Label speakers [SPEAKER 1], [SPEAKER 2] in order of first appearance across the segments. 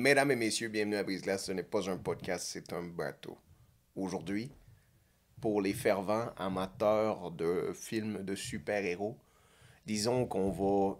[SPEAKER 1] Mesdames et messieurs, bienvenue à Brise-Glace. Ce n'est pas un podcast, c'est un bateau. Aujourd'hui, pour les fervents amateurs de films de super-héros, disons qu'on va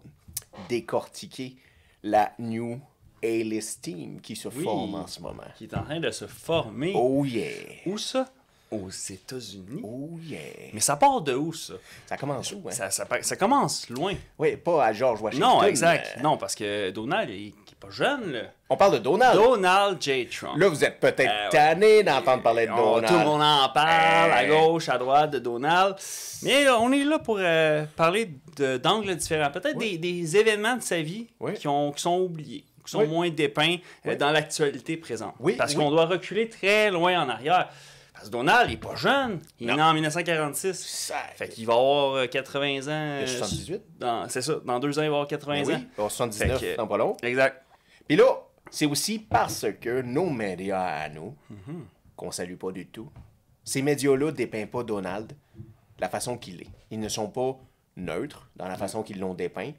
[SPEAKER 1] décortiquer la New A-List Team qui se forme en ce moment.
[SPEAKER 2] Qui est en train de se former.
[SPEAKER 1] Oh yeah!
[SPEAKER 2] Où ça? Aux États-Unis.
[SPEAKER 1] Oh yeah!
[SPEAKER 2] Mais ça part de où, ça?
[SPEAKER 1] Ça commence où, hein?
[SPEAKER 2] Ça commence loin.
[SPEAKER 1] Oui, pas à George Washington.
[SPEAKER 2] Non, exact. Non, parce que Donald, il est pas jeune, là.
[SPEAKER 1] On parle de Donald.
[SPEAKER 2] Donald J. Trump.
[SPEAKER 1] Là, vous êtes peut-être tanné d'entendre parler de Donald.
[SPEAKER 2] Tout le monde en parle, à gauche, à droite, de Donald. Mais on est là pour parler d'angles différents. Peut-être des événements de sa vie qui sont oubliés, qui sont moins dépeints dans l'actualité présente. Parce qu'on doit reculer très loin en arrière. Parce que Donald, il est pas jeune. Il est né en 1946. Fait qu'il va avoir 80 ans.
[SPEAKER 1] Il a 78.
[SPEAKER 2] C'est ça. Dans 2 ans, il va avoir 80 ans.
[SPEAKER 1] Il va avoir 79 dans pas long.
[SPEAKER 2] Exact.
[SPEAKER 1] Puis là, c'est aussi parce que nos médias à nous, qu'on salue pas du tout, ces médias-là ne dépeignent pas Donald de la façon qu'il est. Ils ne sont pas neutres dans la façon qu'ils l'ont dépeint.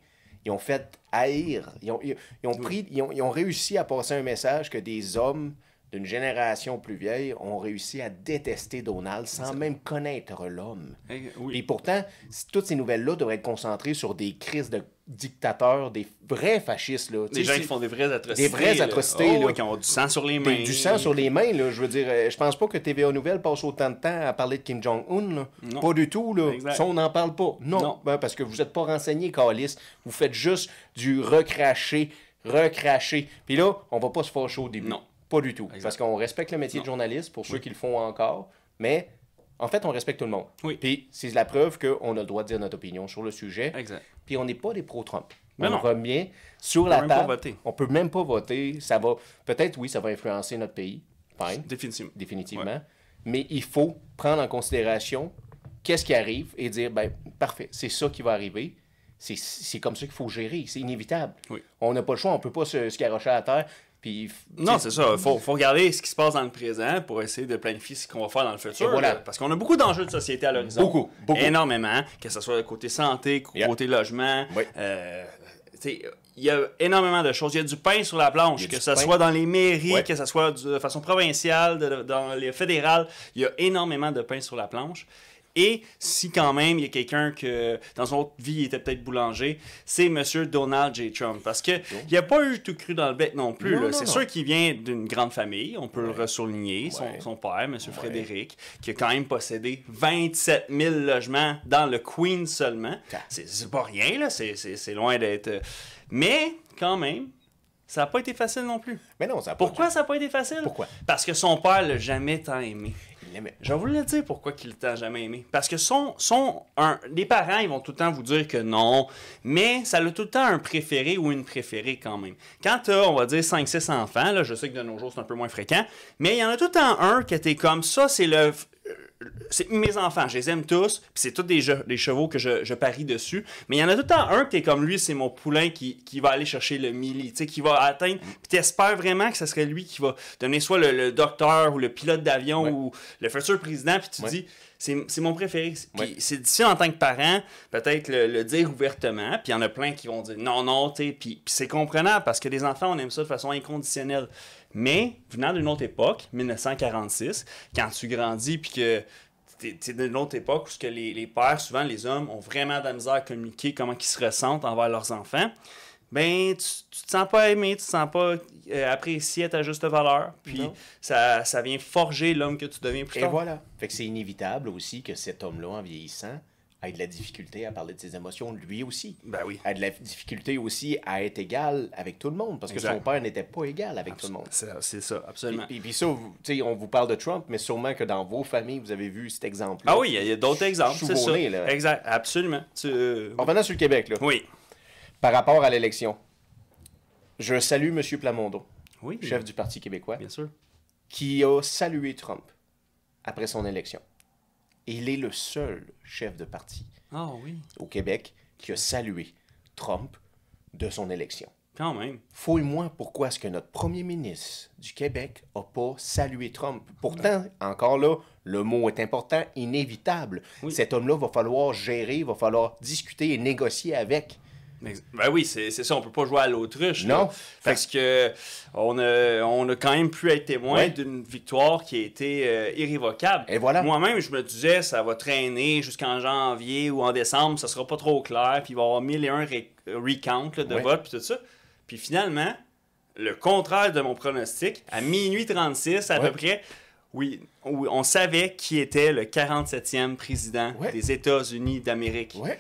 [SPEAKER 1] Ils ont fait haïr. Ils ont réussi à passer un message que des hommes d'une génération plus vieille ont réussi à détester Donald sans même connaître l'homme. Et pourtant, toutes ces nouvelles-là devraient être concentrées sur des crises de dictateurs, des vrais fascistes. Là.
[SPEAKER 2] Des gens qui font des vraies atrocités.
[SPEAKER 1] Des vraies atrocités.
[SPEAKER 2] Qui ont du sang sur les mains.
[SPEAKER 1] Du sang sur les mains, là. Je veux dire, je pense pas que TVA Nouvelles passe autant de temps à parler de Kim Jong-un. Pas du tout. Là. Ça, on n'en parle pas. Non. Ben, parce que vous n'êtes pas renseignés, Calice. Vous faites juste du recracher. Puis là, on va pas se fâcher au début.
[SPEAKER 2] Non.
[SPEAKER 1] Pas du tout. Parce qu'on respecte le métier de journaliste pour ceux qui le font encore, mais en fait, on respecte tout le monde. Puis c'est la preuve qu'on a le droit de dire notre opinion sur le sujet.
[SPEAKER 2] Exact.
[SPEAKER 1] Puis on n'est pas des pro-Trump.
[SPEAKER 2] Mais
[SPEAKER 1] on revient sur la table. On peut même pas voter. Ça va, peut-être, oui, ça va influencer notre pays. Fine. Définitivement. Ouais. Mais il faut prendre en considération qu'est-ce qui arrive et dire, ben parfait, c'est ça qui va arriver. C'est comme ça qu'il faut gérer. C'est inévitable. On n'a pas le choix. On peut pas se garrocher à terre. Puis,
[SPEAKER 2] non, c'est ça. Faut regarder ce qui se passe dans le présent pour essayer de planifier ce qu'on va faire dans le futur.
[SPEAKER 1] Voilà.
[SPEAKER 2] Parce qu'on a beaucoup d'enjeux de société à l'horizon.
[SPEAKER 1] Beaucoup.
[SPEAKER 2] Énormément. Que ce soit côté santé, côté logement. Il y a énormément de choses. Il y a du pain sur la planche, que ce soit dans les mairies, que ce soit de façon provinciale, dans les fédérales. Il y a énormément de pain sur la planche. Et si quand même il y a quelqu'un que dans son autre vie il était peut-être boulanger, c'est M. Donald J. Trump. Parce qu'il n'a pas eu tout cru dans le bec non plus. C'est sûr qu'il vient d'une grande famille, on peut le ressouligner. Son père, M. Frédéric, qui a quand même possédé 27 000 logements dans le Queens seulement. C'est pas rien, là. C'est loin d'être... Mais quand même, ça n'a pas été facile non plus.
[SPEAKER 1] Mais non, ça a pas
[SPEAKER 2] Pourquoi ça n'a pas été facile?
[SPEAKER 1] Pourquoi?
[SPEAKER 2] Parce que son père l'a jamais tant aimé. Je vais vous le dire pourquoi il ne t'a jamais aimé. Parce que les parents, ils vont tout le temps vous dire que non, mais ça a tout le temps un préféré ou une préférée quand même. Quand tu as, on va dire, 5-6 enfants, là, je sais que de nos jours, c'est un peu moins fréquent, mais il y en a tout le temps un qui était comme ça, c'est mes enfants, je les aime tous, puis c'est tous des chevaux que je parie dessus, mais il y en a tout le temps un qui est comme lui, c'est mon poulain qui va aller chercher le milli, tu sais, qui va atteindre, puis t'espères vraiment que ce serait lui qui va donner soit le docteur ou le pilote d'avion ou le futur président, puis tu dis, c'est mon préféré. Puis c'est difficile en tant que parent, peut-être le dire ouvertement, puis il y en a plein qui vont dire non, tu sais, puis c'est comprenable, parce que les enfants, on aime ça de façon inconditionnelle. Mais, venant d'une autre époque, 1946, quand tu grandis puis que t'es d'une autre époque où ce que les pères, souvent les hommes, ont vraiment de la misère à communiquer comment ils se ressentent envers leurs enfants, ben tu te sens pas aimé, tu te sens pas apprécié à ta juste valeur. Puis ça vient forger l'homme que tu deviens plus tard.
[SPEAKER 1] Et voilà. Fait que c'est inévitable aussi que cet homme-là, en vieillissant, ait de la difficulté à parler de ses émotions, lui aussi.
[SPEAKER 2] Ben oui.
[SPEAKER 1] A de la difficulté aussi à être égal avec tout le monde, parce que son père n'était pas égal avec tout le monde.
[SPEAKER 2] C'est ça, absolument.
[SPEAKER 1] Puis ça, on vous parle de Trump, mais sûrement que dans vos familles, vous avez vu cet exemple-là.
[SPEAKER 2] Ah oui, il y a d'autres exemples, c'est ça.
[SPEAKER 1] Là.
[SPEAKER 2] Exact, absolument.
[SPEAKER 1] En venant sur le Québec, là.
[SPEAKER 2] Oui.
[SPEAKER 1] Par rapport à l'élection, je salue M. Plamondon, chef du Parti québécois,
[SPEAKER 2] bien sûr,
[SPEAKER 1] qui a salué Trump après son élection. Et il est le seul chef de parti au Québec qui a salué Trump de son élection.
[SPEAKER 2] Quand même.
[SPEAKER 1] Fouille-moi pourquoi est-ce que notre premier ministre du Québec n'a pas salué Trump. Pourtant, encore là, le mot est important, inévitable. Cet homme-là va falloir gérer, va falloir discuter et négocier avec.
[SPEAKER 2] Ben oui, c'est ça, on peut pas jouer à l'autruche.
[SPEAKER 1] Non.
[SPEAKER 2] Parce que on a quand même pu être témoin d'une victoire qui a été irrévocable.
[SPEAKER 1] Et voilà.
[SPEAKER 2] Moi-même, je me disais, ça va traîner jusqu'en janvier ou en décembre, ça sera pas trop clair, puis il va y avoir 1001 recounts là, de vote, puis tout ça. Puis finalement, le contraire de mon pronostic, à minuit 36 à peu près, oui, on savait qui était le 47e président des États-Unis d'Amérique.
[SPEAKER 1] Ouais.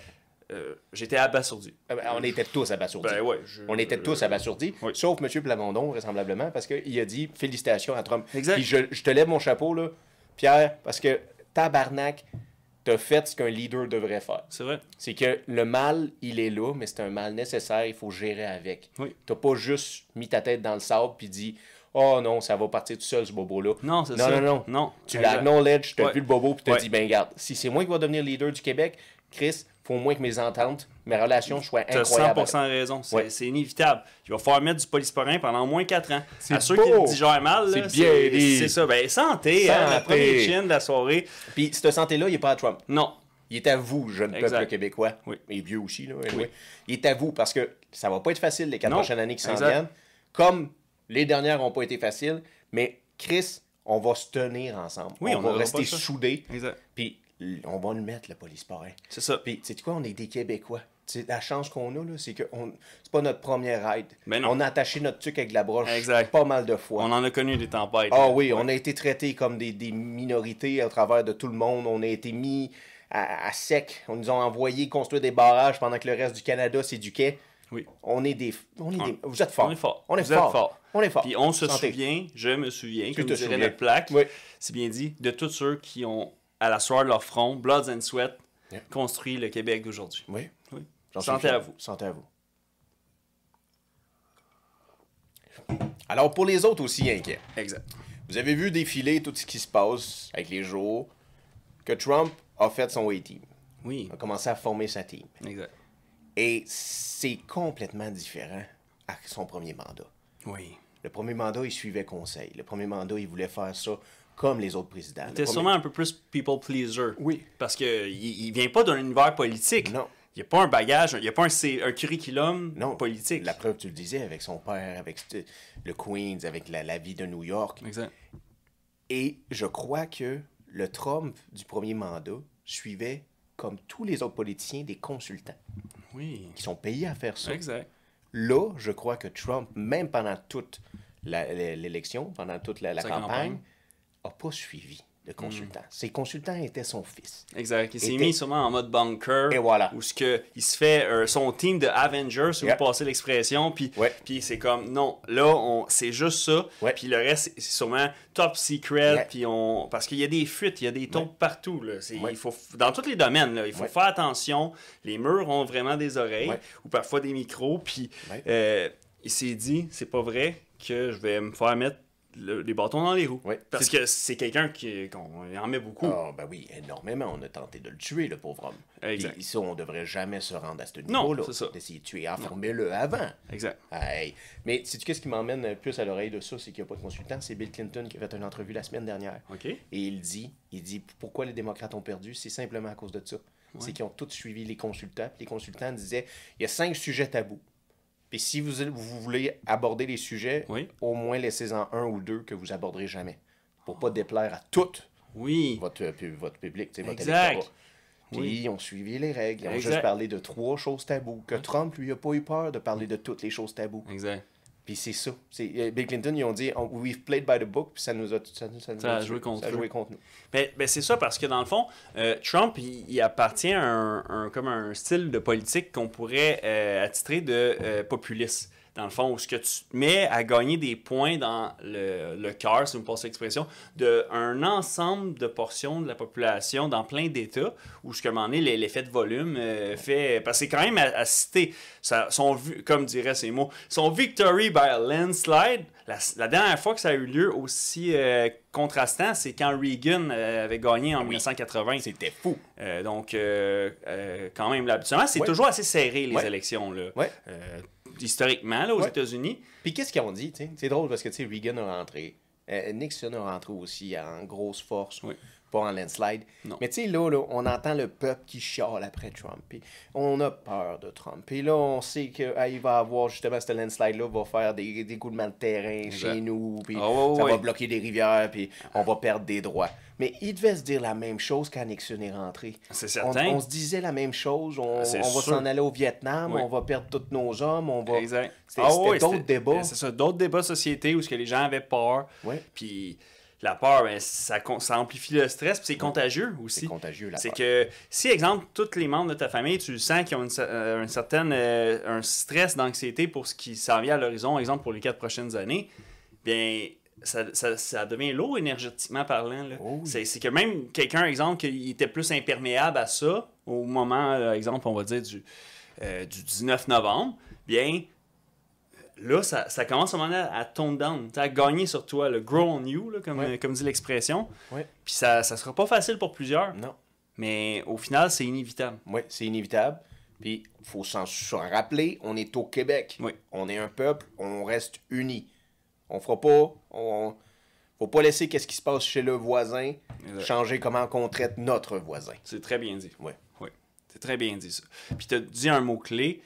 [SPEAKER 2] J'étais abasourdi.
[SPEAKER 1] On était tous abasourdis.
[SPEAKER 2] Ben ouais,
[SPEAKER 1] on était tous abasourdis, sauf M. Plamondon, vraisemblablement, parce qu'il a dit félicitations à Trump.
[SPEAKER 2] Exact.
[SPEAKER 1] Puis je te lève mon chapeau, là, Pierre, parce que tabarnak, t'as fait ce qu'un leader devrait faire.
[SPEAKER 2] C'est vrai.
[SPEAKER 1] C'est que le mal, il est là, mais c'est un mal nécessaire, il faut gérer avec.
[SPEAKER 2] Oui.
[SPEAKER 1] T'as pas juste mis ta tête dans le sable puis dit « Oh non, ça va partir tout seul, ce bobo-là. »
[SPEAKER 2] Non, c'est ça.
[SPEAKER 1] Non. Tu l'as acknowledge, t'as vu le bobo, puis t'as dit « Ben garde, si c'est moi qui va devenir leader du Québec, Chris, faut au moins que mes ententes, mes relations soient incroyables. »
[SPEAKER 2] Tu as 100% raison. C'est inévitable. Il va falloir mettre du polysporin pendant au moins 4 ans.
[SPEAKER 1] C'est
[SPEAKER 2] à ceux
[SPEAKER 1] beau.
[SPEAKER 2] qui le digèrent mal,
[SPEAKER 1] c'est bien dit.
[SPEAKER 2] C'est ça. Ben, santé. Hein, la première chin de la soirée.
[SPEAKER 1] Puis cette santé-là, il n'est pas à Trump.
[SPEAKER 2] Non.
[SPEAKER 1] Il est à vous, jeune peuple québécois.
[SPEAKER 2] Oui.
[SPEAKER 1] Et vieux aussi. Là,
[SPEAKER 2] oui.
[SPEAKER 1] Il est à vous parce que ça va pas être facile les 4 prochaines années qui s'en
[SPEAKER 2] exact.
[SPEAKER 1] viennent. Comme les dernières n'ont pas été faciles. Mais Chris, on va se tenir ensemble.
[SPEAKER 2] Oui,
[SPEAKER 1] on va rester soudés.
[SPEAKER 2] Exact.
[SPEAKER 1] Puis on va le mettre, le polysporin.
[SPEAKER 2] C'est ça.
[SPEAKER 1] Puis tu sais quoi, on est des Québécois. T'sais, la chance qu'on a, là, c'est que c'est pas notre première ride.
[SPEAKER 2] Ben non.
[SPEAKER 1] On a attaché notre truc avec de la broche
[SPEAKER 2] exact.
[SPEAKER 1] pas mal de fois.
[SPEAKER 2] On en a connu des tempêtes.
[SPEAKER 1] Ah oui, on a été traités comme des minorités à travers de tout le monde. On a été mis à sec. On nous a envoyé construire des barrages pendant que le reste du Canada s'éduquait.
[SPEAKER 2] Oui.
[SPEAKER 1] Vous êtes forts.
[SPEAKER 2] On est fort.
[SPEAKER 1] On est fort. On est fort.
[SPEAKER 2] Puis on se souvient, je me souviens, comme dirait notre plaque, c'est bien dit, de tous ceux qui ont, à la sueur de leur front, Bloods and Sweat, construit le Québec d'aujourd'hui.
[SPEAKER 1] Oui.
[SPEAKER 2] Santé à vous.
[SPEAKER 1] Santé à vous. Alors, pour les autres aussi inquiets.
[SPEAKER 2] Exact.
[SPEAKER 1] Vous avez vu défiler tout ce qui se passe avec les jours, que Trump a fait son A-team.
[SPEAKER 2] Oui.
[SPEAKER 1] A commencé à former sa team.
[SPEAKER 2] Exact.
[SPEAKER 1] Et c'est complètement différent à son premier mandat.
[SPEAKER 2] Oui.
[SPEAKER 1] Le premier mandat, il suivait conseil. Le premier mandat, il voulait faire ça comme les autres présidents.
[SPEAKER 2] Il était sûrement un peu plus people pleaser.
[SPEAKER 1] Oui.
[SPEAKER 2] Parce qu'il vient pas d'un univers politique.
[SPEAKER 1] Non.
[SPEAKER 2] Il n'y a pas un bagage, il n'y a pas un curriculum politique.
[SPEAKER 1] La preuve, tu le disais, avec son père, avec le Queens, avec la vie de New York.
[SPEAKER 2] Exact.
[SPEAKER 1] Et je crois que le Trump du premier mandat suivait, comme tous les autres politiciens, des consultants.
[SPEAKER 2] Oui.
[SPEAKER 1] Qui sont payés à faire ça.
[SPEAKER 2] Exact.
[SPEAKER 1] Là, je crois que Trump, même pendant toute l'élection, pendant toute la campagne, n'a pas suivi de consultants. Ces consultants étaient son fils.
[SPEAKER 2] Exact. Il s'est mis sûrement en mode bunker.
[SPEAKER 1] Et voilà.
[SPEAKER 2] Où il se fait son team de Avengers, si vous passez l'expression. Puis c'est comme, non, là, c'est juste ça. Puis le reste, c'est sûrement top secret. Puis parce qu'il y a des fuites, il y a des taupes partout. Là. Il faut, dans tous les domaines, là, il faut faire attention. Les murs ont vraiment des oreilles ou parfois des micros. Puis il s'est dit, c'est pas vrai que je vais me faire mettre les bâtons dans les roues. Parce que c'est quelqu'un qu'on en met beaucoup.
[SPEAKER 1] Ah, ben oui, énormément. On a tenté de le tuer, le pauvre homme.
[SPEAKER 2] Exact.
[SPEAKER 1] Et ça, on devrait jamais se rendre à ce niveau-là.
[SPEAKER 2] Non, c'est ça.
[SPEAKER 1] D'essayer de tuer. Enfermez-le avant.
[SPEAKER 2] Exact.
[SPEAKER 1] Hey. Mais sais-tu qu'est-ce qui m'emmène plus à l'oreille de ça, c'est qu'il n'y a pas de consultant. C'est Bill Clinton qui a fait une entrevue la semaine dernière.
[SPEAKER 2] OK.
[SPEAKER 1] Et il dit pourquoi les démocrates ont perdu, c'est simplement à cause de ça. C'est qu'ils ont tous suivi les consultants. Puis les consultants disaient, il y a 5 sujets tabous. Puis si vous voulez aborder les sujets, au moins laissez-en 1 ou 2 que vous aborderez jamais. Pour pas déplaire à tout votre public, votre électorat. Puis ils ont suivi les règles. Ils ont juste parlé de 3 choses tabous. Que Trump, lui, a pas eu peur de parler de toutes les choses tabous.
[SPEAKER 2] Exact.
[SPEAKER 1] Puis c'est ça. Bill Clinton, ils ont dit « We've played by the book », puis ça a joué contre nous.
[SPEAKER 2] Ben, c'est ça, parce que dans le fond, Trump, il appartient à comme un style de politique qu'on pourrait attitrer de populiste. Dans le fond, où ce que tu mets à gagner des points dans le cœur, si vous me passez l'expression, d'un ensemble de portions de la population dans plein d'États, où ce qu'à un moment donné, l'effet de volume fait... Parce que c'est quand même à citer, comme diraient ces mots, son victory by a landslide, la dernière fois que ça a eu lieu aussi contrastant, c'est quand Reagan avait gagné en 1980.
[SPEAKER 1] C'était fou.
[SPEAKER 2] Donc, quand même, habituellement, c'est toujours assez serré, les élections, là. Historiquement, là, aux États-Unis.
[SPEAKER 1] Puis qu'est-ce qu'ils ont dit, tu sais? C'est drôle parce que, tu sais, Reagan a rentré. Nixon a rentré aussi en grosse force pas en landslide.
[SPEAKER 2] Non.
[SPEAKER 1] Mais tu sais, là, on entend le peuple qui chiale après Trump. Puis on a peur de Trump. Puis là, on sait qu'il va avoir justement ce landslide-là, va faire des coulements de terrain chez nous. Puis ça va bloquer des rivières. Puis on va perdre des droits. Mais il devait se dire la même chose quand Nixon est rentré.
[SPEAKER 2] C'est certain.
[SPEAKER 1] On se disait la même chose. On va s'en aller au Vietnam. On va perdre tous nos hommes.
[SPEAKER 2] Exact.
[SPEAKER 1] C'était d'autres débats.
[SPEAKER 2] C'est ça, d'autres débats de société où ce que les gens avaient peur.
[SPEAKER 1] Ouais.
[SPEAKER 2] Puis la peur, ben, ça amplifie le stress. Puis c'est contagieux aussi.
[SPEAKER 1] C'est contagieux, la peur.
[SPEAKER 2] C'est que si, exemple, tous les membres de ta famille, tu sens qu'ils ont un stress d'anxiété pour ce qui s'en vient à l'horizon, exemple pour les 4 prochaines années, bien... Ça devient lourd énergétiquement parlant. Là.
[SPEAKER 1] Oh oui.
[SPEAKER 2] C'est que même quelqu'un, exemple, qui était plus imperméable à ça, au moment, exemple, on va dire du 19 novembre, bien, là, ça commence à à tone down, à gagner sur toi, le grow on you, là, comme dit l'expression.
[SPEAKER 1] Ouais.
[SPEAKER 2] Puis ça sera pas facile pour plusieurs.
[SPEAKER 1] Non.
[SPEAKER 2] Mais au final, c'est inévitable.
[SPEAKER 1] Oui, c'est inévitable. Puis, il faut s'en rappeler, on est au Québec.
[SPEAKER 2] Oui.
[SPEAKER 1] On est un peuple, on reste unis. On fera pas... Faut pas laisser qu'est-ce qui se passe chez le voisin changer comment on traite notre voisin.
[SPEAKER 2] C'est très bien dit.
[SPEAKER 1] Oui.
[SPEAKER 2] Oui. C'est très bien dit, ça. Puis tu as dit un mot-clé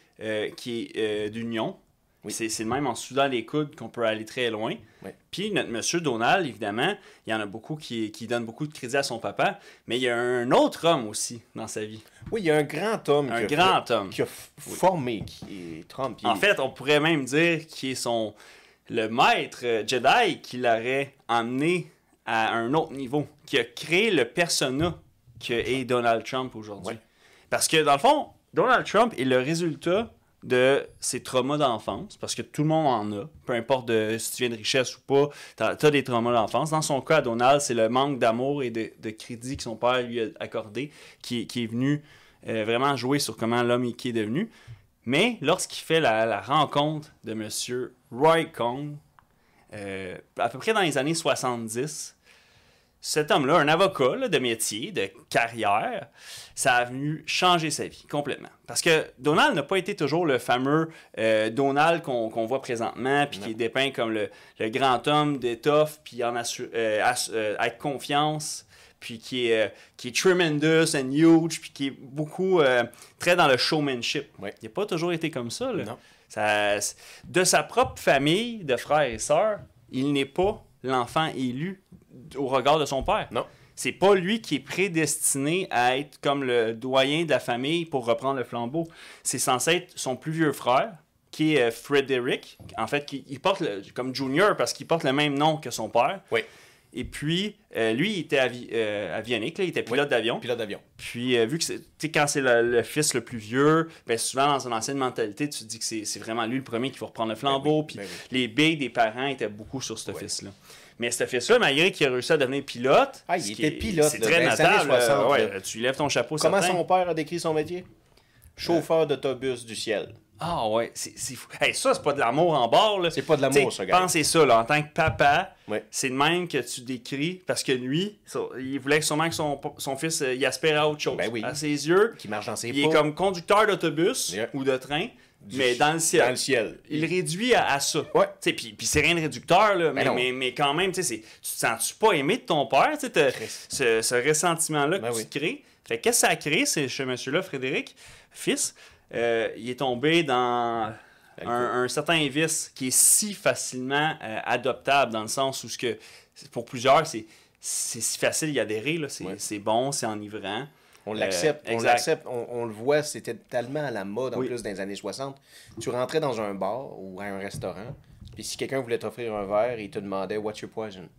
[SPEAKER 2] qui est d'union. Oui. C'est le même en soudant les coudes qu'on peut aller très loin.
[SPEAKER 1] Oui.
[SPEAKER 2] Puis notre monsieur Donald, évidemment, il y en a beaucoup qui donnent beaucoup de crédit à son papa, mais il y a un autre homme aussi dans sa vie.
[SPEAKER 1] Oui, il y a un grand homme qui a formé, qui est Trump.
[SPEAKER 2] En fait, on pourrait même dire qu'il est le maître Jedi qui l'aurait emmené à un autre niveau, qui a créé le persona que est Donald Trump aujourd'hui. Ouais. Parce que, dans le fond, Donald Trump est le résultat de ses traumas d'enfance, parce que tout le monde en a, peu importe si tu viens de richesse ou pas, t'as des traumas d'enfance. Dans son cas, à Donald, c'est le manque d'amour et de crédit que son père lui a accordé, qui est venu vraiment jouer sur comment l'homme qui est devenu. Mais lorsqu'il fait la rencontre de M. Roy Cohn, à peu près dans les années 70, cet homme-là, un avocat là, de métier, de carrière, ça a venu changer sa vie complètement. Parce que Donald n'a pas été toujours le fameux Donald qu'on voit présentement, puis qui est dépeint comme le grand homme d'étoffe, puis avec confiance, puis qui est tremendous and huge, puis qui est beaucoup très dans le showmanship.
[SPEAKER 1] Ouais.
[SPEAKER 2] Il n'a pas toujours été comme ça. Là.
[SPEAKER 1] Non.
[SPEAKER 2] De sa propre famille de frères et sœurs, il n'est pas l'enfant élu au regard de son père.
[SPEAKER 1] Non.
[SPEAKER 2] C'est pas lui qui est prédestiné à être comme le doyen de la famille pour reprendre le flambeau. C'est censé être son plus vieux frère, qui est Frederick. En fait, il porte comme Junior parce qu'il porte le même nom que son père.
[SPEAKER 1] Oui.
[SPEAKER 2] Et puis, lui, il était avionique, là, il était pilote d'avion.
[SPEAKER 1] Pilote d'avion.
[SPEAKER 2] Puis, vu que quand c'est le fils le plus vieux, ben souvent, dans son ancienne mentalité, tu te dis que c'est vraiment lui le premier qui va reprendre le flambeau. Puis, les billes des parents étaient beaucoup sur ce fils-là. Mais ce fils-là, malgré qu'il a réussi à devenir pilote...
[SPEAKER 1] Ah, il était pilote.
[SPEAKER 2] C'est très notable. Tu lèves ton chapeau.
[SPEAKER 1] Comment son père a décrit son métier? Chauffeur d'autobus du ciel.
[SPEAKER 2] Ah ouais, c'est fou. Hey, ça, c'est pas de l'amour en bord. Là.
[SPEAKER 1] C'est pas de l'amour, ça, gars.
[SPEAKER 2] Pensez ça, là, en tant que papa,
[SPEAKER 1] ouais.
[SPEAKER 2] C'est de même que tu décris, parce que lui, il voulait sûrement que son fils il aspire à autre chose.
[SPEAKER 1] Ben oui.
[SPEAKER 2] À ses yeux,
[SPEAKER 1] qui marche dans ses
[SPEAKER 2] il est comme conducteur d'autobus ou de train, mais dans le ciel.
[SPEAKER 1] Dans le ciel.
[SPEAKER 2] Il réduit à ça.
[SPEAKER 1] Ouais.
[SPEAKER 2] Puis c'est rien de réducteur, là, mais quand même, tu te sens-tu pas aimé de ton père? Ce ressentiment-là que tu crées. Fait qu'est-ce que ça a créé, c'est chez monsieur-là, Frédéric, fils, il est tombé dans un certain vice qui est si facilement adoptable, dans le sens où pour plusieurs, c'est si facile d'y adhérer. Là. C'est bon, c'est enivrant.
[SPEAKER 1] On l'accepte, on le voit, c'était tellement à la mode en plus dans les années 60. Tu rentrais dans un bar ou à un restaurant, puis si quelqu'un voulait t'offrir un verre, il te demandait « What's your poison? »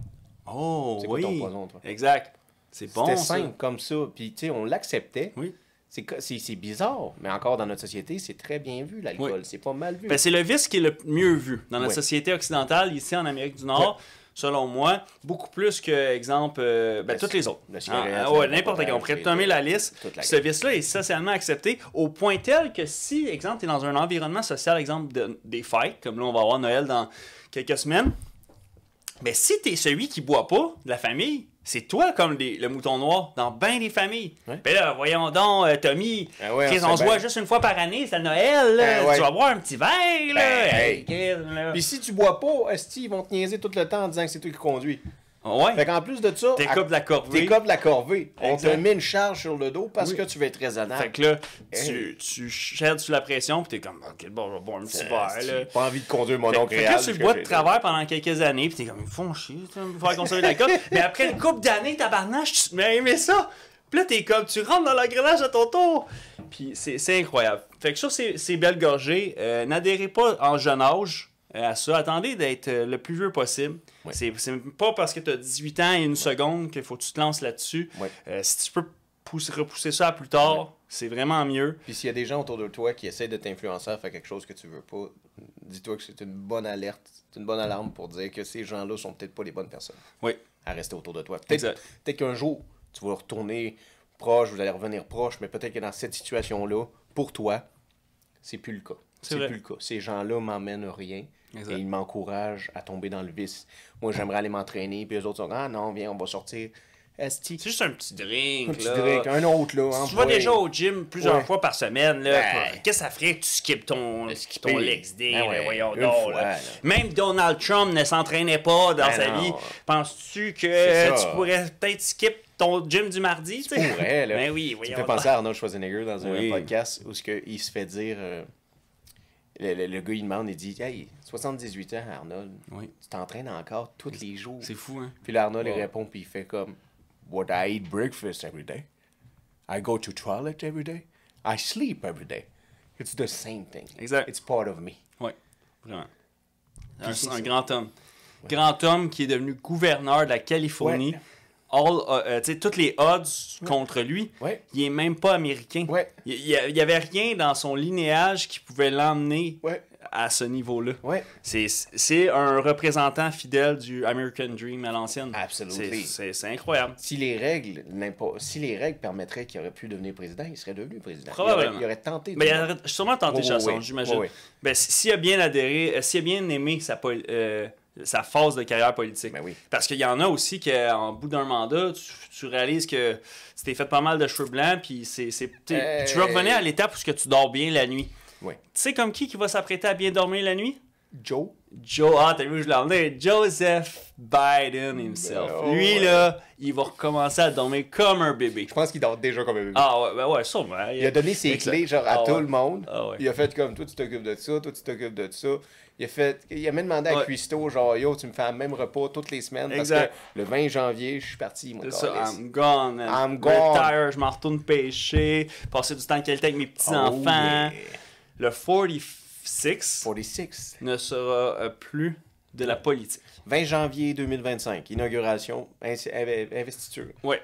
[SPEAKER 2] Oh,
[SPEAKER 1] c'est quoi ton poison, toi?
[SPEAKER 2] Exact. C'est bon,
[SPEAKER 1] c'était simple comme ça. Puis, tu sais, on l'acceptait.
[SPEAKER 2] Oui.
[SPEAKER 1] C'est bizarre, mais encore dans notre société, c'est très bien vu, l'alcool. Oui. C'est pas mal vu.
[SPEAKER 2] Ben, c'est le vice qui est le mieux vu dans notre société occidentale, ici en Amérique du Nord, selon moi, beaucoup plus que, exemple, toutes les autres. N'importe qui. On pourrait nommer la liste. Ce vice-là est socialement accepté au point tel que si, exemple, tu es dans un environnement social, exemple, des fêtes, comme là, on va avoir Noël dans quelques semaines, mais si tu es celui qui boit pas de la famille, c'est toi comme le mouton noir dans bien des familles. Ben là, voyons donc, Tommy, on se voit juste une fois par année, c'est à Noël, là, tu vas boire un petit verre, là.
[SPEAKER 1] Puis si tu bois pas, esti, ils vont te niaiser tout le temps en disant que c'est toi qui conduis.
[SPEAKER 2] Ouais.
[SPEAKER 1] Fait qu'en plus de ça,
[SPEAKER 2] T'écopes de la corvée.
[SPEAKER 1] T'écopes de la corvée. On te
[SPEAKER 2] Exact.
[SPEAKER 1] met une charge sur le dos parce que tu veux être raisonnable.
[SPEAKER 2] Fait que là,
[SPEAKER 1] Hey.
[SPEAKER 2] tu sheds sous la pression, puis t'es comme, ok, bon, je vais boire un petit verre, là.
[SPEAKER 1] J'ai pas envie de conduire mon oncle
[SPEAKER 2] Fait que
[SPEAKER 1] réel.
[SPEAKER 2] là, tu le bois de travers pendant quelques années, puis t'es comme, ils font chier, il me faire consommer de l'alcool. Mais après une couple d'années, tabarnache, tu te mets à aimer ça. Puis là, t'es comme, tu rentres dans l'engrenage à ton tour. Puis c'est incroyable. Fait que ça, c'est belle gorgée. N'adhérez pas en jeune âge à ça. Attendez d'être le plus vieux possible.
[SPEAKER 1] Ouais.
[SPEAKER 2] C'est pas parce que t'as 18 ans et une seconde qu'il faut que tu te lances là-dessus.
[SPEAKER 1] Ouais.
[SPEAKER 2] Si tu peux repousser ça à plus tard, c'est vraiment mieux.
[SPEAKER 1] Puis s'il y a des gens autour de toi qui essaient de t'influencer à faire quelque chose que tu veux pas, dis-toi que c'est une bonne alerte, c'est une bonne alarme pour dire que ces gens-là sont peut-être pas les bonnes personnes
[SPEAKER 2] Oui.
[SPEAKER 1] à rester autour de toi.
[SPEAKER 2] Exact.
[SPEAKER 1] Peut-être qu'un jour, tu vas retourner proche, vous allez revenir proche, mais peut-être que dans cette situation-là, pour toi, c'est plus le cas. C'est
[SPEAKER 2] vrai.
[SPEAKER 1] plus le cas. Ces gens-là m'emmènent rien.
[SPEAKER 2] Exact.
[SPEAKER 1] Et ils m'encouragent à tomber dans le vice. Moi, j'aimerais aller m'entraîner, puis eux autres sont « Ah non, viens, on va sortir. » Esti.
[SPEAKER 2] C'est juste un petit drink,
[SPEAKER 1] Un petit
[SPEAKER 2] là.
[SPEAKER 1] drink, un autre, là.
[SPEAKER 2] Si tu vas déjà au gym plusieurs
[SPEAKER 1] Ouais.
[SPEAKER 2] fois par semaine, là,
[SPEAKER 1] Ouais.
[SPEAKER 2] qu'est-ce que ça ferait que tu skippes ton legs day,
[SPEAKER 1] Ben ouais,
[SPEAKER 2] là, voyons
[SPEAKER 1] une
[SPEAKER 2] donc,
[SPEAKER 1] fois,
[SPEAKER 2] là.
[SPEAKER 1] là.
[SPEAKER 2] Même Donald Trump ne s'entraînait pas dans
[SPEAKER 1] Ben
[SPEAKER 2] sa
[SPEAKER 1] non.
[SPEAKER 2] vie. Penses-tu que
[SPEAKER 1] C'est ça.
[SPEAKER 2] tu pourrais peut-être skip ton gym du mardi? Tu sais?
[SPEAKER 1] pourrais, là.
[SPEAKER 2] Ben oui,
[SPEAKER 1] Ça me
[SPEAKER 2] voyons
[SPEAKER 1] fait
[SPEAKER 2] donc.
[SPEAKER 1] penser à Arnold Schwarzenegger dans un
[SPEAKER 2] Oui.
[SPEAKER 1] podcast où il se fait dire... le gars, il demande, il dit « Hey, 78 ans, Arnold,
[SPEAKER 2] Oui.
[SPEAKER 1] tu t'entraînes encore tous les jours. »
[SPEAKER 2] C'est fou, hein?
[SPEAKER 1] Puis là, Arnold, il
[SPEAKER 2] Ouais.
[SPEAKER 1] répond, puis il fait comme « What I eat breakfast every day. I go to toilet every day. I sleep every day. It's the same thing.
[SPEAKER 2] Exact.
[SPEAKER 1] It's part of me. »
[SPEAKER 2] Oui, vraiment.
[SPEAKER 1] c'est
[SPEAKER 2] Un
[SPEAKER 1] ça.
[SPEAKER 2] grand homme. Grand homme qui est devenu gouverneur de la Californie.
[SPEAKER 1] Ouais.
[SPEAKER 2] Toutes les odds contre lui,
[SPEAKER 1] Ouais.
[SPEAKER 2] il est même pas américain.
[SPEAKER 1] Ouais.
[SPEAKER 2] Il y avait rien dans son linéage qui pouvait l'emmener
[SPEAKER 1] Ouais.
[SPEAKER 2] à ce niveau-là.
[SPEAKER 1] Ouais.
[SPEAKER 2] C'est un représentant fidèle du American Dream à l'ancienne.
[SPEAKER 1] Absolutely.
[SPEAKER 2] C'est incroyable.
[SPEAKER 1] Si les règles permettraient qu'il aurait pu devenir président, il serait devenu président.
[SPEAKER 2] Probablement.
[SPEAKER 1] Il aurait tenté.
[SPEAKER 2] Ben, il aurait sûrement tenté sa chance,
[SPEAKER 1] oui.
[SPEAKER 2] j'imagine.
[SPEAKER 1] Oui.
[SPEAKER 2] Ben, s'il a bien adhéré, s'il a bien aimé sa phase de carrière politique.
[SPEAKER 1] Ben oui.
[SPEAKER 2] Parce qu'il y en a aussi qu'en bout d'un mandat, tu réalises que tu t'es fait pas mal de cheveux blancs, puis tu veux revenir à l'étape où ce que tu dors bien la nuit.
[SPEAKER 1] Oui.
[SPEAKER 2] Tu sais comme qui va s'apprêter à bien dormir la nuit?
[SPEAKER 1] Joe.
[SPEAKER 2] T'as vu, je l'ai emmené. Joseph Biden himself.
[SPEAKER 1] Oh,
[SPEAKER 2] Lui,
[SPEAKER 1] ouais.
[SPEAKER 2] là, il va recommencer à dormir comme un bébé.
[SPEAKER 1] Je pense qu'il dort déjà comme un bébé.
[SPEAKER 2] Ah ouais, ben ouais, sûrement.
[SPEAKER 1] Il a donné ses
[SPEAKER 2] Exact.
[SPEAKER 1] clés genre à
[SPEAKER 2] Ah
[SPEAKER 1] tout
[SPEAKER 2] ouais.
[SPEAKER 1] le monde.
[SPEAKER 2] Ah ouais.
[SPEAKER 1] Il a fait comme toi tu t'occupes de ça, toi tu t'occupes de ça. Il a même demandé à
[SPEAKER 2] Ouais.
[SPEAKER 1] Cuisto genre yo tu me fais le même repas toutes les semaines
[SPEAKER 2] Exact.
[SPEAKER 1] parce que le 20 janvier je suis parti moi.
[SPEAKER 2] C'est ça,
[SPEAKER 1] câlisse.
[SPEAKER 2] I'm gone. man.
[SPEAKER 1] I'm gone.
[SPEAKER 2] Retire, je m'en retourne pêcher, passer du temps de qualité avec mes petits-enfants.
[SPEAKER 1] Oh, yeah.
[SPEAKER 2] Le 46
[SPEAKER 1] 46.
[SPEAKER 2] ne sera plus de la politique.
[SPEAKER 1] 20 janvier 2025, inauguration, investiture.
[SPEAKER 2] Ouais.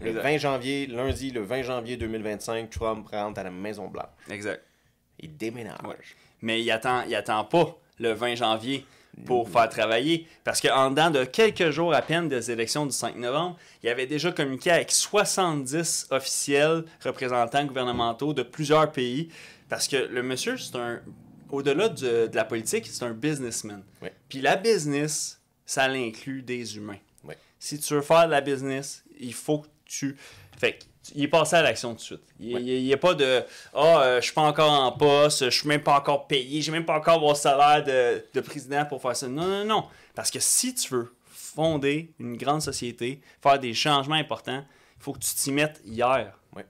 [SPEAKER 1] Le
[SPEAKER 2] Exact.
[SPEAKER 1] 20 janvier, lundi, le 20 janvier 2025, Trump rentre à la Maison-Blanche.
[SPEAKER 2] Exact.
[SPEAKER 1] Il déménage.
[SPEAKER 2] Ouais. Mais il attend pas le 20 janvier pour faire travailler. Parce qu'en dedans de quelques jours à peine des élections du 5 novembre, il avait déjà communiqué avec 70 officiels, représentants gouvernementaux de plusieurs pays. Parce que le monsieur, au-delà de la politique, c'est un businessman.
[SPEAKER 1] Ouais.
[SPEAKER 2] Puis la business, ça l'inclut des humains.
[SPEAKER 1] Ouais.
[SPEAKER 2] Si tu veux faire de la business, il faut que tu... Fait que, il est passé à l'action tout de suite. Il n'y a pas de « je suis pas encore en poste, je suis même pas encore payé, j'ai même pas encore mon salaire de président pour faire ça. » Non, non, non. Parce que si tu veux fonder une grande société, faire des changements importants, il faut que tu t'y mettes hier.
[SPEAKER 1] Ouais.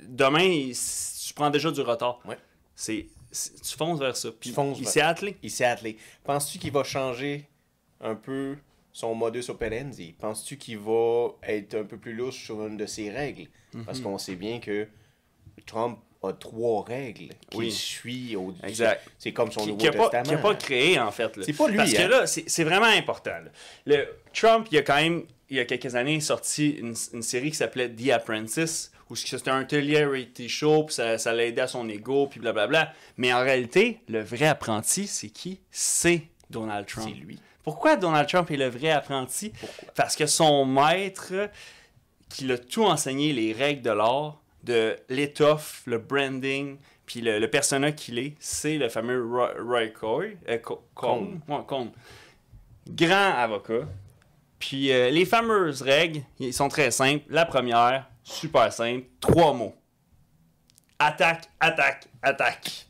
[SPEAKER 2] Demain, tu prends déjà du retard.
[SPEAKER 1] Ouais.
[SPEAKER 2] Tu fonces vers ça. Puis
[SPEAKER 1] fonces
[SPEAKER 2] il
[SPEAKER 1] vers-
[SPEAKER 2] s'est attelé.
[SPEAKER 1] Il s'est attelé. Penses-tu qu'il va changer un peu son modus operandi? Penses-tu qu'il va être un peu plus louche sur une de ses règles? Parce qu'on sait bien que Trump a 3 règles qu'il
[SPEAKER 2] Oui.
[SPEAKER 1] suit au
[SPEAKER 2] Exact.
[SPEAKER 1] C'est comme son Nouveau
[SPEAKER 2] Qui n'a
[SPEAKER 1] Testament.
[SPEAKER 2] pas créé, en fait. Là.
[SPEAKER 1] C'est pas lui,
[SPEAKER 2] Parce que
[SPEAKER 1] hein.
[SPEAKER 2] là, c'est vraiment important. Là. Trump, il a quand même, il y a quelques années, sorti une série qui s'appelait The Apprentice, où c'était un reality show, puis ça l'a aidé à son ego, puis blablabla. Mais en réalité, le vrai apprenti, c'est qui? C'est Donald Trump.
[SPEAKER 1] C'est lui.
[SPEAKER 2] Pourquoi Donald Trump est le vrai apprenti? Parce que son maître, qui l'a tout enseigné, les règles de l'art, de l'étoffe, le branding, puis le persona qu'il est, c'est le fameux Roy Cohn. Ouais, Cohn. Grand avocat. Puis les fameuses règles, ils sont très simples. La première, super simple, 3 mots. Attaque, attaque, attaque.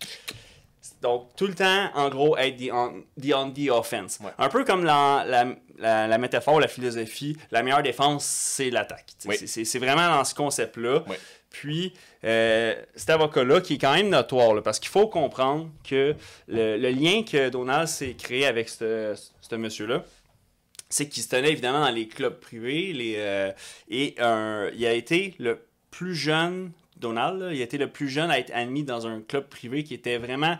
[SPEAKER 2] Donc, tout le temps, en gros, être on the offense.
[SPEAKER 1] Ouais.
[SPEAKER 2] Un peu comme la métaphore, la philosophie, la meilleure défense, c'est l'attaque.
[SPEAKER 1] Oui.
[SPEAKER 2] C'est vraiment dans ce concept-là.
[SPEAKER 1] Oui.
[SPEAKER 2] Puis, cet avocat-là, qui est quand même notoire, là, parce qu'il faut comprendre que le lien que Donald s'est créé avec ce monsieur-là, c'est qu'il se tenait évidemment dans les clubs privés. Il a été le plus jeune, Donald, là, il a été le plus jeune à être admis dans un club privé qui était vraiment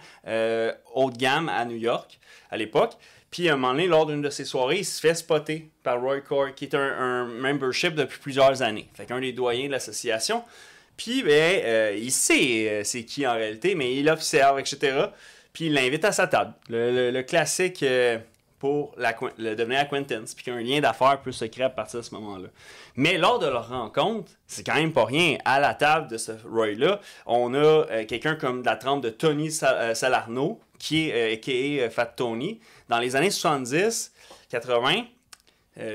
[SPEAKER 2] haut de gamme à New York à l'époque. Puis à un moment donné, lors d'une de ses soirées, il se fait spotter par Roy Cohrt, qui est un membership depuis plusieurs années. Fait qu'un des doyens de l'association. Puis, il sait c'est qui en réalité, mais il observe, etc. Puis il l'invite à sa table. Le classique pour le devenir acquaintance, puis qu'un lien d'affaires peut se créer à partir de ce moment-là. Mais lors de leur rencontre, c'est quand même pas rien. À la table de ce Roy-là, on a quelqu'un comme de la trempe de Tony Salarno, qui est a.k.a. Fat Tony. Dans les années 70, 80,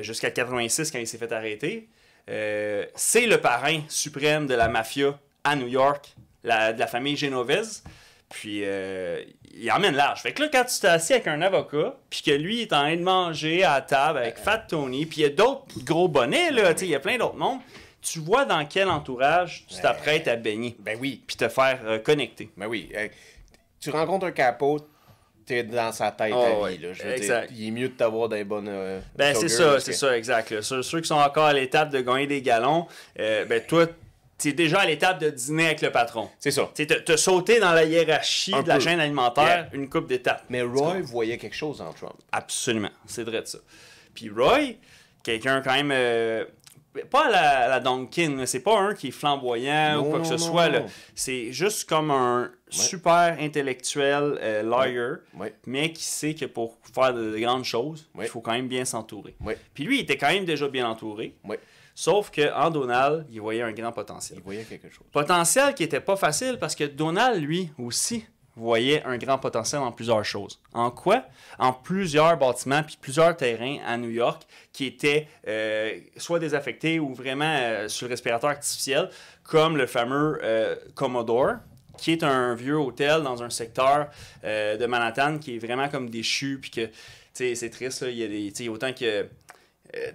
[SPEAKER 2] jusqu'à 86 quand il s'est fait arrêter, c'est le parrain suprême de la mafia à New York, de la famille Genovese. Puis, il emmène large. Fait que là, quand tu t'es assis avec un avocat, puis que lui est en train de manger à la table avec Fat Tony, puis il y a d'autres gros bonnets, là, il y a plein d'autres mondes, tu vois dans quel entourage tu t'apprêtes à baigner.
[SPEAKER 1] Ben oui.
[SPEAKER 2] Puis te faire connecter.
[SPEAKER 1] Ben oui. Tu rencontres un capot, t'es dans sa tête à vie. Là. Je veux dire, il est mieux de t'avoir des bonnes...
[SPEAKER 2] c'est ça, exact. Là. Ceux qui sont encore à l'étape de gagner des galons, toi... Tu es déjà à l'étape de dîner avec le patron.
[SPEAKER 1] C'est ça.
[SPEAKER 2] Tu as sauté dans la hiérarchie de la chaîne alimentaire une couple d'étapes.
[SPEAKER 1] Mais Roy voyait quelque chose en Trump.
[SPEAKER 2] Absolument. C'est vrai de ça. Puis Roy, quelqu'un quand même... pas à la Duncan, c'est pas un qui est flamboyant ou quoi que ce soit. Là. C'est juste comme un super intellectuel lawyer, mais qui sait que pour faire de grandes choses, il faut quand même bien s'entourer. Puis lui, il était quand même déjà bien entouré. Sauf qu'en Donald, il voyait un grand potentiel.
[SPEAKER 1] Il voyait quelque chose.
[SPEAKER 2] Potentiel qui n'était pas facile parce que Donald, lui, aussi, voyait un grand potentiel en plusieurs choses. En quoi? En plusieurs bâtiments puis plusieurs terrains à New York qui étaient soit désaffectés ou vraiment sur le respirateur artificiel, comme le fameux Commodore, qui est un vieux hôtel dans un secteur de Manhattan qui est vraiment comme déchu, puis que, tu sais, c'est triste, là, il y a autant que...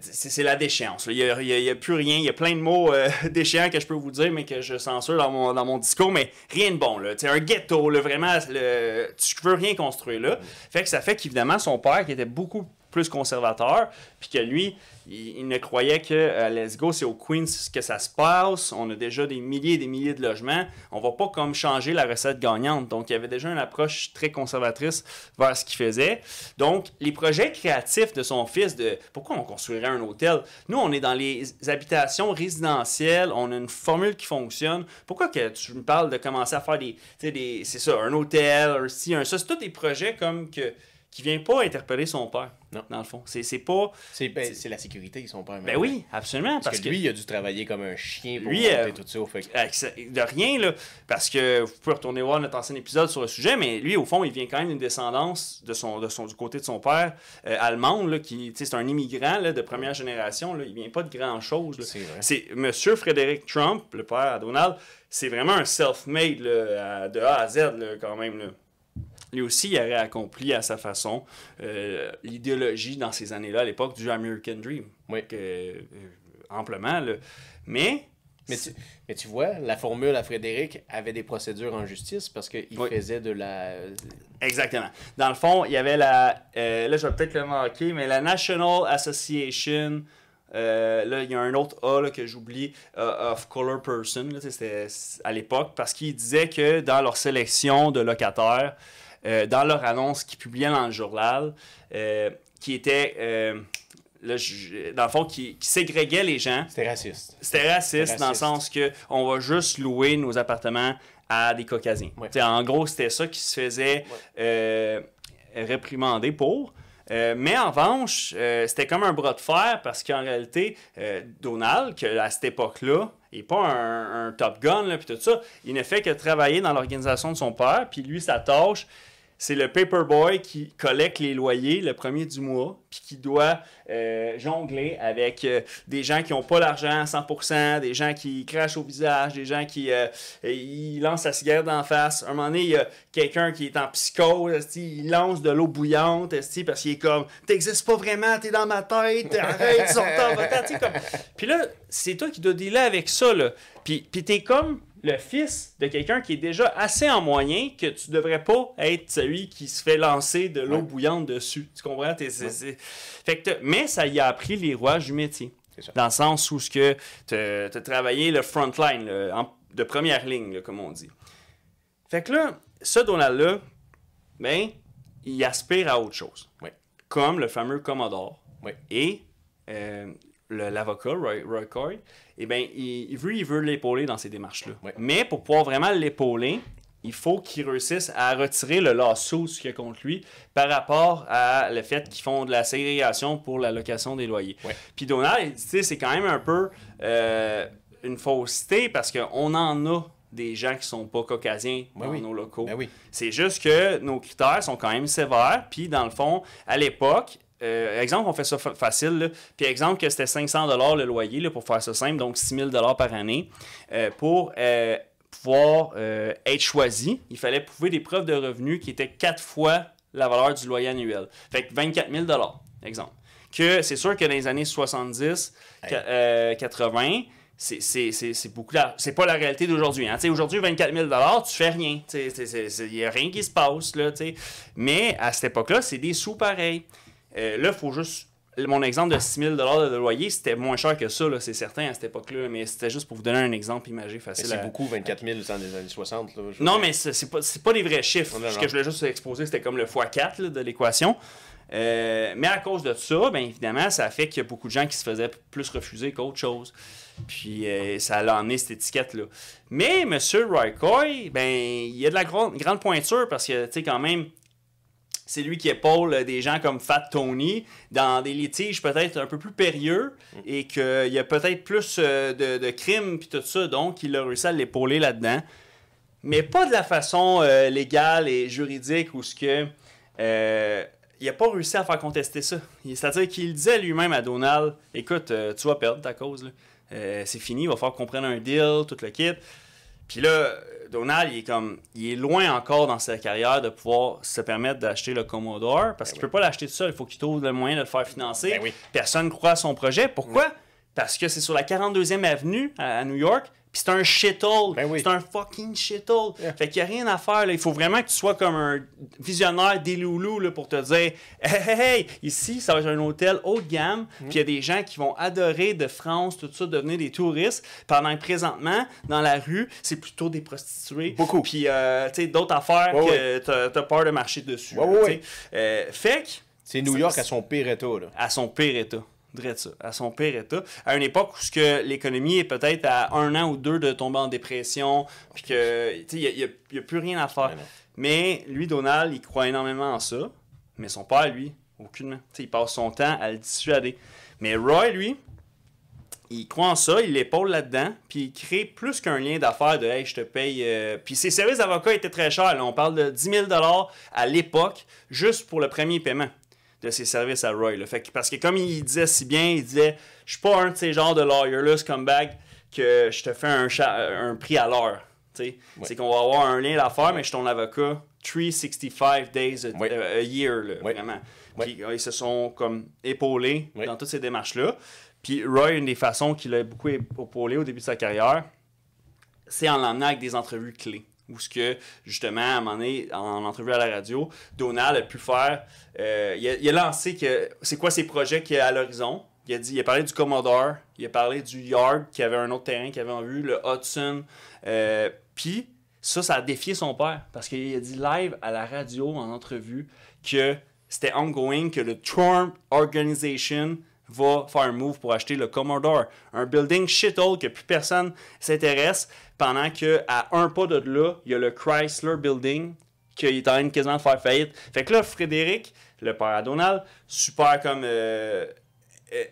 [SPEAKER 2] c'est la déchéance. Il n'y a plus rien. Il y a plein de mots déchéants que je peux vous dire, mais que je censure dans mon discours, mais rien de bon. Là. Un ghetto, là, vraiment, tu veux rien construire là. Fait que ça fait qu'évidemment, son père, qui était beaucoup plus conservateur, puis que lui, il ne croyait que let's go, c'est au Queens que ça se passe, on a déjà des milliers et des milliers de logements, on va pas comme changer la recette gagnante. Donc, il y avait déjà une approche très conservatrice vers ce qu'il faisait. Donc, les projets créatifs de son fils, de pourquoi on construirait un hôtel? Nous, on est dans les habitations résidentielles, on a une formule qui fonctionne. Pourquoi que tu me parles de commencer à faire c'est ça, un hôtel, un ci, un ça, c'est tous des projets comme que qui vient pas interpeller son père, dans le fond. C'est pas...
[SPEAKER 1] C'est la sécurité, son père.
[SPEAKER 2] Ben oui, absolument.
[SPEAKER 1] Parce que lui, il a dû travailler comme un chien pour monter tout ça.
[SPEAKER 2] De rien, là. Parce que vous pouvez retourner voir notre ancien épisode sur le sujet, mais lui, au fond, il vient quand même d'une descendance du côté de son père, allemande, là, qui, c'est un immigrant là, de première génération. Là, il vient pas de grand-chose. C'est Monsieur Frédéric Trump, le père à Donald, c'est vraiment un self-made là, de A à Z, là, quand même, là. Lui aussi, il avait accompli à sa façon l'idéologie dans ces années-là, à l'époque du American Dream. Amplement. Là. Mais
[SPEAKER 1] tu vois, la formule à Frédéric avait des procédures en justice parce qu'il faisait de la...
[SPEAKER 2] Exactement. Dans le fond, il y avait là, je vais peut-être le manquer, mais la National Association... là, il y a un autre A là, que j'oublie, of Color Person, là, c'était à l'époque, parce qu'ils disaient que dans leur sélection de locataires, dans leur annonce qu'ils publiaient dans le journal, qui était, dans le fond, qui ségréguait les gens.
[SPEAKER 1] C'était raciste.
[SPEAKER 2] C'était raciste dans le sens que on va juste louer nos appartements à des Caucasiens. En gros, c'était ça qui se faisait réprimander pour. Mais en revanche, c'était comme un bras de fer parce qu'en réalité, Donald, à cette époque-là, il n'est pas un Top Gun, là, puis tout ça, il ne fait que travailler dans l'organisation de son père, puis lui, sa tâche, c'est le paperboy qui collecte les loyers le premier du mois, puis qui doit jongler avec des gens qui n'ont pas l'argent à 100%, des gens qui crachent au visage, des gens qui ils lancent la cigarette d'en face. Un moment donné, il y a quelqu'un qui est en psychose, il lance de l'eau bouillante parce qu'il est comme « T'existes pas vraiment, t'es dans ma tête, arrête, sors-t'en, va-t'en. » comme... Puis là, c'est toi qui dois dealer avec ça. Là. Puis t'es comme le fils de quelqu'un qui est déjà assez en moyen que tu devrais pas être celui qui se fait lancer de l'eau bouillante dessus. Tu comprends? Fait que mais ça y a appris les rouages du métier. Dans le sens où tu as travaillé le frontline, de première ligne, là, comme on dit. Fait que là, ce Donald-là, ben, il aspire à autre chose.
[SPEAKER 1] Oui.
[SPEAKER 2] Comme le fameux Commodore.
[SPEAKER 1] Oui.
[SPEAKER 2] Et l'avocat, Roy Coy, eh bien, il veut l'épauler dans ces démarches-là.
[SPEAKER 1] Oui.
[SPEAKER 2] Mais pour pouvoir vraiment l'épauler, il faut qu'il réussisse à retirer le lawsuit qu'il y a contre lui par rapport à le fait qu'ils font de la ségrégation pour l'allocation des loyers.
[SPEAKER 1] Oui.
[SPEAKER 2] Puis Donald, c'est quand même un peu une fausseté parce qu'on en a des gens qui sont pas caucasiens dans nos locaux.
[SPEAKER 1] Ben oui.
[SPEAKER 2] C'est juste que nos critères sont quand même sévères. Puis dans le fond, à l'époque, exemple, on fait ça facile. Là. Puis exemple que c'était 500 $ le loyer, là, pour faire ça simple, donc 6 000 $ par année. Pour pouvoir être choisi, il fallait prouver des preuves de revenus qui étaient 4 fois la valeur du loyer annuel. Fait que 24 000 $, exemple. Que c'est sûr que dans les années 70, 80, c'est beaucoup c'est pas la réalité d'aujourd'hui. Hein. Aujourd'hui, 24 000 $, tu fais rien. Il n'y a rien qui se passe. Là, mais à cette époque-là, c'est des sous pareils. Là, il faut juste... Mon exemple de 6 000 $ de loyer, c'était moins cher que ça, là, c'est certain, à cette époque-là. Mais c'était juste pour vous donner un exemple imagé facile.
[SPEAKER 1] C'est beaucoup, 24 000 dans les années 60. Là,
[SPEAKER 2] non, mais c'est pas des vrais chiffres. Ce que je voulais juste exposer, c'était comme le x4 là, de l'équation. Mais à cause de ça, bien évidemment, ça a fait qu'il y a beaucoup de gens qui se faisaient plus refuser qu'autre chose. Puis ça a amené cette étiquette-là. Mais M. Roy Coy, ben, il y a de la grande pointure parce que, tu sais, quand même, c'est lui qui épaule des gens comme Fat Tony dans des litiges peut-être un peu plus périlleux et qu'il y a peut-être plus de crimes puis tout ça. Donc, il a réussi à l'épauler là-dedans. Mais pas de la façon légale et juridique où ce que... il n'a pas réussi à faire contester ça. C'est-à-dire qu'il disait lui-même à Donald, « Écoute, tu vas perdre ta cause. Là. C'est fini, il va falloir qu'on prenne un deal, tout le kit. » Puis là, Donald, il est loin encore dans sa carrière de pouvoir se permettre d'acheter le Commodore parce qu'il ne peut pas l'acheter tout seul. Il faut qu'il trouve le moyen de le faire financer.
[SPEAKER 1] Ben oui.
[SPEAKER 2] Personne ne croit à son projet. Pourquoi? Parce que c'est sur la 42e avenue à New York. Puis c'est un shithole.
[SPEAKER 1] Ben oui.
[SPEAKER 2] C'est un fucking shithole.
[SPEAKER 1] Yeah.
[SPEAKER 2] Fait qu'il n'y a rien à faire. Là. Il faut vraiment que tu sois comme un visionnaire des loulous là, pour te dire hey, ici, ça va être un hôtel haut de gamme. Puis il y a des gens qui vont adorer de France, tout ça, devenir des touristes. Pendant que présentement, dans la rue, c'est plutôt des prostituées.
[SPEAKER 1] Beaucoup.
[SPEAKER 2] Puis, tu sais, d'autres affaires que t'as peur de marcher dessus. Fait que...
[SPEAKER 1] C'est New York à son pire état. Là.
[SPEAKER 2] À son pire état. Ça, à son pire état, à une époque où l'économie est peut-être à 1 an ou 2 de tomber en dépression, puis que il n'y a plus rien à faire. Mais lui, Donald, il croit énormément en ça, mais son père, lui, aucunement. T'sais, il passe son temps à le dissuader. Mais Roy, lui, il croit en ça, il l'épaule là-dedans, puis il crée plus qu'un lien d'affaires de « Hey, je te paye... » Puis ses services d'avocat étaient très chers. Là. On parle de 10 000 $ à l'époque, juste pour le premier paiement de ses services à Roy. Là. Fait que, parce que comme il disait si bien, il disait « Je suis pas un de ces genres de lawyer-là, scumbag, que je te fais un prix à l'heure. » C'est qu'on va avoir un lien d'affaires, mais je suis ton avocat 365 days a year, là, vraiment. Puis ils se sont comme épaulés dans toutes ces démarches-là. Puis Roy, une des façons qu'il a beaucoup épaulé au début de sa carrière, c'est en l'emmenant avec des entrevues clés. Où ce que, justement, à un moment donné, en entrevue à la radio, Donald a pu faire... il a lancé c'est quoi ses projets qu'il y a à l'horizon. Il a parlé du Commodore, il a parlé du Yard, qui avait un autre terrain qu'il avait en vue, le Hudson. Puis, ça a défié son père. Parce qu'il a dit live à la radio, en entrevue, que c'était ongoing, que le Trump Organization va faire un move pour acheter le Commodore. Un building shithole que plus personne s'intéresse, pendant qu'à un pas de là, il y a le Chrysler Building qui est en train de quasiment faire faillite. Fait que là, Frédéric, le père à Donald, super comme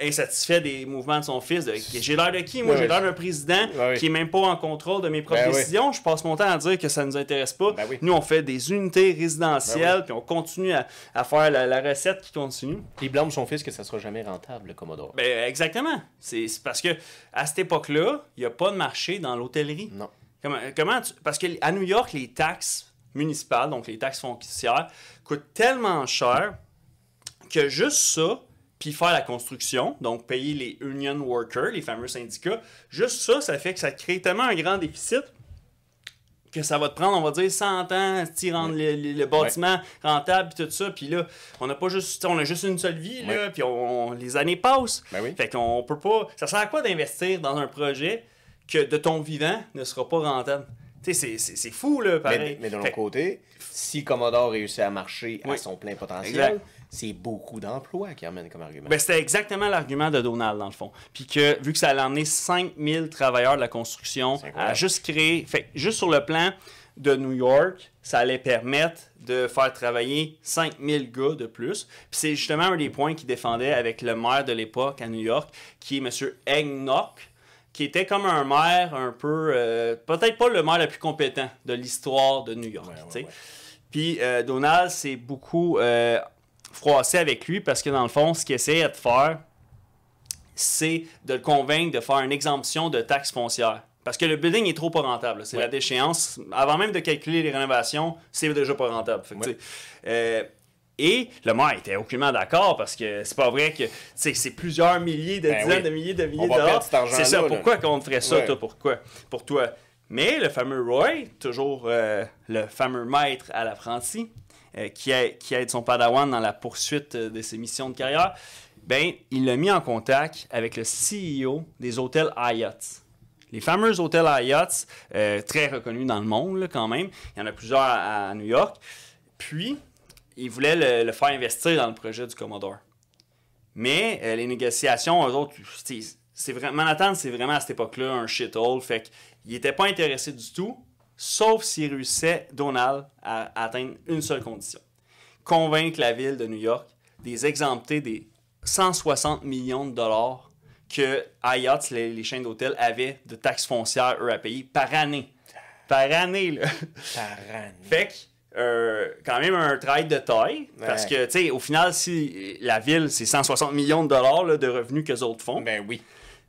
[SPEAKER 2] insatisfait des mouvements de son fils. J'ai l'air de qui? Moi, j'ai l'air d'un président qui est même pas en contrôle de mes propres décisions. Je passe mon temps à dire que ça nous intéresse pas. Nous, on fait des unités résidentielles, puis on continue à faire la recette qui continue.
[SPEAKER 1] Il blâme son fils que ça sera jamais rentable, le Commodore.
[SPEAKER 2] Exactement. C'est parce que à cette époque-là, il n'y a pas de marché dans l'hôtellerie.
[SPEAKER 1] Non.
[SPEAKER 2] Parce qu'à New York, les taxes municipales, donc les taxes foncières, coûtent tellement cher que juste ça, puis faire la construction, donc payer les union workers, les fameux syndicats, juste ça, ça fait que ça crée tellement un grand déficit que ça va te prendre, on va dire, 100 ans, rendre le bâtiment rentable, puis tout ça. Puis là, on a juste une seule vie, là, puis les années passent. Fait qu'on peut pas... Ça sert à quoi d'investir dans un projet que de ton vivant ne sera pas rentable? Tu sais, c'est fou, là, pareil.
[SPEAKER 1] Mais de l'autre côté, si Commodore réussit à marcher à son plein potentiel, c'est beaucoup d'emplois qui amène comme argument.
[SPEAKER 2] C'était exactement l'argument de Donald, dans le fond. Puis que, vu que ça allait emmener 5000 travailleurs de la construction à juste créer... Fait juste sur le plan de New York, ça allait permettre de faire travailler 5000 gars de plus. Puis c'est justement un des points qu'il défendait avec le maire de l'époque à New York, qui est M. Egnock, qui était comme un maire un peu... peut-être pas le maire le plus compétent de l'histoire de New York. Puis Donald s'est beaucoup froissé avec lui parce que dans le fond, ce qu'il essayait de faire, c'est de le convaincre de faire une exemption de taxes foncières. Parce que le building est trop pas rentable. C'est la déchéance. Avant même de calculer les rénovations, c'est déjà pas rentable. Fait que, et le maire était aucunement d'accord parce que c'est pas vrai que c'est plusieurs milliers de dizaines de milliers de dollars. C'est ça. Pourquoi qu'on te ferait ça, toi? Pourquoi? Pour toi. Mais le fameux Roy, toujours le fameux maître à l'apprenti, qui aide son padawan dans la poursuite de ses missions de carrière, ben, il l'a mis en contact avec le CEO des hôtels Hyatt. Les fameux hôtels Hyatt, très reconnus dans le monde là, quand même. Il y en a plusieurs à New York. Puis, il voulait le faire investir dans le projet du Commodore. Mais les négociations, eux autres, Manhattan, c'est vraiment à cette époque-là un shithole. Fait qu'il n'était pas intéressé du tout, sauf s'il réussissait, Donald, à atteindre une seule condition. Convaincre la ville de New York des exempter des 160 millions de dollars que Hyatt, les chaînes d'hôtels, avaient de taxes foncières, eux, à payer par année. Par année, là.
[SPEAKER 1] Par année.
[SPEAKER 2] Fait que quand même un travail de taille, parce que, tu sais, au final, si la ville, c'est 160 millions de dollars là, de revenus qu'eux autres font.
[SPEAKER 1] Ben oui.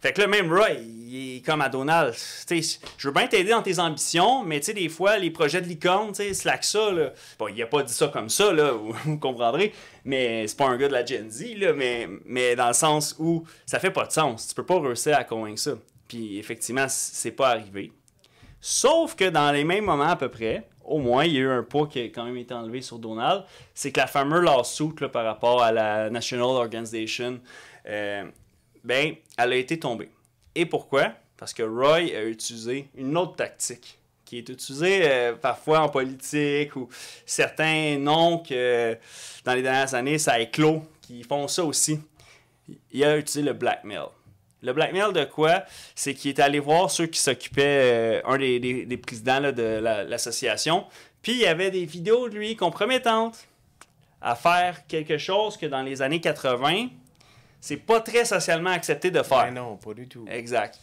[SPEAKER 2] Fait que là, même Roy, il est comme à Donald. Tu sais, je veux bien t'aider dans tes ambitions, mais tu sais, des fois, les projets de licorne, tu sais, slack ça, là. Bon, il a pas dit ça comme ça, là, vous comprendrez, mais c'est pas un gars de la Gen Z, là, mais dans le sens où ça fait pas de sens. Tu peux pas réussir à convaincre ça. Puis, effectivement, c'est pas arrivé. Sauf que dans les mêmes moments à peu près, au moins, il y a eu un poids qui a quand même été enlevé sur Donald. C'est que la fameuse lawsuit là, par rapport à la National Organization, ben, elle a été tombée. Et pourquoi? Parce que Roy a utilisé une autre tactique qui est utilisée parfois en politique ou certains noms que dans les dernières années, ça a éclos, qui font ça aussi. Il a utilisé le blackmail. Le blackmail de quoi? C'est qu'il est allé voir ceux qui s'occupaient, un des présidents là, de l'association, puis il y avait des vidéos de lui compromettantes à faire quelque chose que dans les années 80, c'est pas très socialement accepté de faire.
[SPEAKER 1] Ben non, pas du tout.
[SPEAKER 2] Exact.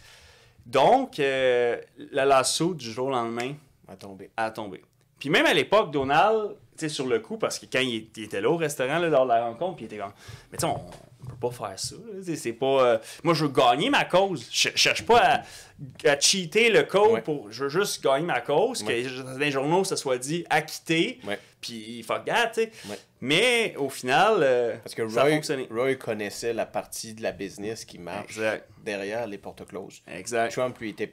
[SPEAKER 2] Donc, la lasso du jour au lendemain
[SPEAKER 1] a tombé.
[SPEAKER 2] Puis même à l'époque, Donald, tu sais, sur le coup, parce que quand il était là au restaurant là, lors de la rencontre, puis il était comme, mais tu sais, on peut pas faire ça. C'est pas. Moi, je veux gagner ma cause. Je cherche pas à cheater le code pour. Je veux juste gagner ma cause. Que dans les journaux, ça soit dit acquitté. Puis fuck that, tu sais. Mais au final,
[SPEAKER 1] parce que
[SPEAKER 2] ça a fonctionné.
[SPEAKER 1] Roy connaissait la partie de la business qui marche derrière les portes closes.
[SPEAKER 2] Exact.
[SPEAKER 1] Trump, lui, était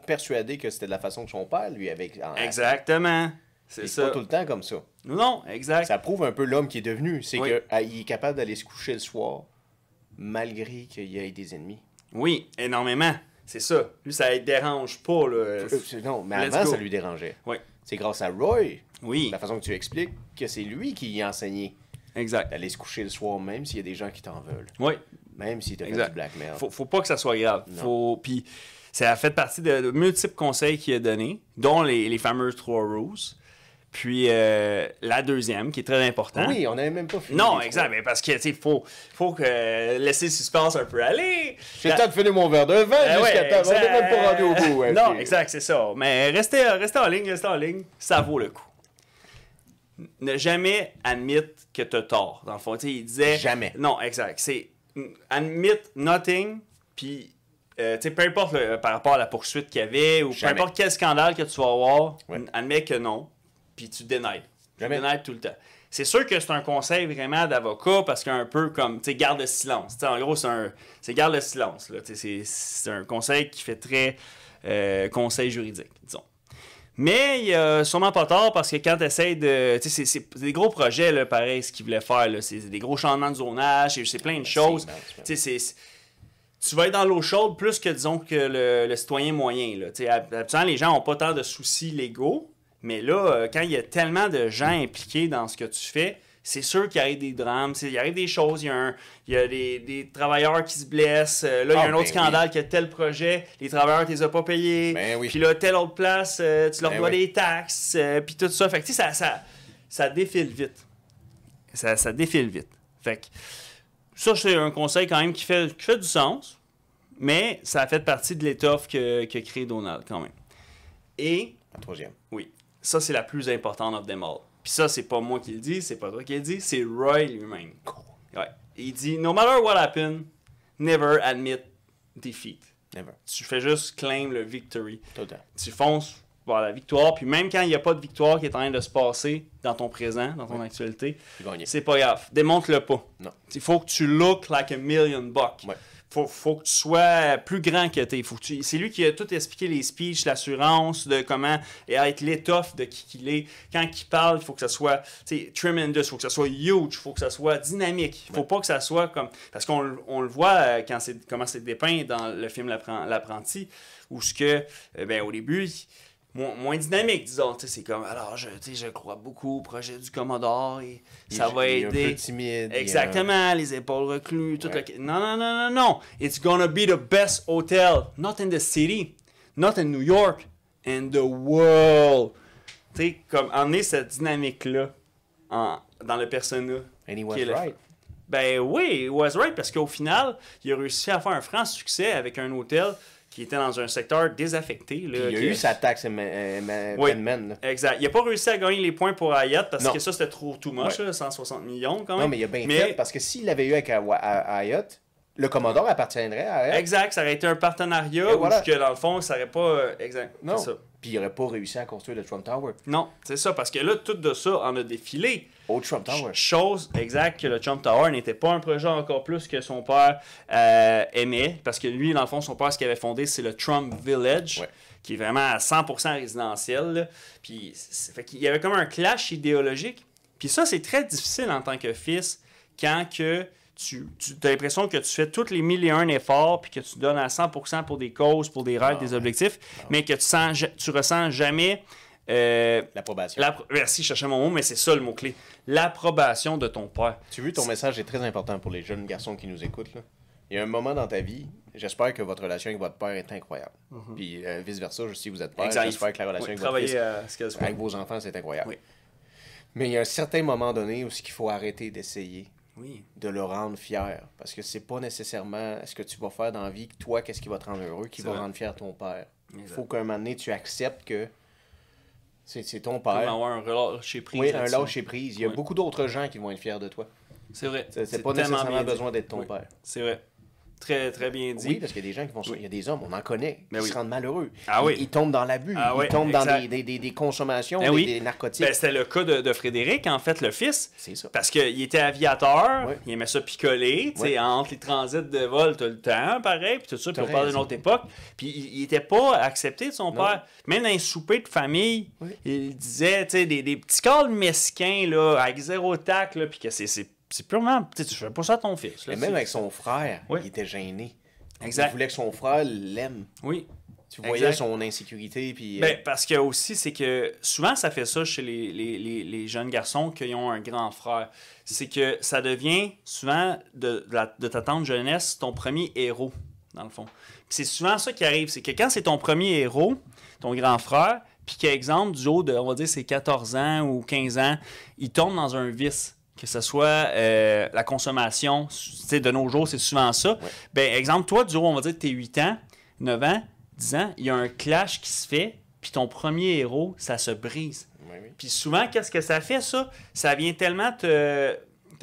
[SPEAKER 1] persuadé que c'était de la façon que son père, lui, avait.
[SPEAKER 2] Exactement. C'est ça.
[SPEAKER 1] pas tout le temps comme ça.
[SPEAKER 2] Non, exact.
[SPEAKER 1] Ça prouve un peu l'homme qui est devenu. C'est qu'il est capable d'aller se coucher le soir malgré qu'il y ait des ennemis.
[SPEAKER 2] Oui, énormément. C'est ça. Lui, ça ne dérange pas. Là.
[SPEAKER 1] Non, mais avant, ça lui dérangeait.
[SPEAKER 2] Oui.
[SPEAKER 1] C'est grâce à Roy,
[SPEAKER 2] oui,
[SPEAKER 1] la façon que tu expliques, que c'est lui qui y a enseigné.
[SPEAKER 2] Exact.
[SPEAKER 1] D'aller se coucher le soir, même s'il y a des gens qui t'en veulent.
[SPEAKER 2] Oui.
[SPEAKER 1] Même s'il t'a fait du blackmail.
[SPEAKER 2] Faut pas que ça soit grave. Puis ça a fait partie de multiples conseils qu'il a donnés, dont les fameux 3 rules. Puis la deuxième, qui est très importante.
[SPEAKER 1] Oui, on n'avait même pas fini.
[SPEAKER 2] Non, exact, mais parce que, tu sais, faut que laisser le suspense un peu aller.
[SPEAKER 1] J'ai le temps de finir mon verre de vin jusqu'à temps. On n'est même pas rendu au bout. Hein,
[SPEAKER 2] non, exact, c'est ça. Mais restez en ligne, ça vaut le coup. Ne jamais admettre que tu as tort. Dans le fond, tu sais, il disait...
[SPEAKER 1] Jamais.
[SPEAKER 2] Non, exact. C'est admit nothing, puis... tu sais, peu importe par rapport à la poursuite qu'il y avait, ou
[SPEAKER 1] Jamais.
[SPEAKER 2] peu importe quel scandale que tu vas avoir,
[SPEAKER 1] Ouais.
[SPEAKER 2] admets que non, puis tu denies. Tu
[SPEAKER 1] Jamais.
[SPEAKER 2] denies tout le temps. C'est sûr que c'est un conseil vraiment d'avocat, parce qu'un peu comme, tu sais, garde le silence. Tu sais, en gros, c'est garde le silence. Là. Tu sais, c'est un conseil qui fait très conseil juridique, disons. Mais il y a sûrement pas tort parce que quand tu essaies de. Tu sais, c'est des gros projets, là, pareil, ce qu'ils voulaient faire. Là. C'est des gros changements de zonage, c'est plein de choses. Tu sais, tu vas être dans l'eau chaude plus que, disons, que le citoyen moyen. Là. Tu sais, habituellement, les gens n'ont pas tant de soucis légaux, mais là, quand il y a tellement de gens impliqués dans ce que tu fais, c'est sûr qu'il arrive des drames, il arrive des choses, il y a des travailleurs qui se blessent, là, il y a un autre scandale que tel projet, les travailleurs, tu les as pas payés, puis là, telle autre place, tu leur dois des taxes, puis tout ça. Fait que, tu sais, ça défile vite. Ça défile vite. Fait que, ça, c'est un conseil quand même qui fait du sens, mais ça a fait partie de l'étoffe que crée Donald, quand même. Et...
[SPEAKER 1] La troisième.
[SPEAKER 2] Oui. Ça, c'est la plus importante of them all. Puis ça, c'est pas moi qui le dis, c'est pas toi qui le dis, c'est Roy lui-même. Ouais. Il dit « No matter what happened, never admit defeat. »
[SPEAKER 1] Never.
[SPEAKER 2] Tu fais juste claim le victory.
[SPEAKER 1] Total.
[SPEAKER 2] Tu fonces vers la victoire, puis même quand il n'y a pas de victoire qui est en train de se passer dans ton présent, dans ton actualité, c'est pas grave. Démontre-le pas.
[SPEAKER 1] Non.
[SPEAKER 2] Il faut que tu look like a million bucks.
[SPEAKER 1] Ouais.
[SPEAKER 2] Faut que tu sois plus grand que t'es. C'est lui qui a tout expliqué les speeches, l'assurance, de comment être l'étoffe de qui il est. Quand il parle, il faut que ça soit tremendous, il faut que ça soit huge, il faut que ça soit dynamique. Il faut pas que ça soit comme... Parce qu'on le voit comment c'est dépeint dans le film L'Apprenti, où au début... Moins dynamique, disons. C'est comme, alors, je crois beaucoup au projet du Commodore et ça va aider.
[SPEAKER 1] Il est un peu timide.
[SPEAKER 2] Exactement, les épaules reclues, tout le... Non. It's gonna be the best hotel, not in the city, not in New York, in the world. Tu sais, comme emmener cette dynamique-là dans le persona.
[SPEAKER 1] And he was right.
[SPEAKER 2] Ben oui, he was right, parce qu'au final, il a réussi à faire un franc succès avec un hôtel qui était dans un secteur désaffecté. Là,
[SPEAKER 1] il a eu sa taxe Penman.
[SPEAKER 2] Exact. Il n'a pas réussi à gagner les points pour Hyatt parce que ça, c'était trop too much, là, 160 millions quand même.
[SPEAKER 1] Non, mais il a bien fait parce que s'il l'avait eu avec Hyatt, le Commodore appartiendrait à Hyatt.
[SPEAKER 2] Exact. Ça aurait été un partenariat où que, dans le fond, ça n'aurait pas... exact.
[SPEAKER 1] Non.
[SPEAKER 2] C'est ça.
[SPEAKER 1] Puis il n'aurait pas réussi à construire le Trump Tower.
[SPEAKER 2] Non, c'est ça. Parce que là, tout de ça en a défilé.
[SPEAKER 1] Au Trump Tower.
[SPEAKER 2] Chose exacte que le Trump Tower n'était pas un projet encore plus que son père aimait. Parce que lui, dans le fond, son père, ce qu'il avait fondé, c'est le Trump Village. Ouais. Qui est vraiment à 100% résidentiel. Là. Puis, fait qu'il y avait comme un clash idéologique. Puis ça, c'est très difficile en tant que fils quand que tu as l'impression que tu fais tous les 1001 efforts puis que tu donnes à 100% pour des causes, pour des rêves, des objectifs, mais que tu ressens jamais...
[SPEAKER 1] l'approbation.
[SPEAKER 2] Merci, je cherchais mon mot, mais c'est ça le mot-clé. L'approbation de ton père.
[SPEAKER 1] Tu vois, ton message est très important pour les jeunes garçons qui nous écoutent. Là. Il y a un moment dans ta vie, j'espère que votre relation avec votre père est incroyable. Puis vice-versa, si vous êtes père, j'espère que la relation avec votre fils, avec vos enfants, c'est incroyable. Oui. Mais il y a un certain moment donné où il faut arrêter d'essayer de le rendre fier. Parce que c'est pas nécessairement ce que tu vas faire dans la vie, toi, qu'est-ce qui va te rendre heureux, qui va rendre fier ton père. Il faut qu'à un moment donné, tu acceptes que c'est ton père.
[SPEAKER 2] Il va avoir un lâcher-prise.
[SPEAKER 1] Oui, un lâcher-prise. Il y a beaucoup d'autres gens qui vont être fiers de toi.
[SPEAKER 2] C'est vrai.
[SPEAKER 1] C'est pas nécessairement besoin d'être ton père.
[SPEAKER 2] C'est vrai. Très, très bien dit.
[SPEAKER 1] Oui, parce qu'il y a des gens qui vont... Il y a des hommes, on en connaît, qui se rendent malheureux. Ils tombent dans l'abus. Ils tombent dans des consommations, des narcotiques.
[SPEAKER 2] C'était le cas de Frédéric, en fait, le fils.
[SPEAKER 1] C'est ça.
[SPEAKER 2] Parce qu'il était aviateur, il aimait ça picoler, entre les transits de vol tout le temps, pareil, puis tout ça, puis on parle d'une autre époque. Puis il était pas accepté de son père. Même dans les soupers de famille, il disait, des petits calls mesquins, là, avec zéro tact, là, puis que c'est purement... Tu fais pas ça à ton fils. Là,
[SPEAKER 1] et même avec son frère, il était gêné.
[SPEAKER 2] Exact.
[SPEAKER 1] Il voulait que son frère l'aime.
[SPEAKER 2] Oui.
[SPEAKER 1] Tu voyais son insécurité. Puis,
[SPEAKER 2] parce que aussi, c'est que souvent, ça fait ça chez les jeunes garçons qui ont un grand frère. C'est que ça devient souvent de ta tendre jeunesse ton premier héros, dans le fond. Puis c'est souvent ça qui arrive. C'est que quand c'est ton premier héros, ton grand frère, puis qu'exemple, du haut de, on va dire, c'est 14 ans ou 15 ans, il tombe dans un vice, que ce soit la consommation, tu sais, de nos jours, c'est souvent ça.
[SPEAKER 1] Ouais.
[SPEAKER 2] Ben, exemple, toi, du haut, on va dire que t'es 8 ans, 9 ans, 10 ans, il y a un clash qui se fait, puis ton premier héros, ça se brise.
[SPEAKER 1] Oui, oui.
[SPEAKER 2] Puis souvent, qu'est-ce que ça fait, ça? Ça vient tellement te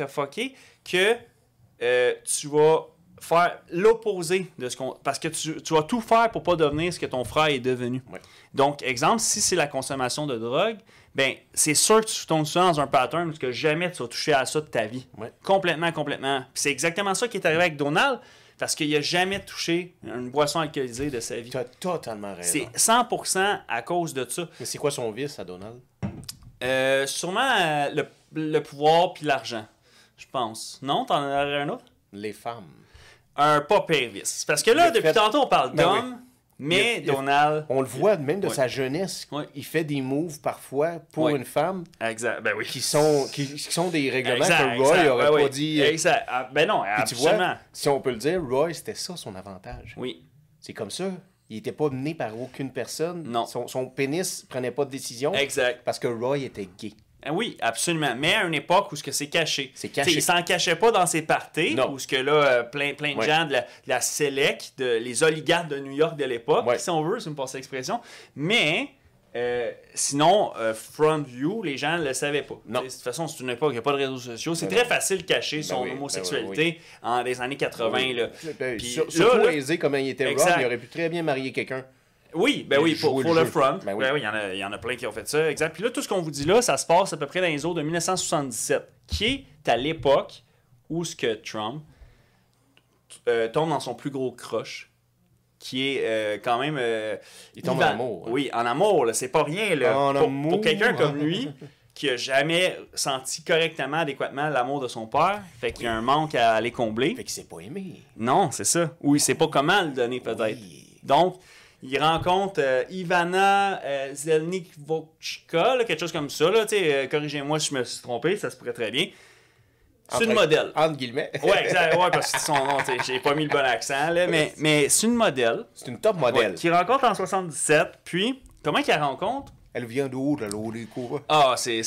[SPEAKER 2] fucker que tu vas faire l'opposé de ce qu'on... Parce que tu vas tout faire pour pas devenir ce que ton frère est devenu.
[SPEAKER 1] Ouais.
[SPEAKER 2] Donc, exemple, si c'est la consommation de drogue, ben c'est sûr que tu tombes souvent dans un pattern parce que jamais tu vas toucher à ça de ta vie.
[SPEAKER 1] Ouais.
[SPEAKER 2] Complètement. Puis c'est exactement ça qui est arrivé avec Donald, parce qu'il n'a jamais touché une boisson alcoolisée de sa vie.
[SPEAKER 1] Tu as totalement raison.
[SPEAKER 2] C'est 100% à cause de ça.
[SPEAKER 1] Mais c'est quoi son vice à Donald?
[SPEAKER 2] Sûrement le pouvoir puis l'argent, je pense. Non? T'en as un autre?
[SPEAKER 1] Les femmes.
[SPEAKER 2] Un pas pire vice. Parce que là, depuis tantôt, on parle
[SPEAKER 1] Ben
[SPEAKER 2] d'hommes, mais Donald...
[SPEAKER 1] On le voit même de
[SPEAKER 2] Ouais.
[SPEAKER 1] sa jeunesse.
[SPEAKER 2] Ouais.
[SPEAKER 1] Il fait des moves parfois pour
[SPEAKER 2] Ouais.
[SPEAKER 1] une femme
[SPEAKER 2] Exact, ben oui.
[SPEAKER 1] qui sont des règlements
[SPEAKER 2] Exact,
[SPEAKER 1] que Roy
[SPEAKER 2] exact,
[SPEAKER 1] n'aurait
[SPEAKER 2] ben
[SPEAKER 1] pas
[SPEAKER 2] oui.
[SPEAKER 1] dit.
[SPEAKER 2] Exact. Ah, ben non,
[SPEAKER 1] Puis tu
[SPEAKER 2] absolument.
[SPEAKER 1] vois, si on peut le dire, Roy, c'était ça son avantage.
[SPEAKER 2] Oui.
[SPEAKER 1] C'est comme ça. Il n'était pas mené par aucune personne.
[SPEAKER 2] Non.
[SPEAKER 1] Son pénis prenait pas de décision
[SPEAKER 2] Exact.
[SPEAKER 1] parce que Roy était gay.
[SPEAKER 2] Oui, absolument. Mais à une époque où ce que c'est caché.
[SPEAKER 1] C'est caché.
[SPEAKER 2] T'sais, il s'en cachait pas dans ses parties,
[SPEAKER 1] Non.
[SPEAKER 2] où ce que là, plein de
[SPEAKER 1] Ouais.
[SPEAKER 2] gens de la select, les oligarques de New York de l'époque,
[SPEAKER 1] Ouais.
[SPEAKER 2] si on veut, si on me passe l'expression. Mais sinon, front view, les gens ne le savaient pas.
[SPEAKER 1] Non.
[SPEAKER 2] T'sais, de toute façon, c'est une époque, il n'y a pas de réseaux sociaux. C'est
[SPEAKER 1] Ben
[SPEAKER 2] très
[SPEAKER 1] non.
[SPEAKER 2] facile de cacher
[SPEAKER 1] Ben
[SPEAKER 2] son
[SPEAKER 1] oui,
[SPEAKER 2] homosexualité en des années 80. Là.
[SPEAKER 1] Ben,
[SPEAKER 2] Puis
[SPEAKER 1] surtout
[SPEAKER 2] là,
[SPEAKER 1] aisé comme il était
[SPEAKER 2] Exact.
[SPEAKER 1] Roy, il aurait pu très bien marier quelqu'un.
[SPEAKER 2] Oui, ben
[SPEAKER 1] Et
[SPEAKER 2] oui, pour
[SPEAKER 1] jouer
[SPEAKER 2] le
[SPEAKER 1] le jeu.
[SPEAKER 2] front.
[SPEAKER 1] Ben oui.
[SPEAKER 2] Ben oui, il y en a plein qui ont fait ça, exact. Puis là, tout ce qu'on vous dit là, ça se passe à peu près dans les eaux de 1977, qui est à l'époque où ce que Trump tombe dans son plus gros crush, qui est quand même...
[SPEAKER 1] Il tombe en amour, hein.
[SPEAKER 2] Oui, en amour, là, c'est pas rien. Là.
[SPEAKER 1] En
[SPEAKER 2] Pour
[SPEAKER 1] amour.
[SPEAKER 2] quelqu'un comme lui, qui a jamais senti correctement, adéquatement l'amour de son père, fait qu'il y a un manque à aller combler.
[SPEAKER 1] Fait qu'il s'est pas aimé.
[SPEAKER 2] Non, c'est ça. Ou il sait pas comment le donner, peut-être.
[SPEAKER 1] Oui.
[SPEAKER 2] Donc, il rencontre Ivana Zelnikvochka, là, quelque chose comme ça. Là, corrigez-moi si je me suis trompé, ça se pourrait très bien. C'est une modèle.
[SPEAKER 1] Entre guillemets.
[SPEAKER 2] Ouais, exact. Ouais, parce que son nom, j'ai pas mis le bon accent, là, mais c'est une modèle.
[SPEAKER 1] C'est une top modèle.
[SPEAKER 2] Qui rencontre en 77. Puis, comment qu'elle rencontre?
[SPEAKER 1] Elle vient d'où, là, les cours?
[SPEAKER 2] Ah, c'est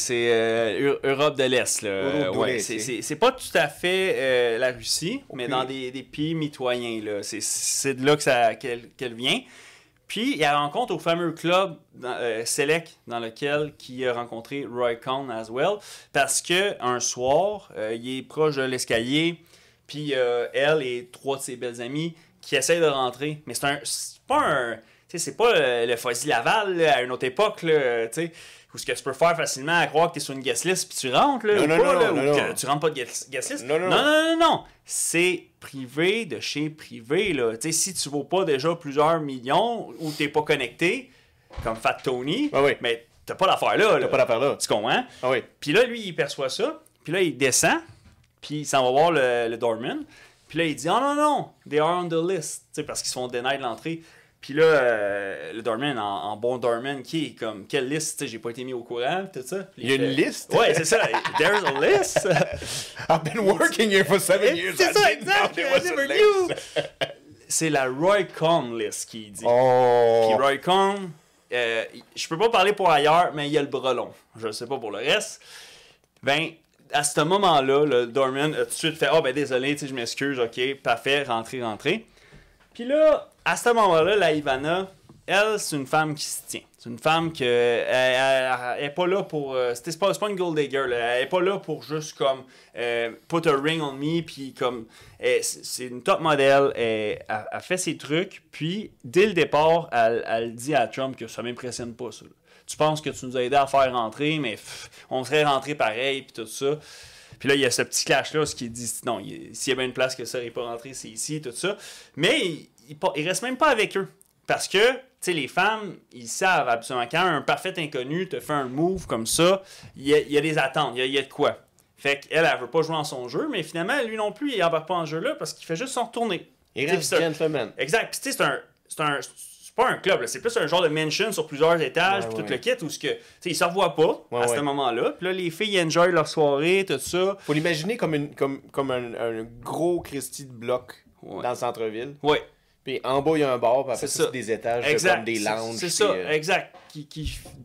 [SPEAKER 2] Europe de l'Est. Là.
[SPEAKER 1] Europe de
[SPEAKER 2] Ouais,
[SPEAKER 1] l'Est,
[SPEAKER 2] c'est pas tout à fait la Russie, mais
[SPEAKER 1] Ok.
[SPEAKER 2] dans des pays mitoyens. Là. C'est de là qu'elle vient. Puis, elle rencontre au fameux club Select dans lequel il a rencontré Roy Cohn as well. Parce que un soir, il est proche de l'escalier. Puis, elle et 3 de ses belles amies qui essayent de rentrer. Mais c'est pas un... Tu sais, c'est pas le Fuzzy Laval là, à une autre époque, là, tu sais, où ce que tu peux faire facilement à croire que tu es sur une guest list puis tu rentres, là,
[SPEAKER 1] Non,
[SPEAKER 2] ou
[SPEAKER 1] non,
[SPEAKER 2] pas,
[SPEAKER 1] non,
[SPEAKER 2] là,
[SPEAKER 1] non,
[SPEAKER 2] ou
[SPEAKER 1] non.
[SPEAKER 2] que tu rentres pas de guest list.
[SPEAKER 1] Non.
[SPEAKER 2] C'est privé de chez privé, là. Tu sais, si tu vaux pas déjà plusieurs millions ou t'es pas connecté, comme Fat Tony,
[SPEAKER 1] Ah oui.
[SPEAKER 2] mais t'as pas d'affaire là.
[SPEAKER 1] T'as pas d'affaire là.
[SPEAKER 2] Tu comprends?
[SPEAKER 1] Ah oui.
[SPEAKER 2] Puis là, lui, il perçoit ça. Puis là, il descend. Puis il s'en va voir le doorman. Puis là, il dit « Oh non, they are on the list. » Tu sais, parce qu'ils se font deny de l'entrée. Puis là, le doorman, en bon doorman, qui est comme « Quelle liste? » Tu sais, j'ai pas été mis au courant, tout ça. Puis
[SPEAKER 1] Il y a une liste?
[SPEAKER 2] Ouais, c'est ça. « There's a list. »
[SPEAKER 1] I've been working here for 7 years.
[SPEAKER 2] C'est
[SPEAKER 1] I
[SPEAKER 2] ça,
[SPEAKER 1] didn't know
[SPEAKER 2] exact.
[SPEAKER 1] there
[SPEAKER 2] I
[SPEAKER 1] was a
[SPEAKER 2] never
[SPEAKER 1] list.
[SPEAKER 2] knew. C'est la Roy Cohn list qu'il dit.
[SPEAKER 1] Oh.
[SPEAKER 2] Puis Roy Cohn, je peux pas parler pour ailleurs, mais il a le bras long. Je sais pas pour le reste. Ben, à ce moment-là, le doorman a tout de suite fait « Ah, ben désolé, tu sais, je m'excuse, ok, parfait, rentrez. » Puis là, à ce moment-là, la Ivana, elle, c'est une femme qui se tient. C'est une femme qui elle est pas là pour... c'est pas une gold digger, là. Elle est pas là pour juste comme put a ring on me, puis comme... c'est une top modèle, elle fait ses trucs, puis dès le départ, elle dit à Trump que ça m'impressionne pas, ça. Tu penses que tu nous as aidé à faire rentrer, mais on serait rentré pareil, puis tout ça. Puis là, il y a ce petit clash-là, ce qui dit, non, s'il y a bien une place que ça n'est pas rentré, c'est ici, tout ça. Mais il reste même pas avec eux. Parce que, tu sais, les femmes, ils savent absolument quand un parfait inconnu te fait un move comme ça, il y a des attentes, il y a de quoi. Fait qu'elle, elle veut pas jouer en son jeu, mais finalement, lui non plus, il embarque pas en jeu là parce qu'il fait juste s'en retourner.
[SPEAKER 1] Il reste gentleman.
[SPEAKER 2] Exact. Puis tu sais, c'est pas un club, là. C'est plus un genre de mansion sur plusieurs étages, puis tout le kit, où ce que, tu sais, ils se revoient pas à ce moment-là. Puis là, les filles enjoy leur soirée, tout ça.
[SPEAKER 1] Faut l'imaginer comme un gros Christie de bloc dans le centre-ville.
[SPEAKER 2] Ouais.
[SPEAKER 1] Puis en bas, il y a un bar, puis après
[SPEAKER 2] C'est
[SPEAKER 1] ça,
[SPEAKER 2] ça.
[SPEAKER 1] c'est des étages,
[SPEAKER 2] Exact.
[SPEAKER 1] comme des lounges.
[SPEAKER 2] C'est ça, exact.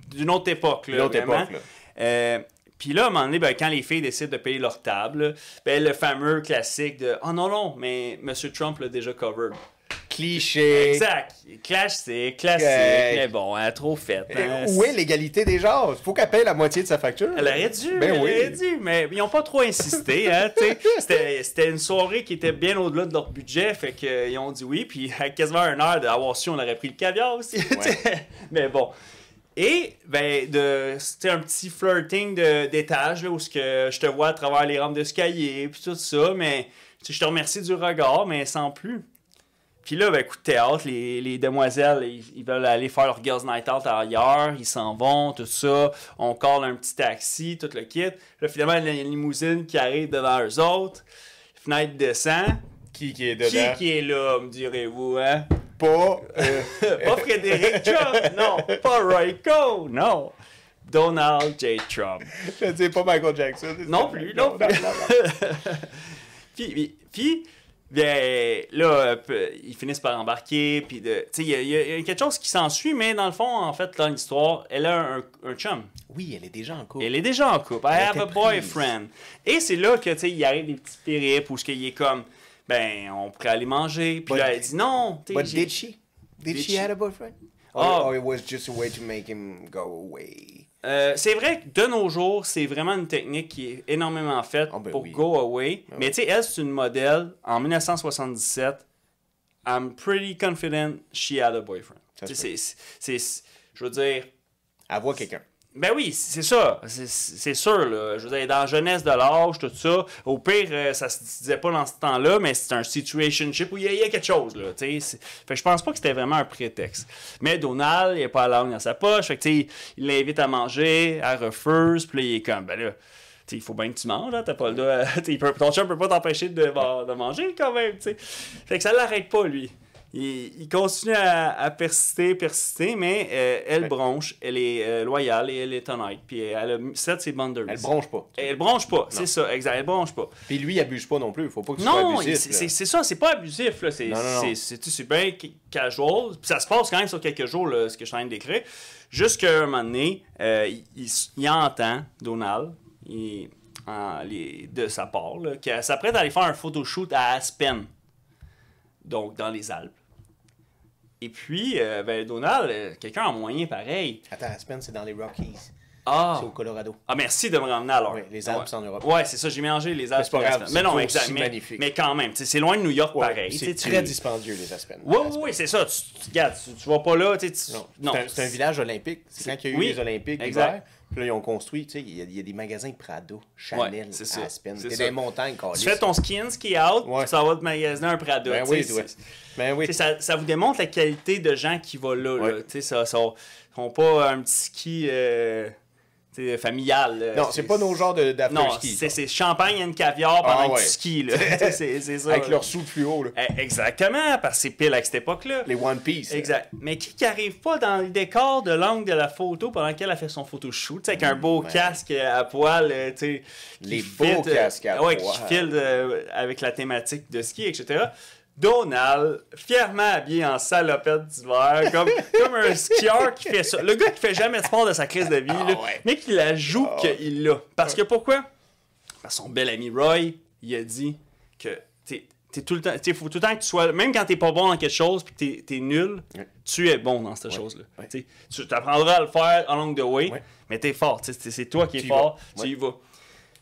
[SPEAKER 2] D'une autre époque, là.
[SPEAKER 1] D'une autre
[SPEAKER 2] vraiment.
[SPEAKER 1] époque, là.
[SPEAKER 2] Puis là, à un moment donné, ben, quand les filles décident de payer leur table, ben, le fameux classique de « Oh non, mais M. Trump l'a déjà covered. »
[SPEAKER 1] Cliché.
[SPEAKER 2] Exact. Classique, mais bon, elle a trop fait. Hein.
[SPEAKER 1] Où est l'égalité des genres? Faut qu'elle paye la moitié de sa facture.
[SPEAKER 2] Elle aurait dû,
[SPEAKER 1] Ben
[SPEAKER 2] elle
[SPEAKER 1] oui.
[SPEAKER 2] aurait dû, mais ils n'ont pas trop insisté. Hein, c'était une soirée qui était bien au-delà de leur budget, fait qu'ils ont dit oui, puis à quasiment une heure d'avoir su, on aurait pris le caviar aussi.
[SPEAKER 1] Ouais.
[SPEAKER 2] Mais bon. Et, ben, c'était un petit flirting d'étage, là, où je te vois à travers les rampes d'escalier, puis tout ça, mais je te remercie du regard, mais sans plus. Puis là, ben, coup de théâtre, les demoiselles, ils veulent aller faire leur Girls Night Out ailleurs, ils s'en vont, tout ça. On colle un petit taxi, tout le kit. Là, finalement, il y a une limousine qui arrive devant eux autres. La fenêtre descend.
[SPEAKER 1] Qui est dedans?
[SPEAKER 2] Qui est là, me direz-vous, hein?
[SPEAKER 1] Pas...
[SPEAKER 2] Pas Frédéric Trump, non. Pas Roy Cohn, non. Donald J. Trump.
[SPEAKER 1] Je ne dis pas Michael Jackson.
[SPEAKER 2] Non plus, non plus. Puis, bien, là, ils finissent par embarquer, puis il y a quelque chose qui s'ensuit, mais dans le fond, en fait, dans l'histoire, elle a un chum.
[SPEAKER 1] Oui, elle est déjà en couple.
[SPEAKER 2] Elle est déjà en couple. I have a boyfriend. Et c'est là que, il arrive des petits périples où il est comme, ben, on pourrait aller manger, puis là, elle dit non.
[SPEAKER 1] But did she? Did she have a boyfriend? Or it was just a way to make him go away?
[SPEAKER 2] C'est vrai que de nos jours, c'est vraiment une technique qui est énormément faite pour go away. Mais tu sais, elle, c'est une modèle. En 1977, I'm pretty confident she had a boyfriend. Je veux dire...
[SPEAKER 1] Elle voit quelqu'un.
[SPEAKER 2] Ben oui, c'est ça. C'est sûr, là. Je veux dire, dans la jeunesse de l'âge, tout ça, au pire, ça se disait pas dans ce temps-là, mais c'est un situationship où il y a quelque chose, là. Fait que je pense pas que c'était vraiment un prétexte. Mais Donald, il est pas à la langue dans sa poche. Fait que, il l'invite à manger, elle refuse, puis là, il est comme, ben là, il faut bien que tu manges, hein, t'as pas le droit. Ton chum peut pas t'empêcher de manger quand même, tu sais. Fait que ça l'arrête pas, lui. Il continue à persister, mais elle bronche, elle est loyale et elle est honnête. Puis elle a set ses boundaries.
[SPEAKER 1] Elle bronche pas.
[SPEAKER 2] Elle bronche pas, c'est ça, exact. Elle bronche pas.
[SPEAKER 1] Puis lui, il abuse pas non plus. Faut pas que tu sois abusif.
[SPEAKER 2] Non, c'est ça, c'est pas abusif. Là. C'est bien casual. Puis ça se passe quand même sur quelques jours, là, ce que je suis en train de décrire. Jusqu'à un moment donné, il entend Donald de sa part qu'elle s'apprête à aller faire un photoshoot à Aspen. Donc, dans les Alpes. Et puis, ben, Donald, quelqu'un a moyen pareil.
[SPEAKER 1] Attends, Aspen, c'est dans les Rockies.
[SPEAKER 2] Ah!
[SPEAKER 1] C'est au Colorado.
[SPEAKER 2] Ah, merci de me ramener alors.
[SPEAKER 1] Oui, les Alpes, c'est en Europe.
[SPEAKER 2] Ouais, c'est ça, j'ai mélangé les Alpes.
[SPEAKER 1] C'est pas grave,
[SPEAKER 2] mais non,
[SPEAKER 1] c'est
[SPEAKER 2] exact.
[SPEAKER 1] aussi magnifique.
[SPEAKER 2] Mais quand même, c'est loin de New York pareil.
[SPEAKER 1] C'est très dispendieux, les Aspen.
[SPEAKER 2] Oui, c'est ça. Regarde, tu vas pas là.
[SPEAKER 1] Non. C'est un village olympique. C'est quand il y a eu les Olympiques d'hiver. Puis là, ils ont construit, tu sais, il y a des magasins Prado, Chanel, à Aspen. C'est des montagnes,
[SPEAKER 2] tu fais ton ski out, ça va te magasiner un Prado.
[SPEAKER 1] Ben oui.
[SPEAKER 2] Ça vous démontre la qualité de gens qui vont là.
[SPEAKER 1] Ouais.
[SPEAKER 2] Ils sont pas un petit ski familial.
[SPEAKER 1] Non, c'est pas nos genres d'after-ski.
[SPEAKER 2] Non, c'est champagne et caviar pendant que tu skis. C'est ça.
[SPEAKER 1] Avec leur sou plus haut. Là.
[SPEAKER 2] Exactement, parce que c'est pile à cette époque-là.
[SPEAKER 1] Les One Piece.
[SPEAKER 2] Exact. Mais qui arrive pas dans le décor de l'angle de la photo pendant qu'elle a fait son photoshoot, avec un beau casque à poil,
[SPEAKER 1] les beaux casques à poil.
[SPEAKER 2] Qui file avec la thématique de ski, etc. Donald, fièrement habillé en salopette d'hiver, comme un skieur qui fait ça. Le gars qui fait jamais de sport de sa crise de vie, mais qui la joue qu'il l'a. Parce que pourquoi? Parce que son bel ami Roy, il a dit que t'es tout le temps, faut tout le temps que tu sois, même quand t'es pas bon dans quelque chose puis que t'es nul, tu es bon dans cette chose-là. Ouais. Tu apprendras à le faire along the way, mais t'es fort. C'est toi qui es fort, tu y vas.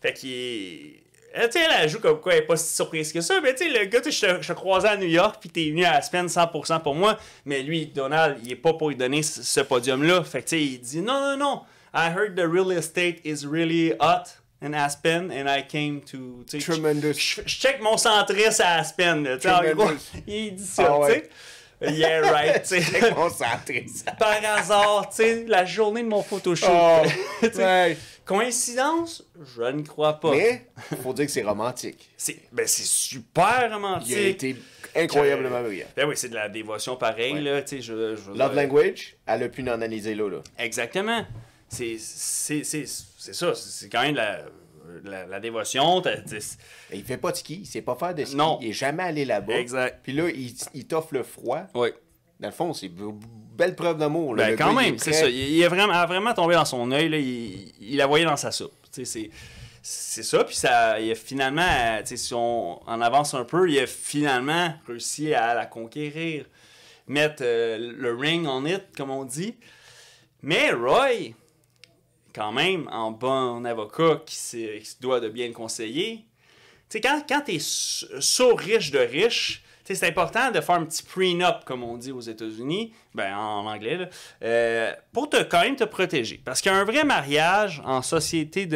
[SPEAKER 2] Fait qu'il elle joue comme quoi, elle est pas si surprise que ça. Mais tu sais, le gars, je te croisais à New York, puis t'es venu à Aspen 100% pour moi. Mais lui, Donald, il est pas pour lui donner ce podium-là. Fait que tu sais, il dit non. I heard the real estate is really hot in Aspen, and I came to.
[SPEAKER 1] Tremendous.
[SPEAKER 2] Je check mon centris à Aspen. En gros, il dit ça, tu sais. Yeah, right, tu sais. Par hasard, tu sais, la journée de mon photoshoot. Coïncidence? Je ne crois pas.
[SPEAKER 1] Mais, il faut dire que c'est romantique.
[SPEAKER 2] C'est super romantique.
[SPEAKER 1] Il a été incroyablement brillant.
[SPEAKER 2] Ben oui, c'est de la dévotion pareille, là, tu sais.
[SPEAKER 1] Love language, elle a pu en analyser là.
[SPEAKER 2] Exactement. C'est ça, c'est quand même la dévotion.
[SPEAKER 1] Il fait pas de ski, il sait pas faire de ski,
[SPEAKER 2] non.
[SPEAKER 1] il est jamais allé là-bas.
[SPEAKER 2] Exact.
[SPEAKER 1] Puis là, il t'offre le froid.
[SPEAKER 2] Oui.
[SPEAKER 1] Dans le fond, c'est belle preuve d'amour.
[SPEAKER 2] Ben, quand même, c'est ça. Il a vraiment tombé dans son œil, là, il la voyait dans sa soupe. C'est ça, puis ça, il a finalement, si on en avance un peu, il a finalement réussi à la conquérir, mettre le ring on it, comme on dit. Mais Roy, quand même, en bon avocat qui se doit de bien le conseiller, quand tu es riche de riche, c'est important de faire un petit prenup, comme on dit aux États-Unis, ben en anglais, là, pour quand même te protéger. Parce qu'un vrai mariage en société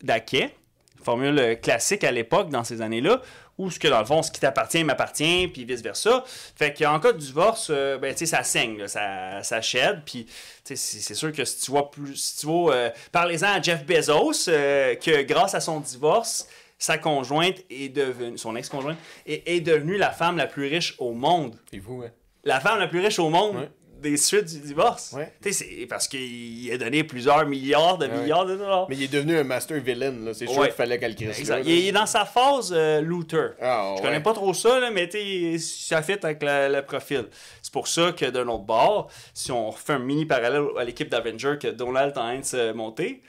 [SPEAKER 2] d'acquet, formule classique à l'époque, dans ces années-là, où dans le fond, ce qui t'appartient m'appartient, puis vice-versa. Fait qu'en cas de divorce, ça saigne, là, ça shed, puis c'est sûr que si tu vois, parlez-en à Jeff Bezos, que grâce à son divorce, sa conjointe son ex-conjointe est devenue la femme la plus riche au monde.
[SPEAKER 1] C'est vous, hein?
[SPEAKER 2] La femme la plus riche au monde des suites du divorce.
[SPEAKER 1] Ouais.
[SPEAKER 2] C'est parce qu'il a donné plusieurs milliards de dollars.
[SPEAKER 1] Mais il est devenu un master villain, là. C'est sûr qu'il fallait qu'elle crisse là.
[SPEAKER 2] Il est dans sa phase looter. Je connais pas trop ça, là, mais ça fit avec le profil. C'est pour ça que d'un autre bord, si on refait un mini parallèle à l'équipe d'Avengers que Donald Hines a monté,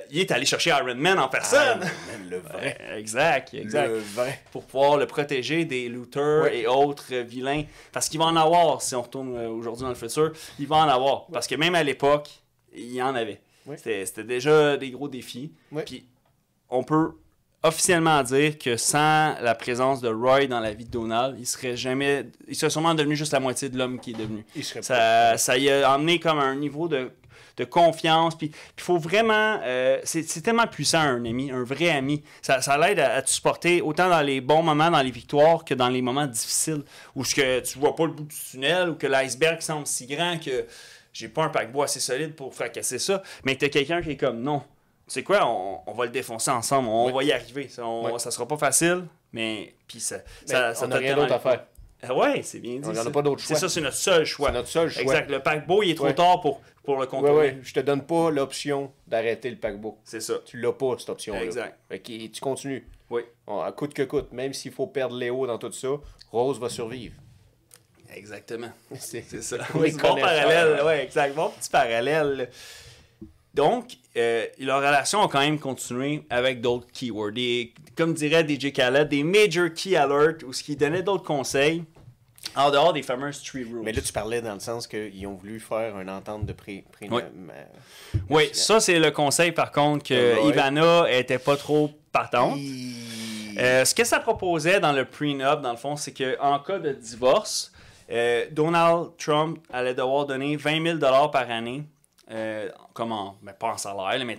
[SPEAKER 2] il est allé chercher Iron Man en personne.
[SPEAKER 1] Iron Man, le vrai.
[SPEAKER 2] Exact.
[SPEAKER 1] Le vrai.
[SPEAKER 2] Pour pouvoir le protéger des looters et autres vilains. Parce qu'il va en avoir, si on retourne aujourd'hui dans le futur, il va en avoir. Parce que même à l'époque, il y en avait. C'était déjà des gros défis. Puis on peut officiellement dire que sans la présence de Roy dans la vie de Donald, il serait sûrement devenu juste la moitié de l'homme qu'il est devenu. Ça y a emmené comme un niveau de confiance, puis il faut vraiment... c'est tellement puissant un ami, un vrai ami. Ça l'aide à te supporter autant dans les bons moments, dans les victoires, que dans les moments difficiles, où tu vois pas le bout du tunnel, ou que l'iceberg semble si grand que j'ai pas un paquebot assez solide pour fracasser ça, mais que t'as quelqu'un qui est comme, non, tu sais quoi, on va le défoncer ensemble, on va y arriver. Ça sera pas facile, mais puis
[SPEAKER 1] on n'a rien d'autre à faire.
[SPEAKER 2] Ouais, c'est bien dit.
[SPEAKER 1] On n'en a pas d'autre choix.
[SPEAKER 2] C'est ça, c'est notre seul choix.
[SPEAKER 1] C'est notre seul choix.
[SPEAKER 2] Exact. Le paquebot, il est trop tard pour le contrôler.
[SPEAKER 1] Je te donne pas l'option d'arrêter le paquebot.
[SPEAKER 2] C'est ça.
[SPEAKER 1] Tu l'as pas, cette option-là.
[SPEAKER 2] Exact.
[SPEAKER 1] Tu continues.
[SPEAKER 2] Oui.
[SPEAKER 1] À coûte que coûte. Même s'il faut perdre Léo dans tout ça, Rose va survivre.
[SPEAKER 2] Exactement. C'est ça.
[SPEAKER 1] Oui,
[SPEAKER 2] bon parallèle. Oui, exact. Bon petit parallèle. Donc, leur relation a quand même continué avec d'autres keywords. Comme dirait DJ Khaled, des major key alerts où ce qui donnait d'autres conseils en dehors des fameuses 3 rules.
[SPEAKER 1] Mais là, tu parlais dans le sens qu'ils ont voulu faire une entente de
[SPEAKER 2] oui, ça, c'est le conseil, par contre, que Ivana était pas trop partante. Ce que ça proposait dans le prenup, dans le fond, c'est qu'en cas de divorce, Donald Trump allait devoir donner 20 000 $ par année. Mais pas en salaire, mais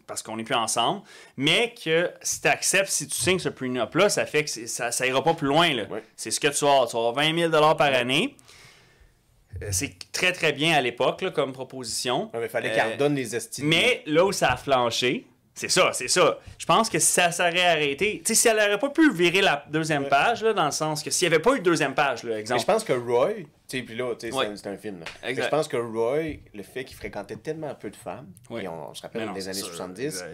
[SPEAKER 2] parce qu'on n'est plus ensemble, mais que si tu acceptes, si tu signes ce prenup-là, ça fait que ça ira pas plus loin. Là. C'est ce que tu vas avoir 20 000 $ par année. C'est très très bien à l'époque là, comme proposition.
[SPEAKER 1] Il fallait qu'elle redonne les estimes.
[SPEAKER 2] Mais là où ça a flanché, c'est ça. Je pense que si ça s'aurait arrêté, si elle n'aurait pas pu virer la deuxième page, là, dans le sens que s'il n'y avait pas eu de deuxième page, là, exemple.
[SPEAKER 1] Mais je pense que Roy, puis là, c'est un film. Là. Je pense que Roy, le fait qu'il fréquentait tellement peu de femmes, et on se rappelle des années 70,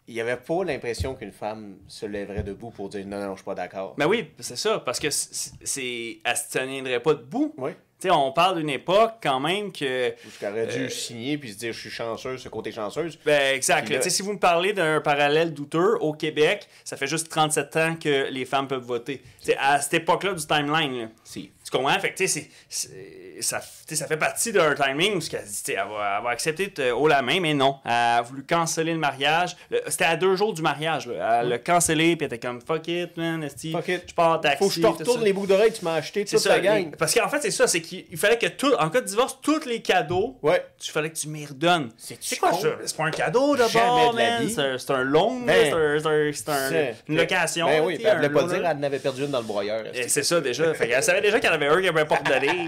[SPEAKER 1] il n'y avait pas l'impression qu'une femme se lèverait debout pour dire non, je suis pas d'accord.
[SPEAKER 2] Ben oui, c'est ça, parce que elle se tiendrait pas debout.
[SPEAKER 1] Oui.
[SPEAKER 2] On parle d'une époque quand même que...
[SPEAKER 1] Tu aurais dû signer puis se dire je suis chanceuse, ce côté chanceuse.
[SPEAKER 2] Ben exact. Là, si vous me parlez d'un parallèle douteux, au Québec, ça fait juste 37 ans que les femmes peuvent voter. À cette époque-là du timeline. Là. Tu comprends? Fait que ça fait partie d'un timing où elle va accepter haut la main, mais non. Elle a voulu canceller le mariage. C'était à 2 jours du mariage. Là. Elle l'a cancellé, puis elle était comme fuck it, man.
[SPEAKER 1] Fuck it.
[SPEAKER 2] Je pars en taxi.
[SPEAKER 1] Faut que je te retourne les bouts d'oreilles que tu m'as acheté toute la gang.
[SPEAKER 2] Parce qu'en fait, c'est ça. C'est qu'il fallait que en cas de divorce, tous les cadeaux, il fallait que tu m'y redonnes. C'est quoi ça? C'est pas un cadeau d'abord, man. C'est un loan, c'est une location.
[SPEAKER 1] Ben oui, elle voulait pas dire qu'elle en avait perdu une dans le broyeur.
[SPEAKER 2] C'est ça déjà. Elle savait déjà qu'il y en avait un qui avait pas redonné.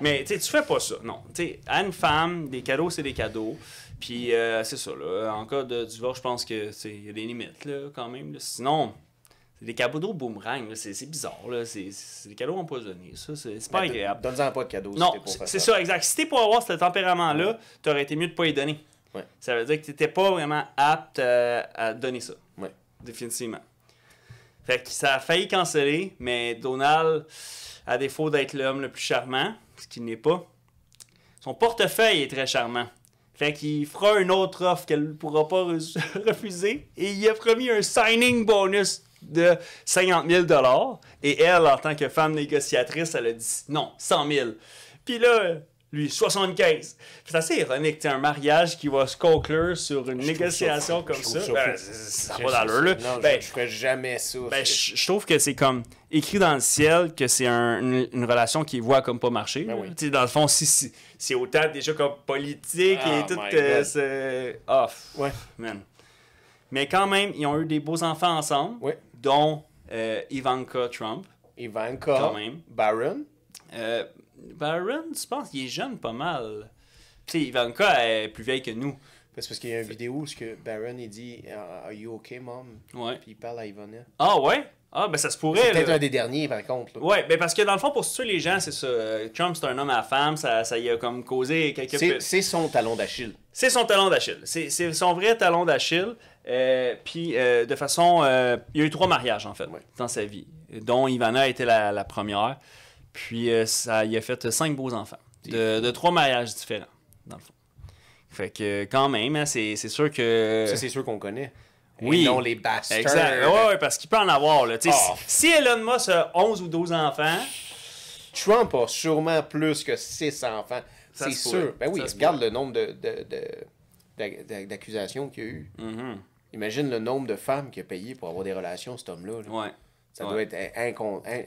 [SPEAKER 2] Mais tu fais pas ça. Non. À une femme, des cadeaux, c'est des cadeaux. Puis c'est ça. Là. En cas de divorce, je pense qu'il y a des limites là, quand même. Là. Sinon, c'est des cadeaux boomerang. C'est bizarre. Là. C'est des cadeaux empoisonnés. Ça, c'est pas agréable.
[SPEAKER 1] Donne-en pas de cadeaux.
[SPEAKER 2] Non, c'est ça, exact. Si t'es pour avoir ce tempérament-là, t'aurais été mieux de pas y donner.
[SPEAKER 1] Ouais.
[SPEAKER 2] Ça veut dire que tu n'étais pas vraiment apte à donner ça.
[SPEAKER 1] Ouais.
[SPEAKER 2] Définitivement. Fait que ça a failli canceller, mais Donald, à défaut d'être l'homme le plus charmant, ce qu'il n'est pas, son portefeuille est très charmant. Fait qu'il fera une autre offre qu'elle ne pourra pas refuser. Et il a promis un signing bonus de 50 000 $. Et elle, en tant que femme négociatrice, elle a dit non, 100 000. Puis là, lui, 75. C'est assez ironique, un mariage qui va se conclure sur une négociation comme ça. Ben, ça va dans l'heure, là.
[SPEAKER 1] Non,
[SPEAKER 2] Ben,
[SPEAKER 1] je ferais jamais ça.
[SPEAKER 2] ben, je trouve que c'est comme écrit dans le ciel que c'est une relation qui voit comme pas marcher.
[SPEAKER 1] Ben oui.
[SPEAKER 2] Tu sais, dans le fond, si c'est autant déjà comme politique et tout, c'est off.
[SPEAKER 1] Ouais.
[SPEAKER 2] Man. Mais quand même, ils ont eu des beaux enfants ensemble,
[SPEAKER 1] Ouais.
[SPEAKER 2] dont Ivanka Trump.
[SPEAKER 1] Ivanka,
[SPEAKER 2] Quand même.
[SPEAKER 1] Barron.
[SPEAKER 2] Barron, je pense qu'il est jeune pas mal. Tu sais, Ivanka est plus vieille que nous.
[SPEAKER 1] C'est parce qu'il y a une vidéo où Barron il dit Are you okay, mom?
[SPEAKER 2] Ouais.
[SPEAKER 1] Puis il parle à Ivana.
[SPEAKER 2] Ah ouais? Ah, ben ça se pourrait.
[SPEAKER 1] C'est peut-être
[SPEAKER 2] là.
[SPEAKER 1] un des derniers, par contre. Là.
[SPEAKER 2] Ouais, ben parce que dans le fond, pour situer les gens, c'est ça. Trump, c'est un homme à la femme, ça y a comme causé quelques...
[SPEAKER 1] C'est son talon d'Achille.
[SPEAKER 2] C'est son talon d'Achille. C'est son vrai talon d'Achille. Puis, de façon... il y a eu 3 mariages, en fait, dans sa vie, dont Ivana était la première. Puis, il a fait 5 beaux enfants, de 3 mariages différents, dans le fond. Fait que, quand même, hein, c'est sûr que...
[SPEAKER 1] Ça, c'est sûr qu'on connaît.
[SPEAKER 2] Oui.
[SPEAKER 1] Et non les bastards.
[SPEAKER 2] Exact. Ouais, parce qu'il peut en avoir, là.
[SPEAKER 1] Oh.
[SPEAKER 2] Si Elon Musk a 11 ou 12 enfants...
[SPEAKER 1] Trump a sûrement plus que 6 enfants.
[SPEAKER 2] Ça
[SPEAKER 1] C'est
[SPEAKER 2] se
[SPEAKER 1] sûr.
[SPEAKER 2] pourrait.
[SPEAKER 1] Ben oui,
[SPEAKER 2] Ça se
[SPEAKER 1] regarde le nombre d'accusations qu'il y a eu.
[SPEAKER 2] Mm-hmm.
[SPEAKER 1] Imagine le nombre de femmes qu'il a payé pour avoir des relations, cet homme-là. là.
[SPEAKER 2] Ouais.
[SPEAKER 1] Ça
[SPEAKER 2] Ouais.
[SPEAKER 1] doit être incontable.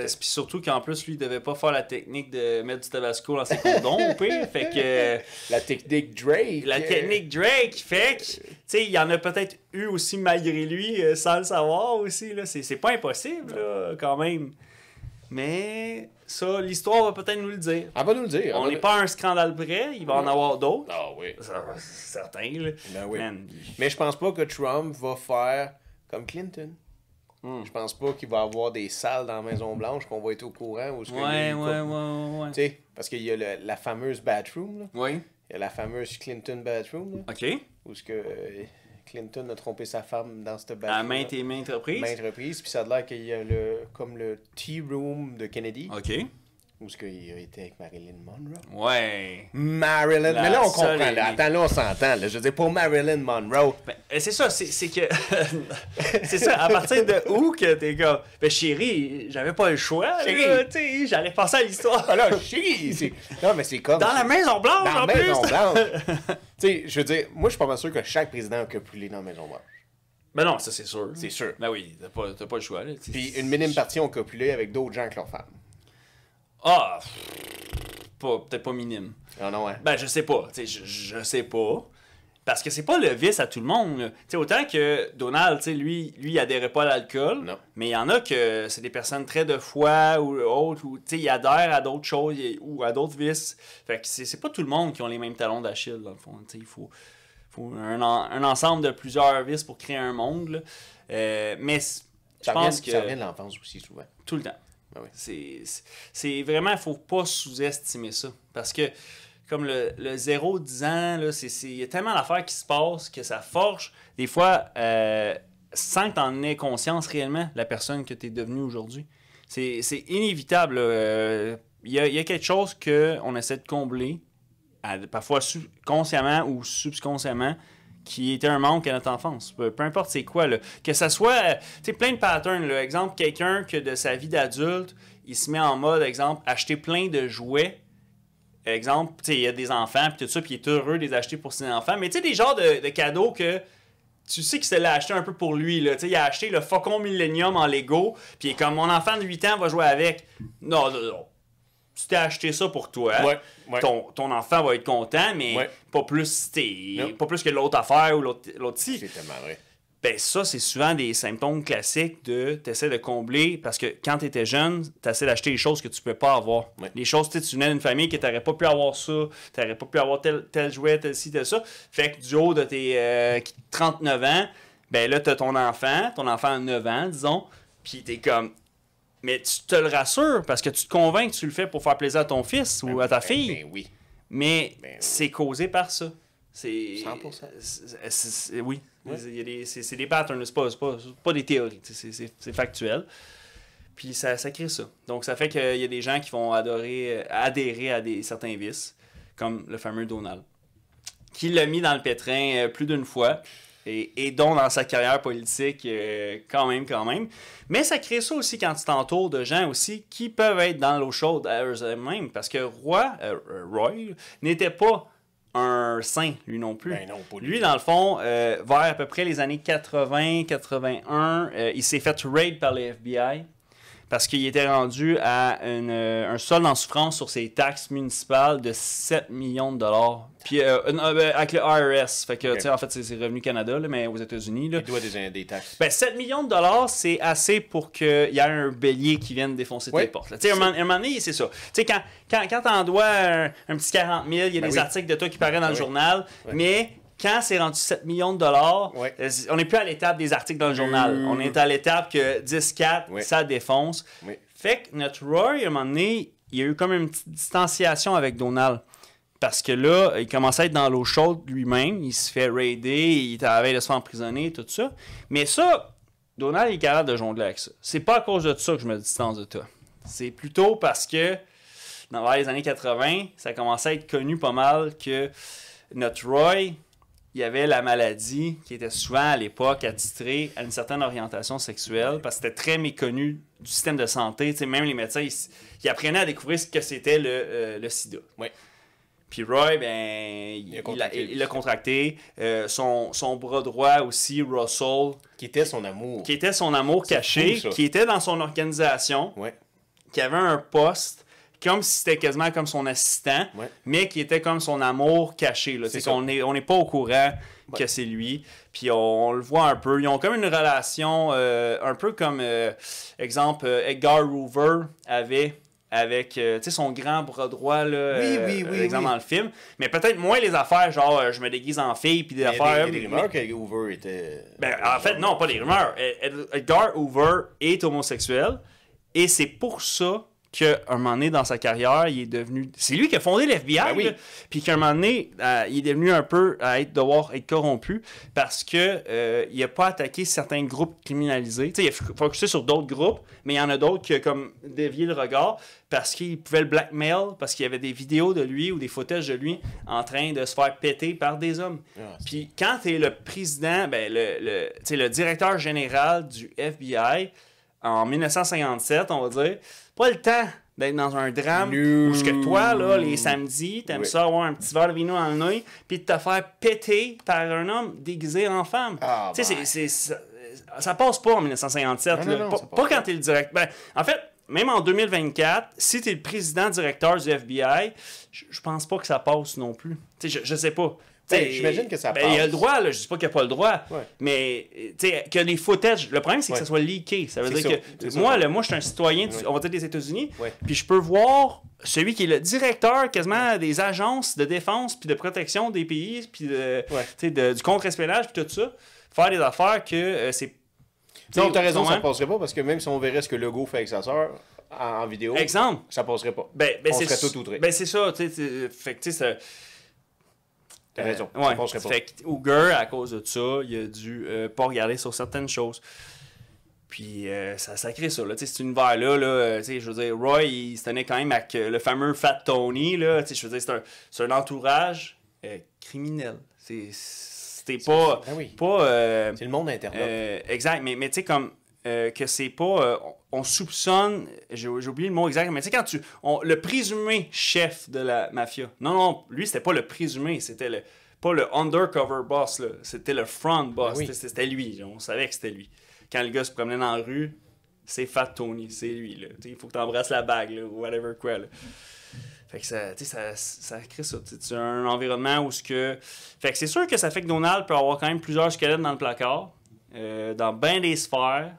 [SPEAKER 2] Puis surtout qu'en plus, lui, il devait pas faire la technique de mettre du tabasco dans ses condoms, au pire. Fait que...
[SPEAKER 1] La technique Drake.
[SPEAKER 2] La technique Drake, fait que... Tu sais, il y en a peut-être eu aussi malgré lui, sans le savoir aussi, là. C'est pas impossible, là, quand même. Mais ça, l'histoire va peut-être nous le dire.
[SPEAKER 1] Elle va nous le dire.
[SPEAKER 2] On n'est pas à un scandale près, il va en avoir d'autres.
[SPEAKER 1] Ah oui.
[SPEAKER 2] Ça, c'est certain, là.
[SPEAKER 1] Ben oui.
[SPEAKER 2] Man,
[SPEAKER 1] Mais je pense pas que Trump va faire comme Clinton. Je pense pas qu'il va avoir des salles dans la Maison-Blanche qu'on va être au courant. Où
[SPEAKER 2] ouais.
[SPEAKER 1] Tu sais, parce qu'il y a la fameuse bathroom. Là.
[SPEAKER 2] Oui.
[SPEAKER 1] Il y a la fameuse Clinton bathroom. Là,
[SPEAKER 2] OK.
[SPEAKER 1] où ce que Clinton a trompé sa femme dans cette
[SPEAKER 2] À
[SPEAKER 1] bathroom.
[SPEAKER 2] maintes et maintes reprises.
[SPEAKER 1] Maintes reprises. Puis ça a l'air qu'il y a comme le tea room de Kennedy.
[SPEAKER 2] OK.
[SPEAKER 1] Où ce qu'il a été avec Marilyn Monroe.
[SPEAKER 2] Ouais.
[SPEAKER 1] Marilyn.
[SPEAKER 2] La
[SPEAKER 1] Mais là, on
[SPEAKER 2] seule
[SPEAKER 1] comprend. Là.
[SPEAKER 2] aimée.
[SPEAKER 1] Attends, là, on s'entend. Là. Je veux dire, pour Marilyn Monroe.
[SPEAKER 2] Ben, c'est ça, c'est que. c'est ça, à partir de où que t'es comme. Ben, chérie, j'avais pas le choix.
[SPEAKER 1] Chérie.
[SPEAKER 2] Là, tu sais, j'allais passer à l'histoire.
[SPEAKER 1] Ah là, chérie, c'est... Non, mais c'est comme...
[SPEAKER 2] Dans la Maison-Blanche,
[SPEAKER 1] Dans
[SPEAKER 2] en
[SPEAKER 1] la
[SPEAKER 2] plus.
[SPEAKER 1] Maison-Blanche. Tu sais, je veux dire, moi, je suis pas mal sûr que chaque président a copulé dans la Maison-Blanche.
[SPEAKER 2] Ben non, ça, c'est sûr.
[SPEAKER 1] C'est sûr.
[SPEAKER 2] Ben oui, t'as pas le choix. Là.
[SPEAKER 1] Puis une minime partie ont copulé avec d'autres gens que leurs femmes.
[SPEAKER 2] Ah, peut-être pas minime.
[SPEAKER 1] Ah non, hein?
[SPEAKER 2] Ben, je sais pas. Tu sais, je sais pas. Parce que c'est pas le vice à tout le monde. Tu sais, autant que Donald, tu sais, lui, il adhérait pas à l'alcool.
[SPEAKER 1] Non.
[SPEAKER 2] Mais il y en a que c'est des personnes très de foi ou autres, ou tu sais, ils adhèrent à d'autres choses ou à d'autres vices. Fait que c'est pas tout le monde qui ont les mêmes talons d'Achille, dans le fond. Tu sais, il faut un ensemble de plusieurs vices pour créer un monde. Là. Mais je pense que...
[SPEAKER 1] Ça vient de l'enfance aussi, souvent.
[SPEAKER 2] Tout le temps.
[SPEAKER 1] Ah oui.
[SPEAKER 2] C'est vraiment, il faut pas sous-estimer ça. Parce que, comme le 0-10 ans, là, il y a tellement d'affaires qui se passent que ça forge, des fois, sans que tu en aies conscience réellement, la personne que tu es devenue aujourd'hui. C'est inévitable. Il y a quelque chose qu'on essaie de combler, parfois consciemment ou subconsciemment, qui était un manque à notre enfance. Peu importe c'est quoi. Là. Que ça soit, tu sais, plein de patterns. Là. Exemple, quelqu'un que de sa vie d'adulte, il se met en mode, exemple, acheter plein de jouets. Exemple, tu sais, il y a des enfants, puis tout ça, puis il est heureux de les acheter pour ses enfants. Mais tu sais, des genres de cadeaux que tu sais qu'il se l'a acheté un peu pour lui. Là. Tu sais, il a acheté le Faucon Millennium en Lego, puis il est comme, mon enfant de 8 ans va jouer avec. Non. Tu t'es acheté ça pour toi.
[SPEAKER 1] Ouais.
[SPEAKER 2] Ton enfant va être content, mais pas plus que l'autre affaire ou l'autre ci.
[SPEAKER 1] C'est tellement vrai.
[SPEAKER 2] Ben ça, c'est souvent des symptômes classiques de t'essaies de combler parce que quand tu étais jeune, tu essaies d'acheter les choses que tu peux pas avoir.
[SPEAKER 1] Ouais.
[SPEAKER 2] Les choses, tu venais d'une famille que tu n'aurais pas pu avoir ça, tu n'aurais pas pu avoir tel jouet, tel ci, tel ça. Fait que du haut de tes 39 ans, ben là, tu as ton enfant a 9 ans, disons, puis tu es comme... Mais tu te le rassures parce que tu te convaincs que tu le fais pour faire plaisir à ton fils ou à ta fille.
[SPEAKER 1] Ben oui.
[SPEAKER 2] Mais c'est causé par ça. C'est
[SPEAKER 1] 100%.
[SPEAKER 2] Oui.
[SPEAKER 1] Ouais.
[SPEAKER 2] C'est des patterns, c'est pas des théories. C'est factuel. Puis ça crée ça. Donc ça fait qu'il y a des gens qui vont adhérer à certains vices, comme le fameux Donald, qui l'a mis dans le pétrin plus d'une fois, et dont dans sa carrière politique, quand même. Mais ça crée ça aussi quand tu t'entoures de gens aussi qui peuvent être dans l'eau chaude à eux-mêmes, parce que Roy n'était pas un saint, lui non plus.
[SPEAKER 1] Ben non, pas
[SPEAKER 2] lui, dans le fond, vers à peu près les années 80-81, il s'est fait raid par les FBI parce qu'il était rendu à un solde en souffrance sur ses taxes municipales de 7 millions de dollars. Puis avec le IRS, fait que,
[SPEAKER 1] Okay.
[SPEAKER 2] tu sais, en fait, c'est Revenu Canada, là, mais aux États-Unis. Là.
[SPEAKER 1] Il doit des taxes.
[SPEAKER 2] Ben, 7 millions de dollars, c'est assez pour qu'il y ait un bélier qui vienne défoncer tes portes. Tu sais, un moment donné, c'est ça. Tu sais, quand t'en dois un petit 40 000, il y a des articles de toi qui paraissent dans le journal, mais quand c'est rendu 7 millions de dollars, on n'est plus à l'étape des articles dans le journal. On est à l'étape que 10-4, ça défonce. Fait que notre Roy, à un moment donné, il y a eu comme une petite distanciation avec Donald. Parce que là, il commençait à être dans l'eau chaude lui-même. Il se fait raider, il est à la veille de se faire emprisonner, tout ça. Mais ça, Donald il est capable de jongler avec ça. C'est pas à cause de ça que je me distance de toi. C'est plutôt parce que dans les années 80, ça commençait à être connu pas mal que notre Roy, il y avait la maladie qui était souvent à l'époque attitrée à une certaine orientation sexuelle parce que c'était très méconnu du système de santé. T'sais, même les médecins, ils apprenaient à découvrir ce que c'était le sida.
[SPEAKER 1] Oui.
[SPEAKER 2] Puis Roy, ben, il l'a contracté. Son bras droit aussi, Russell.
[SPEAKER 1] Qui était son amour.
[SPEAKER 2] Qui était son amour caché, fou, qui était dans son organisation, qui avait un poste, comme si c'était quasiment comme son assistant, mais qui était comme son amour caché. Là. C'est qu'on n'est pas au courant que c'est lui. Puis on le voit un peu. Ils ont comme une relation, un peu comme, exemple, Edgar Hoover avait avec son grand bras droit, là, exemple dans le film. Mais peut-être moins les affaires, genre je me déguise en fille, puis des affaires...
[SPEAKER 1] Il y a des rumeurs que Hoover était...
[SPEAKER 2] Ben, en fait, non, pas des rumeurs. Edgar Hoover est homosexuel, et c'est pour ça qu'à un moment donné dans sa carrière, il est devenu... C'est lui qui a fondé l'FBI, puis qu'à un moment donné, il est devenu un peu devoir être corrompu parce que il n'a pas attaqué certains groupes criminalisés. T'sais, il a focusé sur d'autres groupes, mais il y en a d'autres qui ont comme dévié le regard parce qu'il pouvait le blackmail, parce qu'il y avait des vidéos de lui ou des footages de lui en train de se faire péter par des hommes. Puis quand tu es le président, ben, le directeur général du FBI, en 1957, on va dire, pas le temps d'être dans un drame où ce que toi, là, les samedis, t'aimes ça avoir un petit verre de vino dans le nez, puis de te faire péter par un homme déguisé en femme. Tu sais, ça passe pas en 1957.
[SPEAKER 1] Non,
[SPEAKER 2] pas quand t'es le directeur. Ben, en fait, même en 2024, si t'es le président-directeur du FBI, je pense pas que ça passe non plus. Tu sais, je sais pas.
[SPEAKER 1] J'imagine que ça passe.
[SPEAKER 2] Il y a le droit, là, je dis pas qu'il n'y a pas le droit, mais que les footages, le problème c'est que ça soit leaké. Ça veut dire que moi, je suis un citoyen, on va dire des États-Unis, puis je peux voir celui qui est le directeur quasiment des agences de défense puis de protection des pays, puis du contre-espionnage, puis tout ça, faire des affaires que c'est...
[SPEAKER 1] Non, t'as raison, ça passerait pas, parce que même si on verrait ce que Legault fait avec sa sœur en vidéo,
[SPEAKER 2] exemple,
[SPEAKER 1] ça passerait pas.
[SPEAKER 2] On
[SPEAKER 1] serait tout outré.
[SPEAKER 2] Ben c'est ça, fait que tu sais,
[SPEAKER 1] t'as raison, ça passerait pas.
[SPEAKER 2] Fait que Hoover, à cause de ça, il a dû pas regarder sur certaines choses. Puis ça crée ça, là, cet univers-là, je veux dire, Roy, il se tenait quand même avec le fameux Fat Tony, là, je veux dire, c'est un entourage criminel. C'était pas...
[SPEAKER 1] c'est le monde Internet.
[SPEAKER 2] Exact, mais tu sais, comme... que c'est pas... on soupçonne... J'ai oublié le mot exact, mais tu sais, le présumé chef de la mafia. Non, lui, c'était pas le présumé, c'était pas le undercover boss, là. C'était le front boss. C'était lui, on savait que c'était lui. Quand le gars se promenait dans la rue, c'est Fat Tony, c'est lui, là. Il faut que t'embrasses la bague, là, ou whatever quoi, là. Fait que ça crée ça. C'est un environnement où ce que... Fait que c'est sûr que ça fait que Donald peut avoir quand même plusieurs squelettes dans le placard, dans bien des sphères.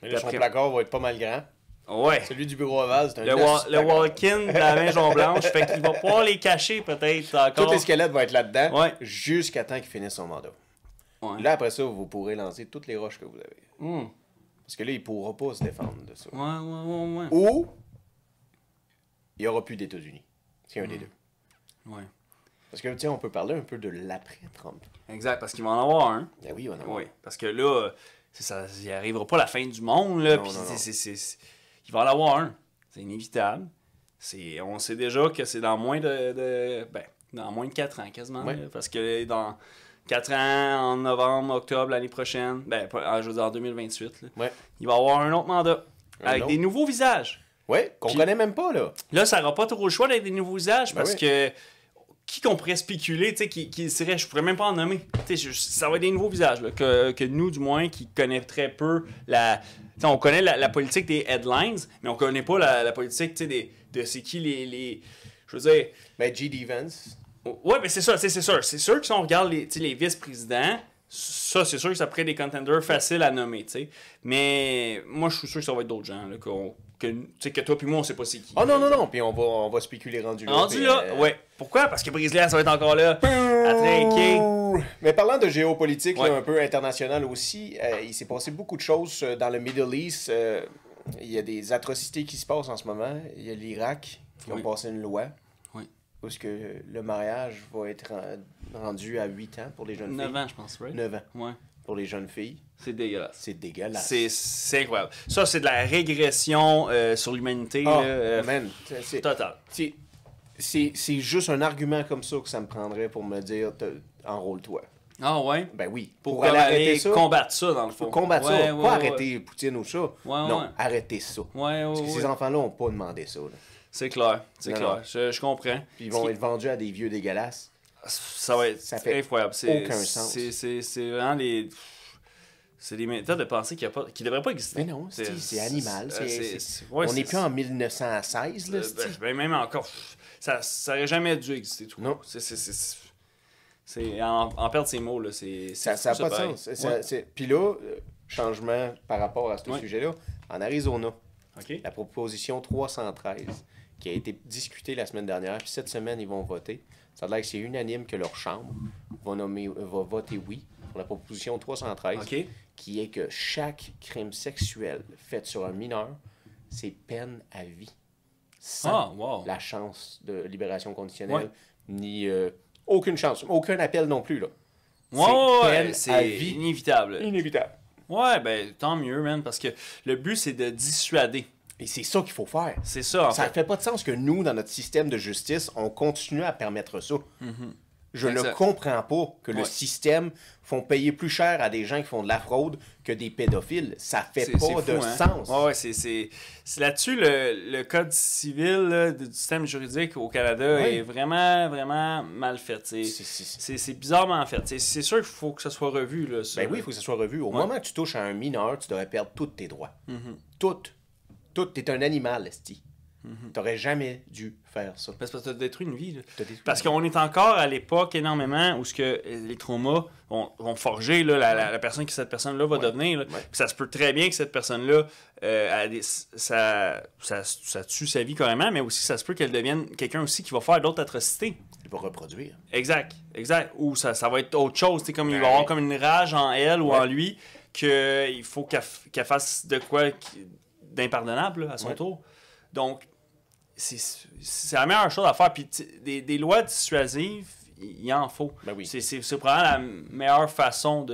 [SPEAKER 1] Mais là, son placard va être pas mal grand.
[SPEAKER 2] Ouais.
[SPEAKER 1] Celui du bureau ovale, c'est un
[SPEAKER 2] le walk-in de la maison blanche. Fait qu'il va pouvoir les cacher peut-être encore.
[SPEAKER 1] Tous les squelettes vont être là-dedans jusqu'à temps qu'il finisse son mandat.
[SPEAKER 2] Ouais.
[SPEAKER 1] Là, après ça, vous pourrez lancer toutes les roches que vous avez. Parce que là, il pourra pas se défendre de ça.
[SPEAKER 2] Ouais.
[SPEAKER 1] Ou il n'y aura plus d'États-Unis. C'est un des deux.
[SPEAKER 2] Ouais.
[SPEAKER 1] Parce que, tu sais, on peut parler un peu de l'après-Trump.
[SPEAKER 2] Exact, parce qu'il va en avoir un.
[SPEAKER 1] Ben oui, on en a.
[SPEAKER 2] Oui, parce que là, il n'arrivera pas la fin du monde, là, puis il va en avoir un. C'est inévitable. On sait déjà que c'est dans moins dans moins de 4 ans, quasiment.
[SPEAKER 1] Ouais.
[SPEAKER 2] Là, parce que dans 4 ans, en novembre, octobre, l'année prochaine, je veux dire en 2028, là,
[SPEAKER 1] Ouais.
[SPEAKER 2] il va y avoir un autre mandat. Avec des nouveaux visages.
[SPEAKER 1] Oui, qu'on connaît même pas, là.
[SPEAKER 2] Là, ça n'aura pas trop le choix d'être des nouveaux visages parce
[SPEAKER 1] oui.
[SPEAKER 2] que qui qu'on pourrait spéculer, tu sais, qui serait, je pourrais même pas en nommer. Ça va être des nouveaux visages, là, que nous, du moins, qui connaissent très peu on connaît la politique des headlines, mais on connaît pas la politique, tu sais, de c'est qui les. Je veux dire.
[SPEAKER 1] Ben, J.D. Vance.
[SPEAKER 2] Ouais, mais c'est ça, c'est sûr. C'est sûr que si on regarde les vice-présidents, ça, c'est sûr que ça pourrait être des contenders faciles à nommer, tu sais. Mais moi, je suis sûr que ça va être d'autres gens, là, que toi puis moi, on sait pas c'est qui.
[SPEAKER 1] Oh non, puis on va spéculer rendu là.
[SPEAKER 2] Rendu là, ouais. Pourquoi? Parce que Brislia, ça va être encore là, à trinquer.
[SPEAKER 1] Mais parlant de géopolitique, là, un peu internationale aussi, il s'est passé beaucoup de choses dans le Middle East. Il y a des atrocités qui se passent en ce moment. Il y a l'Irak qui ont passé une loi. Parce que le mariage va être rendu à 8 ans pour les jeunes filles.
[SPEAKER 2] 9 ans, je pense, right?
[SPEAKER 1] 9 ans.
[SPEAKER 2] Ouais.
[SPEAKER 1] Pour les jeunes filles.
[SPEAKER 2] C'est dégueulasse.
[SPEAKER 1] C'est dégueulasse.
[SPEAKER 2] C'est incroyable. Ça, c'est de la régression sur l'humanité.
[SPEAKER 1] Man.
[SPEAKER 2] Total.
[SPEAKER 1] C'est juste un argument comme ça que ça me prendrait pour me dire enrôle-toi.
[SPEAKER 2] Ah ouais?
[SPEAKER 1] Ben oui.
[SPEAKER 2] Pour aller combattre ça, dans le fond.
[SPEAKER 1] Combattre ça. Pas arrêter Poutine ou ça. Non, arrêter ça.
[SPEAKER 2] Parce
[SPEAKER 1] que ces enfants-là n'ont pas demandé ça. Là.
[SPEAKER 2] C'est clair. C'est clair. Je comprends.
[SPEAKER 1] Puis ils vont être vendus à des vieux dégueulasses.
[SPEAKER 2] Ça va être incroyable.
[SPEAKER 1] Aucun sens.
[SPEAKER 2] C'est vraiment des... C'est des méthodes de pensée qui ne devraient pas exister.
[SPEAKER 1] Mais non, c'est animal.
[SPEAKER 2] On
[SPEAKER 1] n'est plus en 1916. Là,
[SPEAKER 2] même encore, ça n'aurait jamais dû exister. Tout.
[SPEAKER 1] Non.
[SPEAKER 2] C'est en perdre ses mots. Là,
[SPEAKER 1] ça n'a pas de sens. Puis là, changement par rapport à ce sujet-là, en Arizona, la proposition 313 qui a été discutée la semaine dernière, puis cette semaine, ils vont voter. Ça a l'air que c'est unanime que leur chambre va voter oui pour la proposition 313, qui est que chaque crime sexuel fait sur un mineur, c'est peine à vie. Sans la chance de libération conditionnelle, ni aucune chance, aucun appel non plus. Là.
[SPEAKER 2] C'est à vie. Inévitable.
[SPEAKER 1] Inévitable.
[SPEAKER 2] Ouais, ben tant mieux, man, parce que le but, c'est de dissuader.
[SPEAKER 1] Et c'est ça qu'il faut faire.
[SPEAKER 2] C'est ça,
[SPEAKER 1] Ça ne fait pas de sens que nous, dans notre système de justice, on continue à permettre ça. Je ne comprends pas que le système font payer plus cher à des gens qui font de la fraude que des pédophiles. Ça fait pas de sens.
[SPEAKER 2] Ouais, c'est là-dessus, le code civil là, du système juridique au Canada est vraiment, vraiment mal fait. C'est bizarrement fait. C'est sûr qu'il faut que ça soit revu. Là, ça,
[SPEAKER 1] oui, il faut que ça soit revu. Au moment que tu touches à un mineur, tu devrais perdre tous tes droits. Tout. T'es un animal, esti. T'aurais jamais dû faire ça.
[SPEAKER 2] Parce que t'as détruit une vie. Là. Parce qu'on est encore à l'époque énormément où les traumas vont forger là, la personne que cette personne-là va devenir. Là. Puis ça se peut très bien que cette personne-là, ça tue sa vie carrément, mais aussi ça se peut qu'elle devienne quelqu'un aussi qui va faire d'autres atrocités.
[SPEAKER 1] Il va reproduire.
[SPEAKER 2] Exact. Ou ça va être autre chose. Comme il va avoir comme une rage en elle ou en lui qu'il faut qu'elle fasse de quoi d'impardonnable là, à son tour. Donc, c'est la meilleure chose à faire. Puis des lois dissuasives, il en faut. C'est probablement la meilleure façon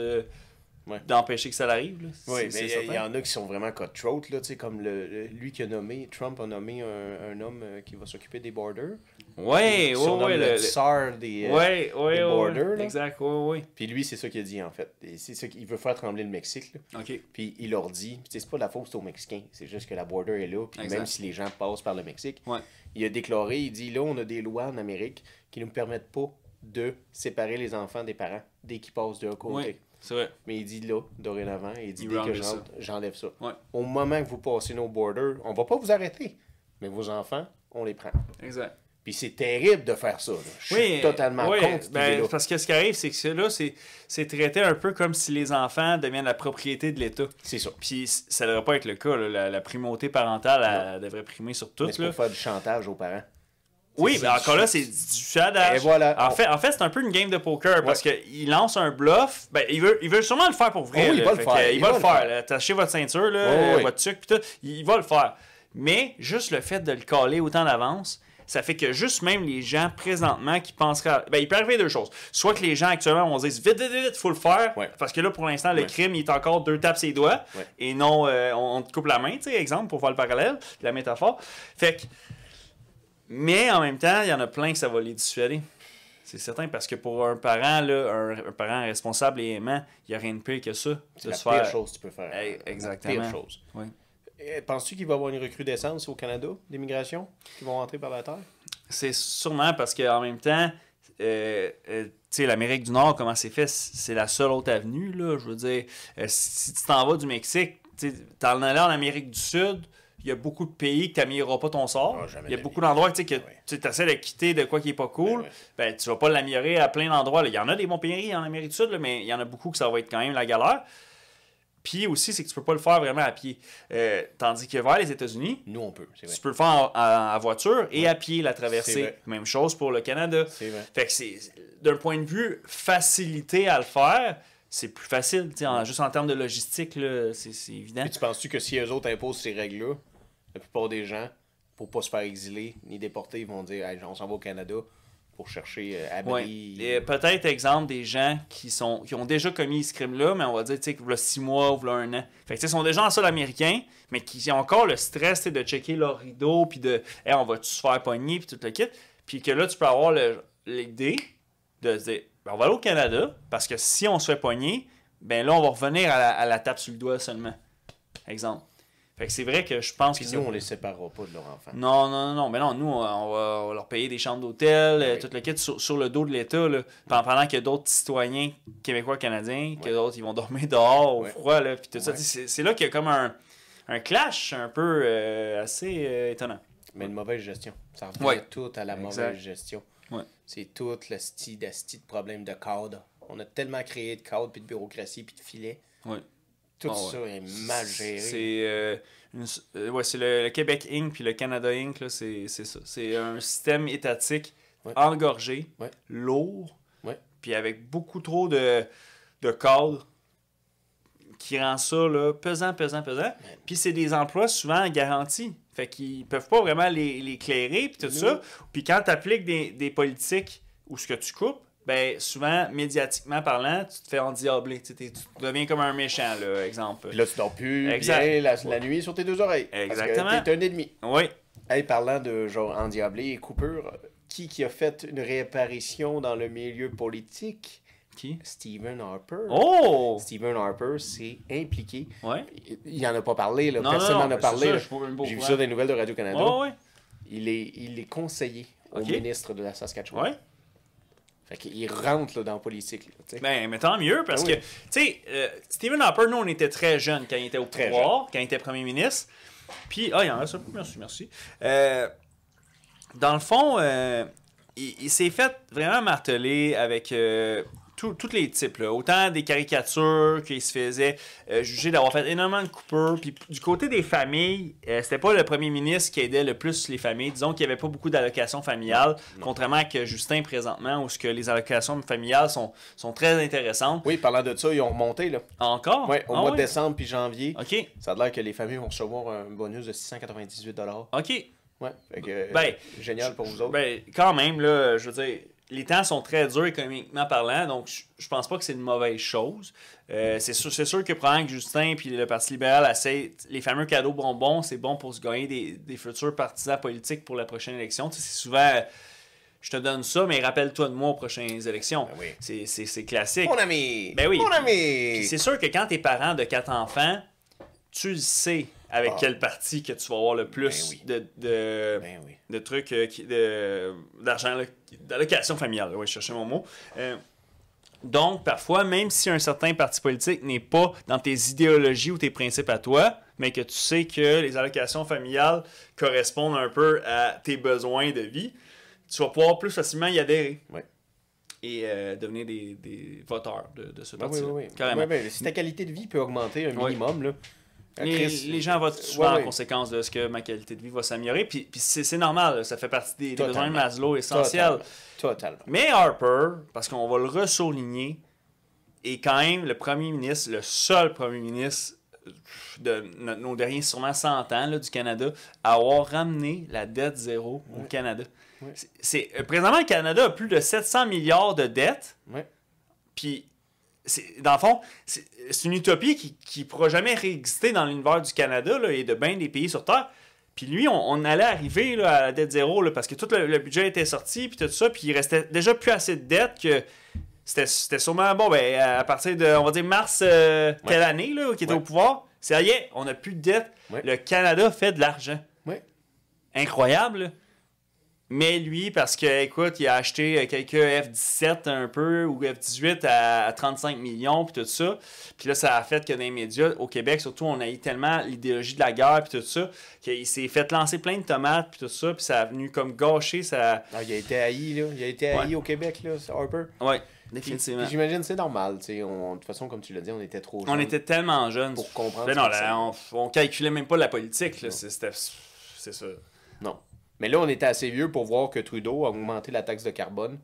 [SPEAKER 2] d'empêcher que ça arrive. Là.
[SPEAKER 1] Oui, mais il y en a qui sont vraiment cutthroat, là, comme lui qui a nommé, Trump a nommé un homme qui va s'occuper des borders. Le tsar des borders. Là.
[SPEAKER 2] Exact, oui.
[SPEAKER 1] Puis lui, c'est ça qu'il a dit, en fait. C'est ça qu'il veut faire trembler le Mexique. Là. Puis il leur dit, c'est pas de la faute aux Mexicains, c'est juste que la border est là, puis même si les gens passent par le Mexique, il a déclaré, il dit, là, on a des lois en Amérique qui ne nous permettent pas de séparer les enfants des parents dès qu'ils passent d'un côté.
[SPEAKER 2] C'est vrai.
[SPEAKER 1] Mais il dit là, dorénavant, il dit dès que j'enlève ça. Au moment que vous passez nos borders, on va pas vous arrêter, mais vos enfants, on les prend.
[SPEAKER 2] Exact.
[SPEAKER 1] Puis c'est terrible de faire ça. Là. Je suis totalement contre.
[SPEAKER 2] Parce que ce qui arrive, c'est que là, c'est traité un peu comme si les enfants deviennent la propriété de l'État.
[SPEAKER 1] C'est ça.
[SPEAKER 2] Puis ça ne devrait pas être le cas. Là. La primauté parentale, elle devrait primer sur tout.
[SPEAKER 1] Mais c'est pour faire du chantage aux parents.
[SPEAKER 2] Oui, mais encore là, c'est du chantage.
[SPEAKER 1] Et voilà.
[SPEAKER 2] En fait, c'est un peu une game de poker parce qu'il lance un bluff. Ben, il veut sûrement le faire pour vrai.
[SPEAKER 1] Il va le faire.
[SPEAKER 2] Il va le faire. Attachez votre ceinture, votre tuque, puis tout. Il va le faire. Mais juste le fait de le caler autant d'avance, ça fait que juste même les gens présentement qui penseraient... Ben, il peut arriver deux choses. Soit que les gens actuellement vont se dire vite, vite, vite, faut le faire.
[SPEAKER 1] Ouais.
[SPEAKER 2] Parce que là, pour l'instant, le crime, il est encore 2 tapes ses doigts.
[SPEAKER 1] Ouais.
[SPEAKER 2] Et non, on te coupe la main, tu sais, exemple, pour faire le parallèle, la métaphore. Fait que... Mais en même temps, il y en a plein que ça va les dissuader. C'est certain, parce que pour un parent, là, un parent responsable et aimant, il n'y a rien de pire que ça.
[SPEAKER 1] C'est la pire chose que tu peux faire.
[SPEAKER 2] Exactement.
[SPEAKER 1] La pire chose.
[SPEAKER 2] Oui.
[SPEAKER 1] Penses-tu qu'il va y avoir une recrudescence au Canada d'immigration qui vont rentrer par la terre?
[SPEAKER 2] C'est sûrement parce qu'en même temps, tu sais, l'Amérique du Nord, comment c'est fait, c'est la seule autre avenue, là. Je veux dire, si tu t'en vas du Mexique, tu t'en allais en Amérique du Sud, il y a beaucoup de pays que tu n'amélioreras pas ton sort. Il y a beaucoup d'endroits que tu essaies de quitter de quoi qui n'est pas cool. Ben, tu vas pas l'améliorer à plein d'endroits. Il y en a des bons pays en Amérique du Sud, là, mais il y en a beaucoup que ça va être quand même la galère. Puis aussi, c'est que tu peux pas le faire vraiment à pied. Tandis que vers les États-Unis,
[SPEAKER 1] nous, on peut. C'est vrai.
[SPEAKER 2] Tu peux le faire en voiture et à pied, la traversée. Même chose pour le Canada.
[SPEAKER 1] C'est vrai.
[SPEAKER 2] Fait que c'est, d'un point de vue facilité à le faire, c'est plus facile. Juste en termes de logistique, là, c'est évident.
[SPEAKER 1] Et tu penses-tu que si eux autres imposent ces règles-là, la plupart des gens, pour pas se faire exiler ni déporter, ils vont dire hey, on s'en va au Canada pour chercher abri.
[SPEAKER 2] Ouais. Peut-être, exemple, des gens qui ont déjà commis ce crime-là, mais on va dire, tu sais, voilà 6 mois, voilà 1 an. Fait que, ils sont déjà en sol américain, mais qui ont encore le stress de checker leur rideau, puis de, hey, on va-tu se faire pogner, puis tout le kit. Puis que là, tu peux avoir l'idée de se dire, ben, on va aller au Canada, parce que si on se fait pogner, ben là, on va revenir à la tape sur le doigt seulement. Exemple. Fait que c'est vrai que je pense
[SPEAKER 1] puis
[SPEAKER 2] que
[SPEAKER 1] nous, on les séparera pas de leur enfant.
[SPEAKER 2] Non. Mais non, nous, on va leur payer des chambres d'hôtel, tout le kit sur le dos de l'État, là, pendant qu'il y a d'autres citoyens québécois, canadiens, que d'autres, ils vont dormir dehors au froid, là, puis tout ça. C'est là qu'il y a comme un clash un peu assez étonnant.
[SPEAKER 1] Mais une mauvaise gestion. Ça revient tout à la mauvaise gestion.
[SPEAKER 2] Ouais.
[SPEAKER 1] C'est tout le style de problème de cadre. On a tellement créé de cadres, puis de bureaucratie, puis de filets.
[SPEAKER 2] Oui.
[SPEAKER 1] Tout ça est mal géré.
[SPEAKER 2] C'est le Québec Inc. puis le Canada Inc. là, c'est ça. C'est un système étatique engorgé, lourd, puis avec beaucoup trop de cadres qui rend ça là, pesant. Puis c'est des emplois souvent garantis. Fait qu'ils peuvent pas vraiment les clairer, puis tout ça. Puis quand tu appliques des politiques où ce que tu coupes, ben souvent, médiatiquement parlant, tu te fais endiabler. Tu deviens comme un méchant, là, exemple.
[SPEAKER 1] Puis là, tu dors plus bien la nuit sur tes 2 oreilles.
[SPEAKER 2] Exactement.
[SPEAKER 1] Parce que t'es un ennemi.
[SPEAKER 2] Oui.
[SPEAKER 1] Hey, parlant de genre endiablé et coupure, qui a fait une réapparition dans le milieu politique?
[SPEAKER 2] Qui?
[SPEAKER 1] Stephen Harper.
[SPEAKER 2] Oh!
[SPEAKER 1] Stephen Harper s'est impliqué.
[SPEAKER 2] Ouais.
[SPEAKER 1] Il en a pas parlé, là.
[SPEAKER 2] Non,
[SPEAKER 1] Personne n'en a parlé.
[SPEAKER 2] J'ai
[SPEAKER 1] vu ça dans les nouvelles de Radio-Canada.
[SPEAKER 2] Oh, ouais.
[SPEAKER 1] Il est conseiller au ministre de la Saskatchewan.
[SPEAKER 2] Ouais.
[SPEAKER 1] Fait qu'il rentre là, dans la politique. Là,
[SPEAKER 2] ben, mais tant mieux, parce que, tu sais, Stephen Harper, nous, on était très jeunes quand il était au pouvoir, quand il était premier ministre. Puis, il y en a ça. Merci. Dans le fond, il s'est fait vraiment marteler avec tous les types. Là. Autant des caricatures qu'il se faisait juger d'avoir fait énormément de coupures. Puis du côté des familles, c'était pas le premier ministre qui aidait le plus les familles. Disons qu'il n'y avait pas beaucoup d'allocations familiales, contrairement à que Justin présentement, où ce que les allocations familiales sont très intéressantes.
[SPEAKER 1] Oui, parlant de ça, ils ont remonté. Là.
[SPEAKER 2] Encore?
[SPEAKER 1] Oui, au mois de décembre puis janvier.
[SPEAKER 2] OK.
[SPEAKER 1] Ça a l'air que les familles vont recevoir un bonus de 698 $.
[SPEAKER 2] OK.
[SPEAKER 1] Ouais, fait que, génial pour vous autres.
[SPEAKER 2] Ben, quand même, là, je veux dire, les temps sont très durs économiquement parlant, donc je pense pas que c'est une mauvaise chose. C'est sûr que probablement que Justin puis le Parti libéral essayent les fameux cadeaux bonbons, c'est bon pour se gagner des futurs partisans politiques pour la prochaine élection. Tu sais, c'est souvent je te donne ça, mais rappelle-toi de moi aux prochaines élections.
[SPEAKER 1] Ben oui.
[SPEAKER 2] C'est classique.
[SPEAKER 1] Mon ami!
[SPEAKER 2] Ben oui.
[SPEAKER 1] Mon ami!
[SPEAKER 2] Puis c'est sûr que quand t'es parent de 4 enfants, tu le sais avec quel parti que tu vas avoir le plus de trucs, d'argent, d'allocation familiale. Oui, je cherchais mon mot. Donc, parfois, même si un certain parti politique n'est pas dans tes idéologies ou tes principes à toi, mais que tu sais que les allocations familiales correspondent un peu à tes besoins de vie, tu vas pouvoir plus facilement y adhérer.
[SPEAKER 1] Oui.
[SPEAKER 2] Et devenir des voteurs de ce parti.
[SPEAKER 1] Oui.
[SPEAKER 2] Carrément.
[SPEAKER 1] Si ta qualité de vie peut augmenter un minimum, là.
[SPEAKER 2] Les gens votent souvent en conséquence de ce que ma qualité de vie va s'améliorer. Puis c'est normal, là, ça fait partie des besoins de Maslow essentiels.
[SPEAKER 1] Totalement.
[SPEAKER 2] Mais Harper, parce qu'on va le ressouligner, est quand même le premier ministre, le seul premier ministre nos derniers sûrement 100 ans là, du Canada, à avoir ramené la dette zéro au Canada. Ouais. Présentement, le Canada a plus de 700 milliards de dettes.
[SPEAKER 1] Ouais.
[SPEAKER 2] Puis, dans le fond, c'est une utopie qui ne pourra jamais réexister dans l'univers du Canada là, et de bien des pays sur Terre. Puis lui, on allait arriver là, à la dette zéro là, parce que tout le budget était sorti, puis tout ça, puis il restait déjà plus assez de dettes que c'était sûrement, bon, ben, à partir de, on va dire, mars, telle année, là, qui était au pouvoir, c'est rien, on n'a plus de dettes. Ouais. Le Canada fait de l'argent.
[SPEAKER 1] Ouais.
[SPEAKER 2] Incroyable, là. Mais lui, parce que, écoute, il a acheté quelques F-17 un peu, ou F-18 à 35 millions, puis tout ça. Puis là, ça a fait que dans les médias, au Québec, surtout, on a eu tellement l'idéologie de la guerre, puis tout ça, qu'il s'est fait lancer plein de tomates, puis tout ça, puis ça a venu comme gâcher ça.
[SPEAKER 1] Ah, il a été haï, là. Il a été haï au Québec, là, Harper.
[SPEAKER 2] Oui, définitivement.
[SPEAKER 1] Puis j'imagine que c'est normal, tu sais. De toute façon, comme tu l'as dit, on était trop jeunes.
[SPEAKER 2] On était tellement jeunes.
[SPEAKER 1] Pour comprendre.
[SPEAKER 2] Mais non, là, on calculait même pas la politique, là. C'est ça.
[SPEAKER 1] Non. Mais là, on était assez vieux pour voir que Trudeau a augmenté la taxe de carbone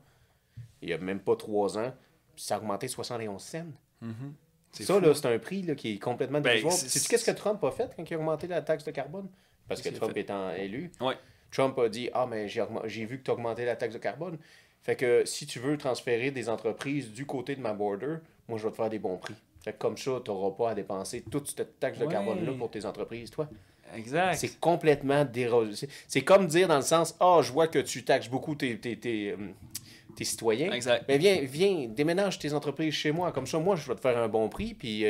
[SPEAKER 1] il n'y a même pas 3 ans. Puis ça a augmenté 71 cents.
[SPEAKER 2] Mm-hmm.
[SPEAKER 1] Ça, là, c'est un prix là, qui est complètement dérisoire. Sais-tu qu'est-ce que Trump a fait quand il a augmenté la taxe de carbone? Parce que Trump étant élu.
[SPEAKER 2] Ouais.
[SPEAKER 1] Trump a dit « Ah, mais j'ai vu que tu as augmenté la taxe de carbone. Fait que si tu veux transférer des entreprises du côté de ma border, moi, je vais te faire des bons prix. Fait que comme ça, tu n'auras pas à dépenser toute cette taxe de carbone-là pour tes entreprises, toi. »
[SPEAKER 2] Exact.
[SPEAKER 1] C'est complètement dérosé. C'est comme dire dans le sens, je vois que tu taxes beaucoup tes citoyens.
[SPEAKER 2] Exact.
[SPEAKER 1] Mais viens, déménage tes entreprises chez moi. Comme ça, moi, je vais te faire un bon prix, puis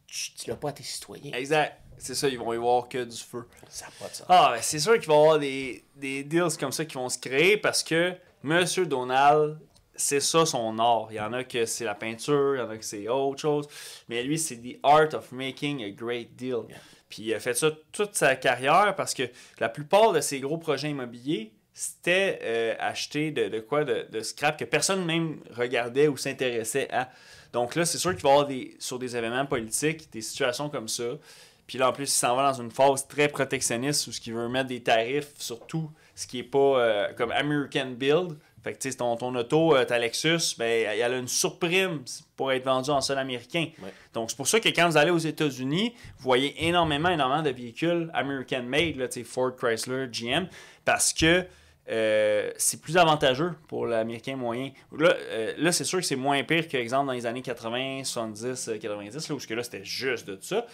[SPEAKER 1] tu l'as pas à tes citoyens.
[SPEAKER 2] Exact. C'est ça, ils vont y voir que du feu.
[SPEAKER 1] Ça n'a pas de sens.
[SPEAKER 2] Ben, c'est sûr qu'il va y avoir des deals comme ça qui vont se créer parce que M. Donald, c'est ça son art. Il y en a que c'est la peinture, il y en a que c'est autre chose. Mais lui, c'est the art of making a great deal. Yeah. Puis il a fait ça toute sa carrière parce que la plupart de ses gros projets immobiliers, c'était acheter de scrap que personne même regardait ou s'intéressait à. Donc là, c'est sûr qu'il va y avoir sur des événements politiques, des situations comme ça. Puis là, en plus, il s'en va dans une phase très protectionniste où il veut mettre des tarifs sur tout ce qui n'est pas comme American Build. Fait que tu sais, ton auto, ta Lexus, ben, elle a une surprime pour être vendue en sol américain. Ouais. Donc, c'est pour ça que quand vous allez aux États-Unis, vous voyez énormément de véhicules American made, là, Ford, Chrysler, GM, parce que c'est plus avantageux pour l'Américain moyen. Là, c'est sûr que c'est moins pire que, exemple, dans les années 80, 70, 90, là, où là, c'était juste de ça.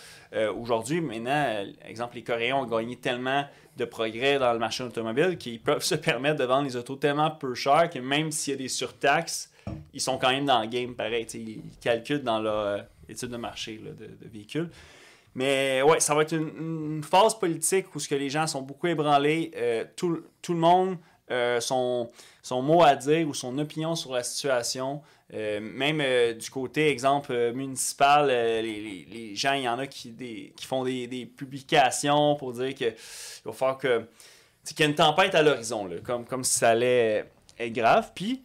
[SPEAKER 2] Aujourd'hui, maintenant, exemple, les Coréens ont gagné tellement de progrès dans le marché automobile qu'ils peuvent se permettre de vendre les autos tellement peu chères que même s'il y a des surtaxes, ils sont quand même dans le game pareil. Ils calculent dans leur étude de marché là, de véhicules. Mais ouais, ça va être une phase politique où ce que les gens sont beaucoup ébranlés. Tout le monde son mot à dire ou son opinion sur la situation. Même du côté, exemple, municipal, les gens, il y en a qui font des publications pour dire qu'il va falloir qu'il y a une tempête à l'horizon, là, comme si ça allait être grave. Puis,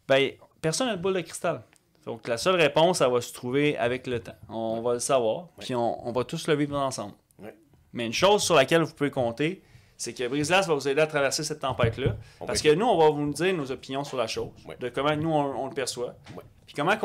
[SPEAKER 2] ben, personne n'a de boule de cristal. Donc, la seule réponse, elle va se trouver avec le temps. On va le savoir, puis on va tous le vivre ensemble. Ouais. Mais une chose sur laquelle vous pouvez compter, c'est que Brise-Glace va vous aider à traverser cette tempête-là. Parce que nous, on va vous dire nos opinions sur la chose, de comment nous, on le perçoit. Ouais. Puis comment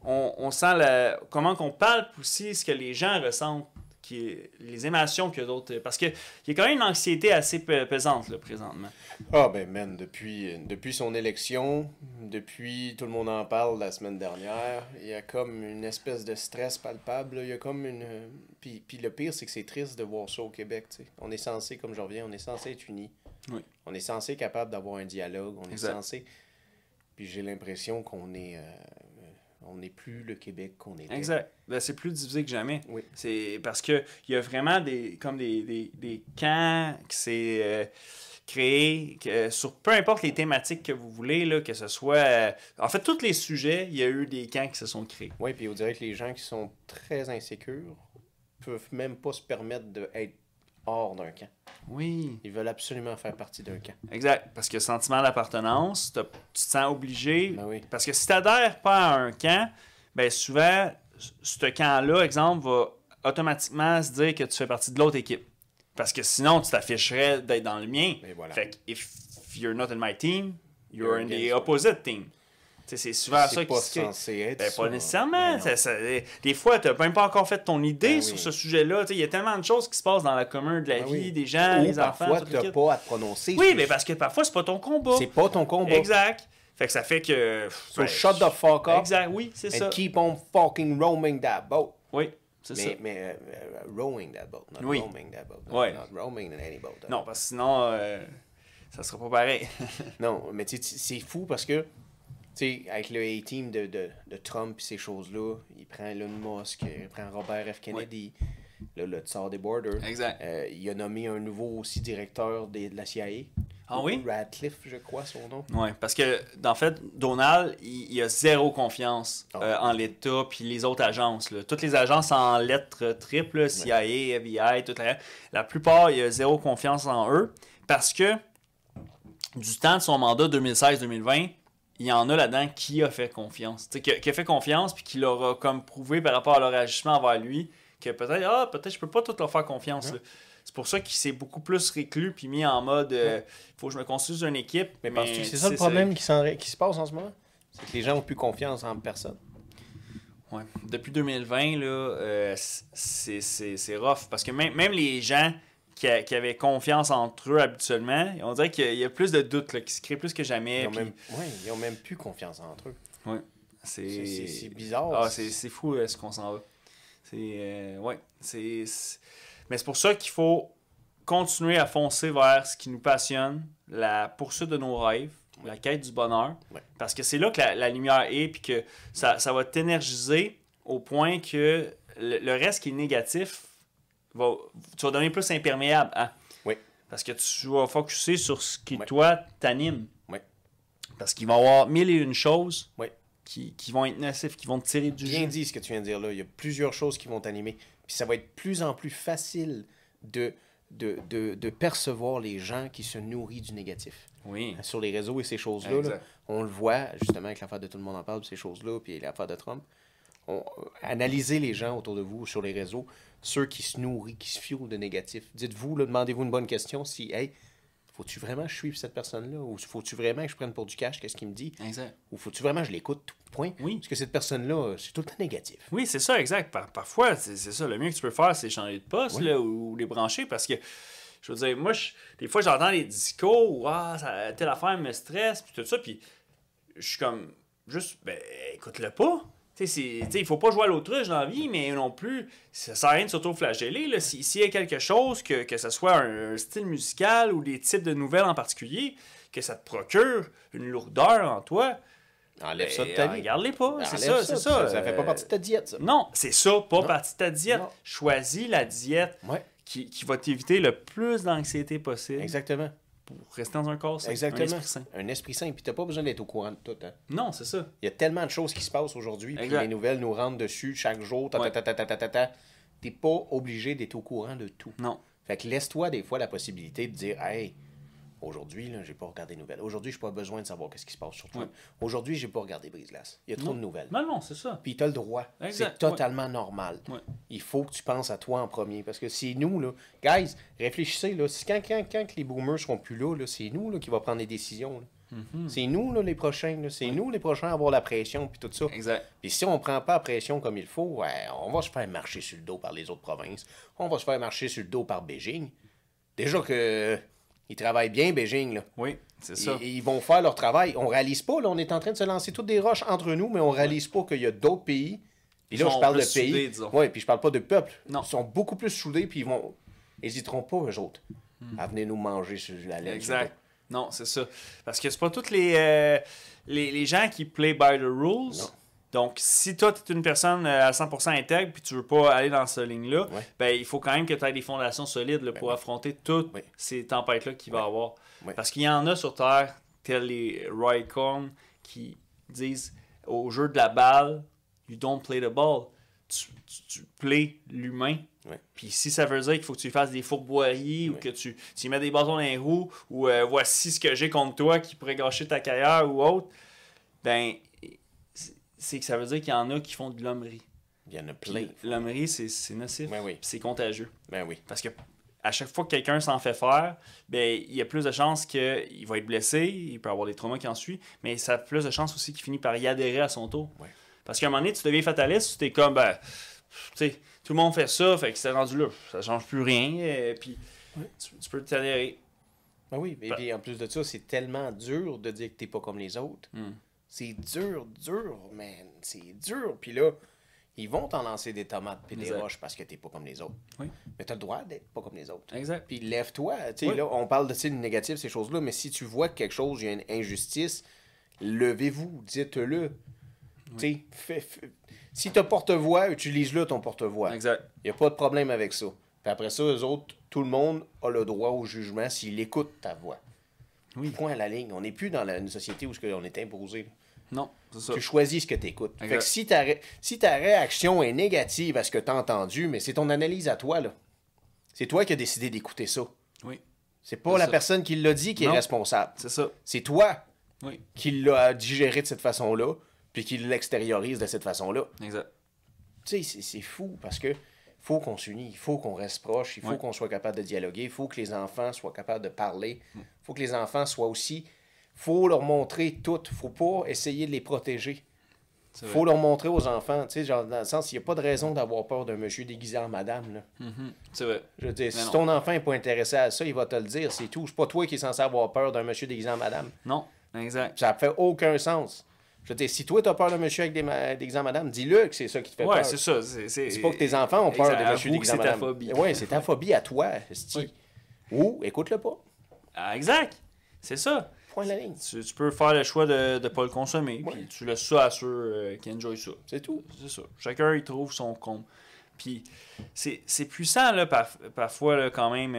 [SPEAKER 2] on sent comment qu'on palpe aussi ce que les gens ressentent, les émotions que d'autres... Parce qu'il y a quand même une anxiété assez pesante, là, présentement.
[SPEAKER 1] Ah, ben, man, depuis son élection, depuis tout le monde en parle la semaine dernière, il y a comme une espèce de stress palpable. Là. Il y a comme une... Puis le pire, c'est que c'est triste de voir ça au Québec, tu sais. On est censé, comme je reviens, on est censé être unis. Oui. On est censé être capable d'avoir un dialogue. On est censé... Puis j'ai l'impression qu'on est... on n'est plus le Québec qu'on était.
[SPEAKER 2] Exact. Ben, c'est plus divisé que jamais.
[SPEAKER 1] Oui.
[SPEAKER 2] C'est parce qu'il y a vraiment des camps qui s'est créé sur peu importe les thématiques que vous voulez, là, que ce soit... en fait, tous les sujets, il y a eu des camps qui se sont créés.
[SPEAKER 1] Oui, puis on dirait que les gens qui sont très insécures peuvent même pas se permettre d'être hors d'un camp.
[SPEAKER 2] Oui.
[SPEAKER 1] Ils veulent absolument faire partie d'un camp.
[SPEAKER 2] Exact. Parce que sentiment d'appartenance, tu te sens obligé.
[SPEAKER 1] Ben oui.
[SPEAKER 2] Parce que si tu n'adhères pas à un camp, ben souvent, ce camp-là, exemple, va automatiquement se dire que tu fais partie de l'autre équipe. Parce que sinon, tu t'afficherais d'être dans le mien.
[SPEAKER 1] Et voilà.
[SPEAKER 2] Fait que if you're not in my team, you're in the opposite team. C'est souvent
[SPEAKER 1] c'est
[SPEAKER 2] ça
[SPEAKER 1] pas
[SPEAKER 2] qui se crée.
[SPEAKER 1] censé être
[SPEAKER 2] Ben,
[SPEAKER 1] ça.
[SPEAKER 2] pas nécessairement.
[SPEAKER 1] Ben
[SPEAKER 2] Des fois, tu n'as même pas encore fait ton idée
[SPEAKER 1] Ben
[SPEAKER 2] sur
[SPEAKER 1] oui.
[SPEAKER 2] ce sujet-là. Il y a tellement de choses qui se passent dans la commun de la
[SPEAKER 1] Ben
[SPEAKER 2] vie,
[SPEAKER 1] oui.
[SPEAKER 2] des gens,
[SPEAKER 1] Ou
[SPEAKER 2] les enfants.
[SPEAKER 1] parfois,
[SPEAKER 2] tout
[SPEAKER 1] tu
[SPEAKER 2] le
[SPEAKER 1] n'as
[SPEAKER 2] kit.
[SPEAKER 1] pas à te prononcer.
[SPEAKER 2] Oui, mais parce que parfois, c'est pas ton combat.
[SPEAKER 1] C'est pas ton combat.
[SPEAKER 2] Exact. Fait que ça fait que...
[SPEAKER 1] So shut the fuck up.
[SPEAKER 2] Exact, oui, c'est ça.
[SPEAKER 1] And keep on fucking roaming that boat.
[SPEAKER 2] Oui, c'est ça.
[SPEAKER 1] Mais rowing that boat, not
[SPEAKER 2] Oui.
[SPEAKER 1] roaming that boat.
[SPEAKER 2] Ouais.
[SPEAKER 1] Not roaming in any boat.
[SPEAKER 2] Non, parce que sinon, ça sera pas pareil.
[SPEAKER 1] Non, mais tu sais, c'est fou parce que, tu sais, avec le A-team de Trump et ces choses-là, il prend Elon Musk, il prend Robert F. Kennedy, le tsar des borders.
[SPEAKER 2] Exact.
[SPEAKER 1] Il a nommé un nouveau aussi directeur de la CIA.
[SPEAKER 2] Ah oui?
[SPEAKER 1] Radcliffe, je crois, son nom.
[SPEAKER 2] Oui, parce que, en fait, Donald, il a zéro confiance en l'État puis les autres agences. Là. Toutes les agences en lettres triples, CIA, FBI, toute la plupart, il a zéro confiance en eux parce que du temps de son mandat 2016-2020, il y en a là-dedans qui a fait confiance. Qui a fait confiance puis qui leur a comme prouvé par rapport à leur agissement envers lui que peut-être je peux pas tout leur faire confiance. Là. C'est pour ça qu'il s'est beaucoup plus réclus puis mis en mode faut que je me construise une équipe.
[SPEAKER 1] Mais penses-tu que c'est ça le problème qui se passe en ce moment? C'est que les gens n'ont plus confiance en personne.
[SPEAKER 2] Ouais. Depuis 2020, là, c'est rough. Parce que même les gens qui avaient confiance entre eux habituellement, on dirait qu'il y a plus de doutes là, qui se créent plus que jamais.
[SPEAKER 1] Ils ont même plus confiance entre eux.
[SPEAKER 2] Ouais.
[SPEAKER 1] C'est bizarre.
[SPEAKER 2] Ah, c'est fou ce qu'on s'en va. Ouais. Mais c'est pour ça qu'il faut continuer à foncer vers ce qui nous passionne, la poursuite de nos rêves, la quête du bonheur.
[SPEAKER 1] Ouais.
[SPEAKER 2] Parce que c'est là que la lumière est, puis que ça va t'énergiser au point que le reste qui est négatif, tu vas devenir plus imperméable à.
[SPEAKER 1] Oui.
[SPEAKER 2] Parce que tu vas focusser sur ce qui,
[SPEAKER 1] Ouais.
[SPEAKER 2] toi, t'anime.
[SPEAKER 1] Oui.
[SPEAKER 2] Parce qu'il va y avoir mille et une choses
[SPEAKER 1] Oui.
[SPEAKER 2] qui vont être nocifs, qui vont te tirer du
[SPEAKER 1] Bien
[SPEAKER 2] jeu.
[SPEAKER 1] dit ce que tu viens de dire là. Il y a plusieurs choses qui vont t'animer. Puis ça va être de plus en plus facile de percevoir les gens qui se nourrissent du négatif.
[SPEAKER 2] Oui.
[SPEAKER 1] Sur les réseaux et ces choses-là, là, on le voit justement avec l'affaire de Tout le monde en parle, ces choses-là, puis l'affaire de Trump. Analysez les gens autour de vous sur les réseaux, ceux qui se nourrissent, qui se fioulent de négatif. Dites-vous, là, demandez-vous une bonne question si, hey, faut-tu vraiment que je suive cette personne-là? Ou faut-tu vraiment que je prenne pour du cash, qu'est-ce qu'il me dit?
[SPEAKER 2] Exact.
[SPEAKER 1] Ou faut-tu vraiment que je l'écoute, tout point?
[SPEAKER 2] Oui.
[SPEAKER 1] Parce que cette personne-là, c'est tout le temps négatif.
[SPEAKER 2] Oui, c'est ça, exact. Parfois, c'est ça. Le mieux que tu peux faire, c'est changer de poste
[SPEAKER 1] Oui.
[SPEAKER 2] là, ou les brancher parce que, je veux dire, moi, des fois, j'entends des discours où telle affaire me stresse, puis tout ça, puis je suis comme, juste, écoute-le pas. Il faut pas jouer à l'autruche dans la vie, mais non plus, ça sert à rien de s'auto-flageller. Là. S'il y a quelque chose, que ce soit un style musical ou des types de nouvelles en particulier, que ça te procure une lourdeur en toi,
[SPEAKER 1] Enlève ça de ta vie.
[SPEAKER 2] regarde-les pas. C'est
[SPEAKER 1] Enlève
[SPEAKER 2] ça, c'est ça.
[SPEAKER 1] Ça fait pas partie de ta diète, ça.
[SPEAKER 2] Non, c'est ça, pas
[SPEAKER 1] Non.
[SPEAKER 2] partie de ta diète.
[SPEAKER 1] Non.
[SPEAKER 2] Choisis la diète
[SPEAKER 1] Ouais,
[SPEAKER 2] qui va t'éviter le plus d'anxiété possible
[SPEAKER 1] exactement.
[SPEAKER 2] pour rester dans un corps sain,
[SPEAKER 1] Exactement.
[SPEAKER 2] un esprit sain.
[SPEAKER 1] Un esprit sain. Puis t'as pas besoin d'être au courant de tout. Hein.
[SPEAKER 2] Non, c'est ça.
[SPEAKER 1] Il y a tellement de choses qui se passent aujourd'hui, puis
[SPEAKER 2] Exact.
[SPEAKER 1] les nouvelles nous rentrent dessus chaque jour.
[SPEAKER 2] Ouais.
[SPEAKER 1] T'es pas obligé d'être au courant de tout.
[SPEAKER 2] Non.
[SPEAKER 1] Fait que laisse-toi des fois la possibilité de dire, hey, aujourd'hui, là, j'ai pas regardé les nouvelles. Aujourd'hui, j'ai pas besoin de savoir qu'est-ce qui se passe sur Trump. Aujourd'hui, j'ai pas regardé Brise-Glace. Il y a trop
[SPEAKER 2] Non.
[SPEAKER 1] de nouvelles.
[SPEAKER 2] Non, c'est ça.
[SPEAKER 1] Puis t'as le droit.
[SPEAKER 2] Exact,
[SPEAKER 1] C'est totalement normal.
[SPEAKER 2] Ouais.
[SPEAKER 1] Il faut que tu penses à toi en premier. Parce que c'est nous, là. Guys, réfléchissez, là. Quand les boomers seront plus là, c'est nous là, qui va prendre les décisions. Là. C'est nous, là, les prochains. Là. C'est nous, les prochains, à avoir la pression, puis tout ça.
[SPEAKER 2] Exact.
[SPEAKER 1] Puis si on prend pas la pression comme il faut, ouais, on va se faire marcher sur le dos par les autres provinces. On va se faire marcher sur le dos par Beijing. Déjà que ils travaillent bien, Beijing, là.
[SPEAKER 2] Oui, c'est ça.
[SPEAKER 1] Ils vont faire leur travail. On réalise pas, là, on est en train de se lancer toutes des roches entre nous, mais on réalise pas qu'il y a d'autres pays. Puis là,
[SPEAKER 2] Ils
[SPEAKER 1] je
[SPEAKER 2] sont
[SPEAKER 1] parle de
[SPEAKER 2] plus
[SPEAKER 1] pays.
[SPEAKER 2] soudés, disons.
[SPEAKER 1] Oui, puis je parle pas de peuple.
[SPEAKER 2] Non.
[SPEAKER 1] Ils sont beaucoup plus soudés, puis ils hésiteront pas, eux autres, à venir nous manger sur la laine.
[SPEAKER 2] Exact. Non, c'est ça. Parce que c'est pas tous les gens qui play by the rules.
[SPEAKER 1] Non.
[SPEAKER 2] Donc, si toi, tu es une personne à 100% intègre puis tu veux pas aller dans cette ligne-là,
[SPEAKER 1] Ouais.
[SPEAKER 2] ben, il faut quand même que tu aies des fondations solides là, pour
[SPEAKER 1] oui.
[SPEAKER 2] affronter toutes
[SPEAKER 1] Oui.
[SPEAKER 2] ces tempêtes-là qu'il va y avoir.
[SPEAKER 1] Oui.
[SPEAKER 2] Parce qu'il y en a sur Terre, tels les Roy Cohn, qui disent au jeu de la balle, you don't play the ball. Tu plays l'humain.
[SPEAKER 1] Oui.
[SPEAKER 2] Puis si ça veut dire qu'il faut que tu fasses des fourboiries ou que tu y mets des bâtons dans les roues ou voici ce que j'ai contre toi qui pourrait gâcher ta carrière ou autre, ben c'est que ça veut dire qu'il y en a qui font de l'hommerie.
[SPEAKER 1] Il y en a plein.
[SPEAKER 2] L'hommerie, c'est nocif.
[SPEAKER 1] Ben oui.
[SPEAKER 2] Puis c'est contagieux.
[SPEAKER 1] Ben oui.
[SPEAKER 2] Parce que à chaque fois que quelqu'un s'en fait faire, ben, il y a plus de chances qu'il va être blessé, il peut avoir des traumas qui en suivent, mais ça a plus de chances aussi qu'il finit par y adhérer à son tour.
[SPEAKER 1] Ouais.
[SPEAKER 2] Parce qu'à un moment donné, tu deviens fataliste, tu es comme, ben, tu sais, tout le monde fait ça, fait que c'est rendu là, ça change plus rien, et puis tu peux t'adhérer.
[SPEAKER 1] Ben oui, et puis en plus de ça, c'est tellement dur de dire que t'es pas comme les autres. C'est dur, man. C'est dur. Puis là, ils vont t'en lancer des tomates puis des roches parce que t'es pas comme les autres.
[SPEAKER 2] Oui.
[SPEAKER 1] Mais t'as le droit d'être pas comme les autres.
[SPEAKER 2] Exact.
[SPEAKER 1] Puis lève-toi. Tu sais, là, on parle de du négatif, ces choses-là, mais si tu vois que quelque chose, il y a une injustice, levez-vous, dites-le. Tu sais, si t'as porte-voix, utilise-le ton porte-voix.
[SPEAKER 2] Exact.
[SPEAKER 1] Il n'y a pas de problème avec ça. Puis après ça, eux autres, tout le monde a le droit au jugement s'il écoute ta voix.
[SPEAKER 2] Oui.
[SPEAKER 1] Point à la ligne. On n'est plus dans une société où on est imposé.
[SPEAKER 2] Non, c'est ça.
[SPEAKER 1] Tu choisis ce que tu écoutes. Fait que si ta réaction est négative à ce que tu as entendu, mais c'est ton analyse à toi, là. C'est toi qui as décidé d'écouter ça.
[SPEAKER 2] Oui.
[SPEAKER 1] C'est pas la personne qui l'a dit qui est responsable.
[SPEAKER 2] C'est ça.
[SPEAKER 1] C'est toi
[SPEAKER 2] Oui.
[SPEAKER 1] qui l'a digéré de cette façon-là, puis qui l'extériorise de cette façon-là.
[SPEAKER 2] Exact.
[SPEAKER 1] Tu sais, c'est fou parce que faut qu'on s'unisse, il faut qu'on reste proche, il faut qu'on soit capable de dialoguer, il faut que les enfants soient capables de parler, il faut que les enfants soient aussi... faut leur montrer tout, faut pas essayer de les protéger. Faut leur montrer aux enfants, tu sais, genre dans le sens, il n'y a pas de raison d'avoir peur d'un monsieur déguisé en madame, là.
[SPEAKER 2] C'est vrai.
[SPEAKER 1] Je veux dire, si ton enfant n'est pas intéressé à ça, il va te le dire, c'est tout. C'est pas toi qui es censé avoir peur d'un monsieur déguisé en madame.
[SPEAKER 2] Non, exact.
[SPEAKER 1] Ça fait aucun sens. Je veux dire, si toi, t'as peur d'un monsieur avec déguisé en madame, dis-le que c'est ça qui te fait peur.
[SPEAKER 2] Ouais, c'est ça.
[SPEAKER 1] C'est pas que tes enfants ont peur d'un monsieur déguisé en madame.
[SPEAKER 2] C'est ta phobie.
[SPEAKER 1] Ouais, c'est ta phobie à toi, esti. Ou, écoute-le pas.
[SPEAKER 2] Ah, exact. C'est ça.
[SPEAKER 1] Point de la ligne.
[SPEAKER 2] Tu peux faire le choix de ne pas le consommer, puis tu laisses ça à ceux qui enjoy ça.
[SPEAKER 1] C'est tout.
[SPEAKER 2] C'est ça. Chacun, il trouve son compte. Puis c'est puissant, là, parfois, là, quand même,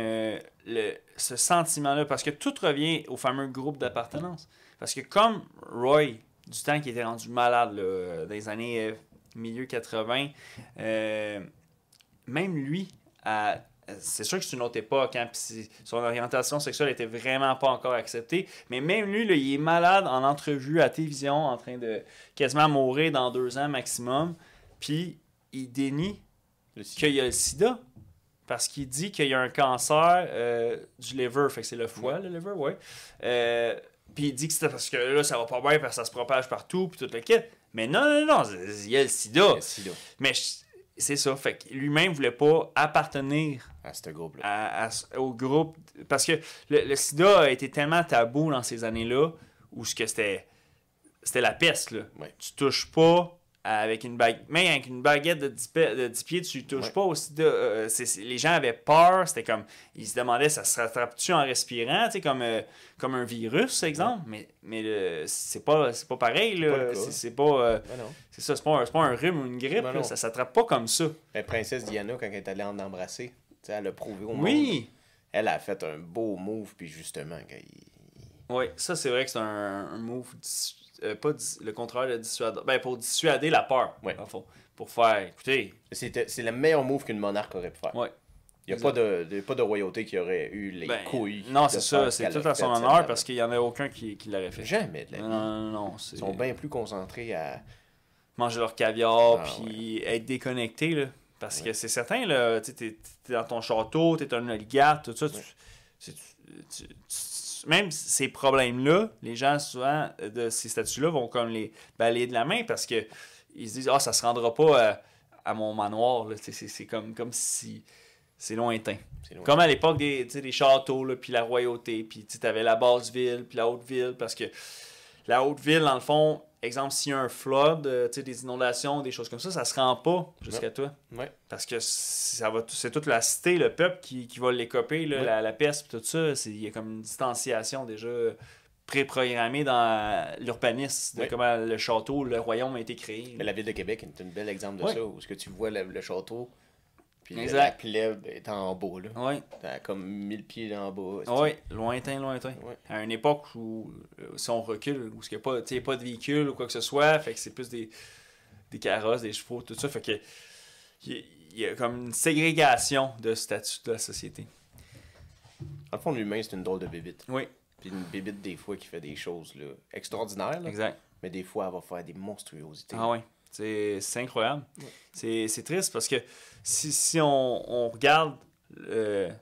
[SPEAKER 2] ce sentiment-là, parce que tout revient au fameux groupe d'appartenance. Parce que comme Roy, du temps qui était rendu malade, là, dans les années milieu 80, même lui, c'est sûr que c'est une autre époque, hein, puis son orientation sexuelle était vraiment pas encore acceptée, mais même lui, là, il est malade en entrevue à télévision, en train de quasiment mourir dans 2 ans maximum, puis il dénie qu'il y a le sida, parce qu'il dit qu'il y a un cancer du liver, fait que c'est le foie, le liver, ouais. Puis il dit que c'est parce que là, ça va pas bien, parce que ça se propage partout, puis tout le kit. Mais non, il y a le sida. Mais c'est ça, fait que lui-même voulait pas appartenir
[SPEAKER 1] à ce groupe-là.
[SPEAKER 2] Au groupe, parce que le sida a été tellement tabou dans ces années-là, où c'était la peste, là.
[SPEAKER 1] Ouais.
[SPEAKER 2] Tu touches pas avec une baguette, même avec une baguette de 10 pieds, tu touches pas au sida. Les gens avaient peur, c'était comme, ils se demandaient, ça se rattrape-tu en respirant, tu sais, comme un virus, exemple, mais c'est pas pareil, là. C'est pas... c'est ça, c'est pas un rhume ou une grippe, là, ça s'attrape pas comme ça.
[SPEAKER 1] La princesse Diana, quand elle est allée en embrasser, elle a prouvé au monde.
[SPEAKER 2] Oui!
[SPEAKER 1] Elle a fait un beau move, puis justement,
[SPEAKER 2] Oui, ça, c'est vrai que c'est un move, le contraire de dissuader. Ben, pour dissuader la peur, en fond. Pour faire, écoutez...
[SPEAKER 1] C'est le meilleur move qu'une monarque aurait pu faire.
[SPEAKER 2] Ouais.
[SPEAKER 1] Il n'y a pas de royauté qui aurait eu les couilles.
[SPEAKER 2] Non, c'est ça. C'est tout à son honneur parce qu'il n'y en a aucun qui l'aurait fait.
[SPEAKER 1] Jamais de la vie.
[SPEAKER 2] Non.
[SPEAKER 1] Ils sont bien plus concentrés à...
[SPEAKER 2] manger leur caviar, puis être déconnecté, là. Parce que c'est certain, là, tu t'es dans ton château, t'es un oligarque, tout ça. Même ces problèmes-là, les gens, souvent, de ces statuts-là, vont comme les balayer de la main parce que ils se disent « Ah, ça se rendra pas à mon manoir. » C'est comme si... C'est lointain. Comme à l'époque des châteaux, puis la royauté, puis tu avais la basse ville, puis la haute ville, parce que la haute ville, dans le fond, exemple, s'il y a un flood, des inondations, des choses comme ça se rend pas jusqu'à toi.
[SPEAKER 1] Ouais.
[SPEAKER 2] Parce que c'est toute la cité, le peuple qui va l'écoper, la peste, tout ça. Il y a comme une distanciation déjà pré-programmée dans l'urbanisme de comment le château, le royaume a été créé.
[SPEAKER 1] Mais la ville de Québec est un bel exemple de ça, où tu vois le château. Puis
[SPEAKER 2] la
[SPEAKER 1] plèbe est en bas, là.
[SPEAKER 2] Oui.
[SPEAKER 1] T'as comme 1000 pieds en bas.
[SPEAKER 2] Oui, lointain.
[SPEAKER 1] Ouais.
[SPEAKER 2] À une époque où, si on recule, où il n'y a pas de véhicule ou quoi que ce soit, fait que c'est plus des carrosses, des chevaux, tout ça. Fait que il y a comme une ségrégation de statut de la société.
[SPEAKER 1] En fond, l'humain, c'est une drôle de bébite.
[SPEAKER 2] Oui.
[SPEAKER 1] Puis une bébite, des fois, qui fait des choses là, extraordinaires. Là.
[SPEAKER 2] Exact.
[SPEAKER 1] Mais des fois, elle va faire des monstruosités.
[SPEAKER 2] Ah oui. C'est incroyable. Ouais. C'est triste parce que si on regarde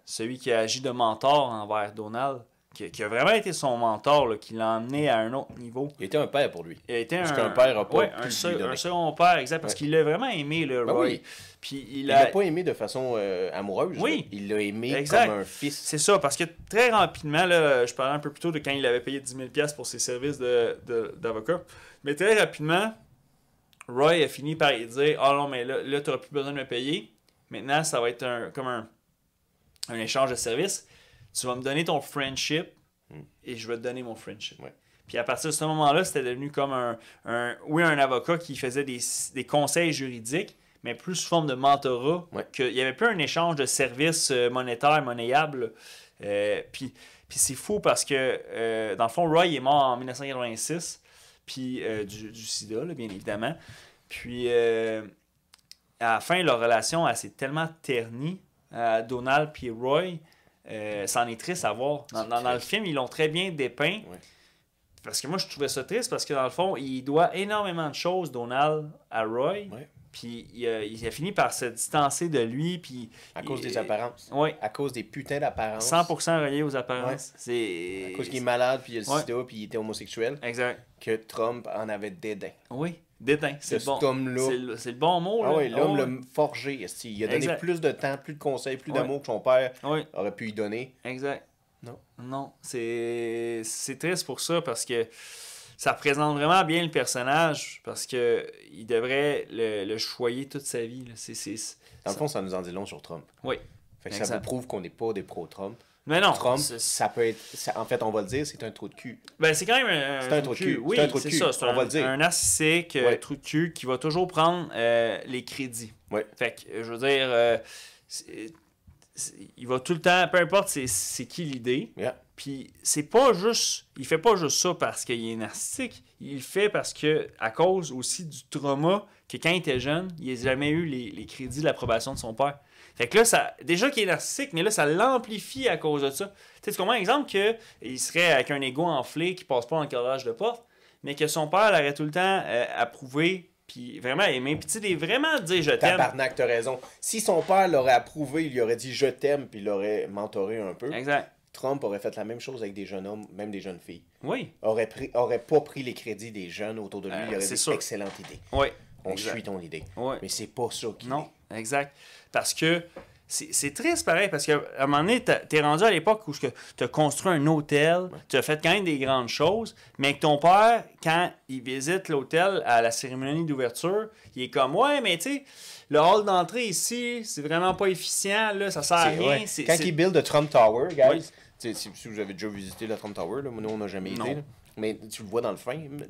[SPEAKER 2] celui qui a agi de mentor envers Donald, qui a vraiment été son mentor, là, qui l'a emmené à un autre niveau.
[SPEAKER 1] Il était un père pour lui.
[SPEAKER 2] Il a été
[SPEAKER 1] parce qu'un père n'a pas
[SPEAKER 2] un second père, exact, parce qu'il l'a vraiment aimé, le Roy.
[SPEAKER 1] Oui.
[SPEAKER 2] Puis
[SPEAKER 1] il l'a pas aimé de façon amoureuse.
[SPEAKER 2] Oui.
[SPEAKER 1] Là. Il l'a aimé
[SPEAKER 2] exact.
[SPEAKER 1] comme un fils.
[SPEAKER 2] C'est ça, parce que très rapidement, là, je parlais un peu plus tôt de quand il avait payé 10 000 $ pour ses services d'avocat, mais très rapidement, Roy a fini par lui dire « Ah non, mais là tu n'auras plus besoin de me payer. Maintenant, ça va être comme un échange de services. Tu vas me donner ton friendship et je vais te donner mon friendship.
[SPEAKER 1] Ouais. »
[SPEAKER 2] Puis à partir de ce moment-là, c'était devenu comme un avocat qui faisait des conseils juridiques, mais plus sous forme de mentorat.
[SPEAKER 1] Ouais.
[SPEAKER 2] Il n'y avait plus un échange de services monétaires, monnayables. Puis c'est fou parce que, dans le fond, Roy est mort en 1986, puis du sida, là, bien évidemment. Puis à la fin, leur relation s'est tellement ternie, Donald puis Roy. C'en est triste à voir. Dans le film, ils l'ont très bien dépeint.
[SPEAKER 1] Ouais.
[SPEAKER 2] Parce que moi, je trouvais ça triste parce que dans le fond, il doit énormément de choses, Donald, à Roy.
[SPEAKER 1] Ouais.
[SPEAKER 2] Puis il a fini par se distancer de lui. Puis,
[SPEAKER 1] à cause des apparences.
[SPEAKER 2] Oui.
[SPEAKER 1] À cause des putains d'apparences.
[SPEAKER 2] 100% relié aux apparences.
[SPEAKER 1] Ouais.
[SPEAKER 2] C'est...
[SPEAKER 1] À cause qu'il est malade, puis il a le sida, puis il était homosexuel.
[SPEAKER 2] Exact.
[SPEAKER 1] Que Trump en avait dédain.
[SPEAKER 2] Oui, dédain. C'est
[SPEAKER 1] bon. C'est
[SPEAKER 2] le bon mot.
[SPEAKER 1] Ah
[SPEAKER 2] là.
[SPEAKER 1] oui, l'homme l'a forgé. Il a donné plus de temps, plus de conseils, plus d'amour que son père aurait pu y donner.
[SPEAKER 2] Exact.
[SPEAKER 1] Non.
[SPEAKER 2] C'est triste pour ça parce que ça représente vraiment bien le personnage parce que il devrait le choyer toute sa vie. Là.
[SPEAKER 1] Dans le fond, ça nous en dit long sur Trump.
[SPEAKER 2] Oui.
[SPEAKER 1] Fait que ça vous prouve qu'on n'est pas des pro-Trump.
[SPEAKER 2] Mais non.
[SPEAKER 1] Trump, ça peut être... en fait, on va le dire, c'est un trou de cul.
[SPEAKER 2] Ben, c'est quand même
[SPEAKER 1] un trou de cul.
[SPEAKER 2] Oui, c'est ça. C'est un narcissique, trou de cul qui va toujours prendre les crédits.
[SPEAKER 1] Ouais.
[SPEAKER 2] Fait que, je veux dire... il va tout le temps, peu importe c'est qui l'idée, puis c'est pas juste, il fait pas juste ça parce qu'il est narcissique, il le fait parce que à cause aussi du trauma que quand il était jeune, il n'a jamais eu les crédits de l'approbation de son père. Fait que là, déjà qu'il est narcissique, mais là, ça l'amplifie à cause de ça. Tu comprends, exemple, qu'il serait avec un ego enflé qui passe pas dans le cadrage de porte, mais que son père l'aurait tout le temps approuvé, puis vraiment aimé. Puis tu sais, vraiment dire je t'aime.
[SPEAKER 1] Tabarnak, t'as raison. Si son père l'aurait approuvé, il lui aurait dit je t'aime, puis il l'aurait mentoré un peu.
[SPEAKER 2] Exact.
[SPEAKER 1] Trump aurait fait la même chose avec des jeunes hommes, même des jeunes filles.
[SPEAKER 2] Oui.
[SPEAKER 1] Aurait pas pris les crédits des jeunes autour de lui. Il aurait dit
[SPEAKER 2] sûr.
[SPEAKER 1] Excellente idée.
[SPEAKER 2] Oui.
[SPEAKER 1] On suit ton idée.
[SPEAKER 2] Oui.
[SPEAKER 1] Mais c'est pas ça qui
[SPEAKER 2] Non, exact. Parce que c'est triste pareil, parce qu'à un moment donné, t'es rendu à l'époque où tu as construit un hôtel, tu as fait quand même des grandes choses, mais que ton père, quand il visite l'hôtel à la cérémonie d'ouverture, il est comme, ouais, mais tu sais, le hall d'entrée ici, c'est vraiment pas efficient, là, ça sert à rien.
[SPEAKER 1] Ouais. Quand il build le Trump Tower, guys, si vous avez déjà visité le Trump Tower, là, nous on n'a jamais été, là. Mais tu le vois dans le film,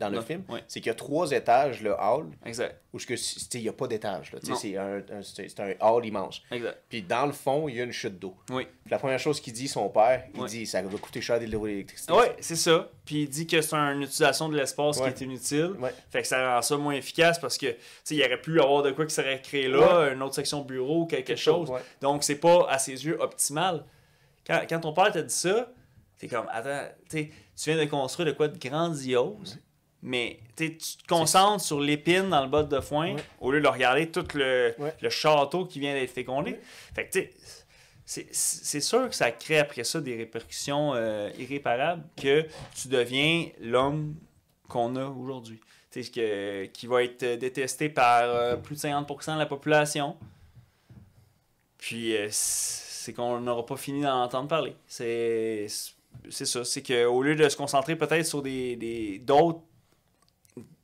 [SPEAKER 1] c'est qu'il y a 3 étages, le hall.
[SPEAKER 2] Exact.
[SPEAKER 1] Où il n'y a pas d'étage. C'est un hall immense.
[SPEAKER 2] Exact.
[SPEAKER 1] Puis dans le fond, il y a une chute d'eau.
[SPEAKER 2] Oui.
[SPEAKER 1] Puis la première chose qu'il dit, son père, il dit ça va coûter cher d'électricité.
[SPEAKER 2] Oui, c'est ça. Puis il dit que c'est une utilisation de l'espace qui est inutile.
[SPEAKER 1] Ouais.
[SPEAKER 2] Fait que ça rend ça moins efficace parce que il aurait pu avoir de quoi qui serait créé là, une autre section bureau, quelque chose.
[SPEAKER 1] Ouais.
[SPEAKER 2] Donc c'est pas à ses yeux optimal. Quand ton père t'a dit ça, t'es comme, attends, tu viens de construire de quoi de grandiose, mais tu te concentres sur l'épine dans le bas de foin au lieu de regarder tout le château qui vient d'être fécondé. Fait que tu sais, c'est sûr que ça crée après ça des répercussions irréparables que tu deviens l'homme qu'on a aujourd'hui. Qui va être détesté par plus de 50% de la population. Puis c'est qu'on n'aura pas fini d'en entendre parler. C'est ça, c'est qu'au lieu de se concentrer peut-être sur d'autres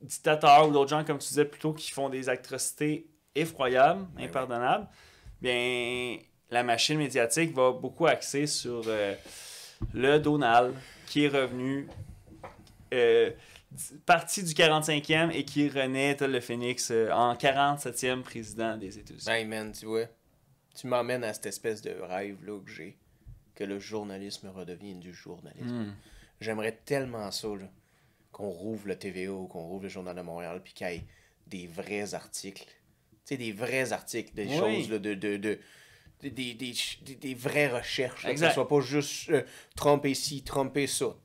[SPEAKER 2] dictateurs ou d'autres gens, comme tu disais plutôt, qui font des atrocités effroyables, impardonnables, bien, la machine médiatique va beaucoup axer sur le Donald, qui est revenu parti du 45e et qui renaît, tel le Phénix, en 47e président des États-Unis.
[SPEAKER 1] Hey man, tu vois, tu m'emmènes à cette espèce de rêve-là que j'ai, que le journalisme redevienne du journalisme. J'aimerais tellement ça, là, qu'on rouvre le TVA ou qu'on rouvre le Journal de Montréal, puis qu'il y ait des vrais articles. Tu sais, des vrais articles, des choses là, des vraies recherches. Là, que
[SPEAKER 2] Exact.
[SPEAKER 1] ce soit pas juste tromper ci, tromper ça,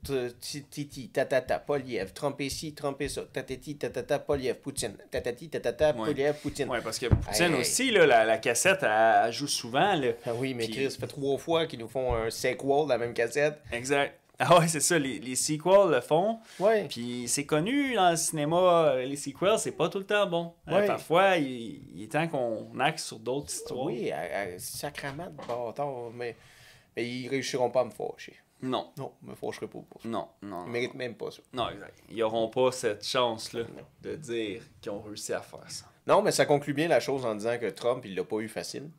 [SPEAKER 1] titi, tatata, Poliev, tromper ci, tromper ça, tatati, tatata, Poliev, Poutine, tatati, tatata,
[SPEAKER 2] Ouais.
[SPEAKER 1] Poliev, Poutine.
[SPEAKER 2] Ouais, parce que Poutine
[SPEAKER 1] Hey.
[SPEAKER 2] aussi, là, la cassette, elle joue souvent. Là.
[SPEAKER 1] Ah oui, mais
[SPEAKER 2] Puis-
[SPEAKER 1] Chris, ça fait 3 fois qu'ils nous font un sequel de la même cassette.
[SPEAKER 2] Exact. Ah ouais, c'est ça, les sequels le font.
[SPEAKER 1] Ouais.
[SPEAKER 2] Puis c'est connu dans le cinéma, les sequels, c'est pas tout le temps bon.
[SPEAKER 1] Ouais.
[SPEAKER 2] Parfois, il est temps qu'on axe sur d'autres histoires.
[SPEAKER 1] Oui, sacrament de bâtard, mais ils réussiront pas à me fâcher.
[SPEAKER 2] Non,
[SPEAKER 1] Non, ils me fâcheront pas pour ça.
[SPEAKER 2] non, non.
[SPEAKER 1] Ils
[SPEAKER 2] Non,
[SPEAKER 1] méritent même pas ça.
[SPEAKER 2] non, exact. Ils n'auront pas cette chance-là de dire qu'ils ont réussi à faire ça.
[SPEAKER 1] Non, mais ça conclut bien la chose en disant que Trump, il l'a pas eu facile.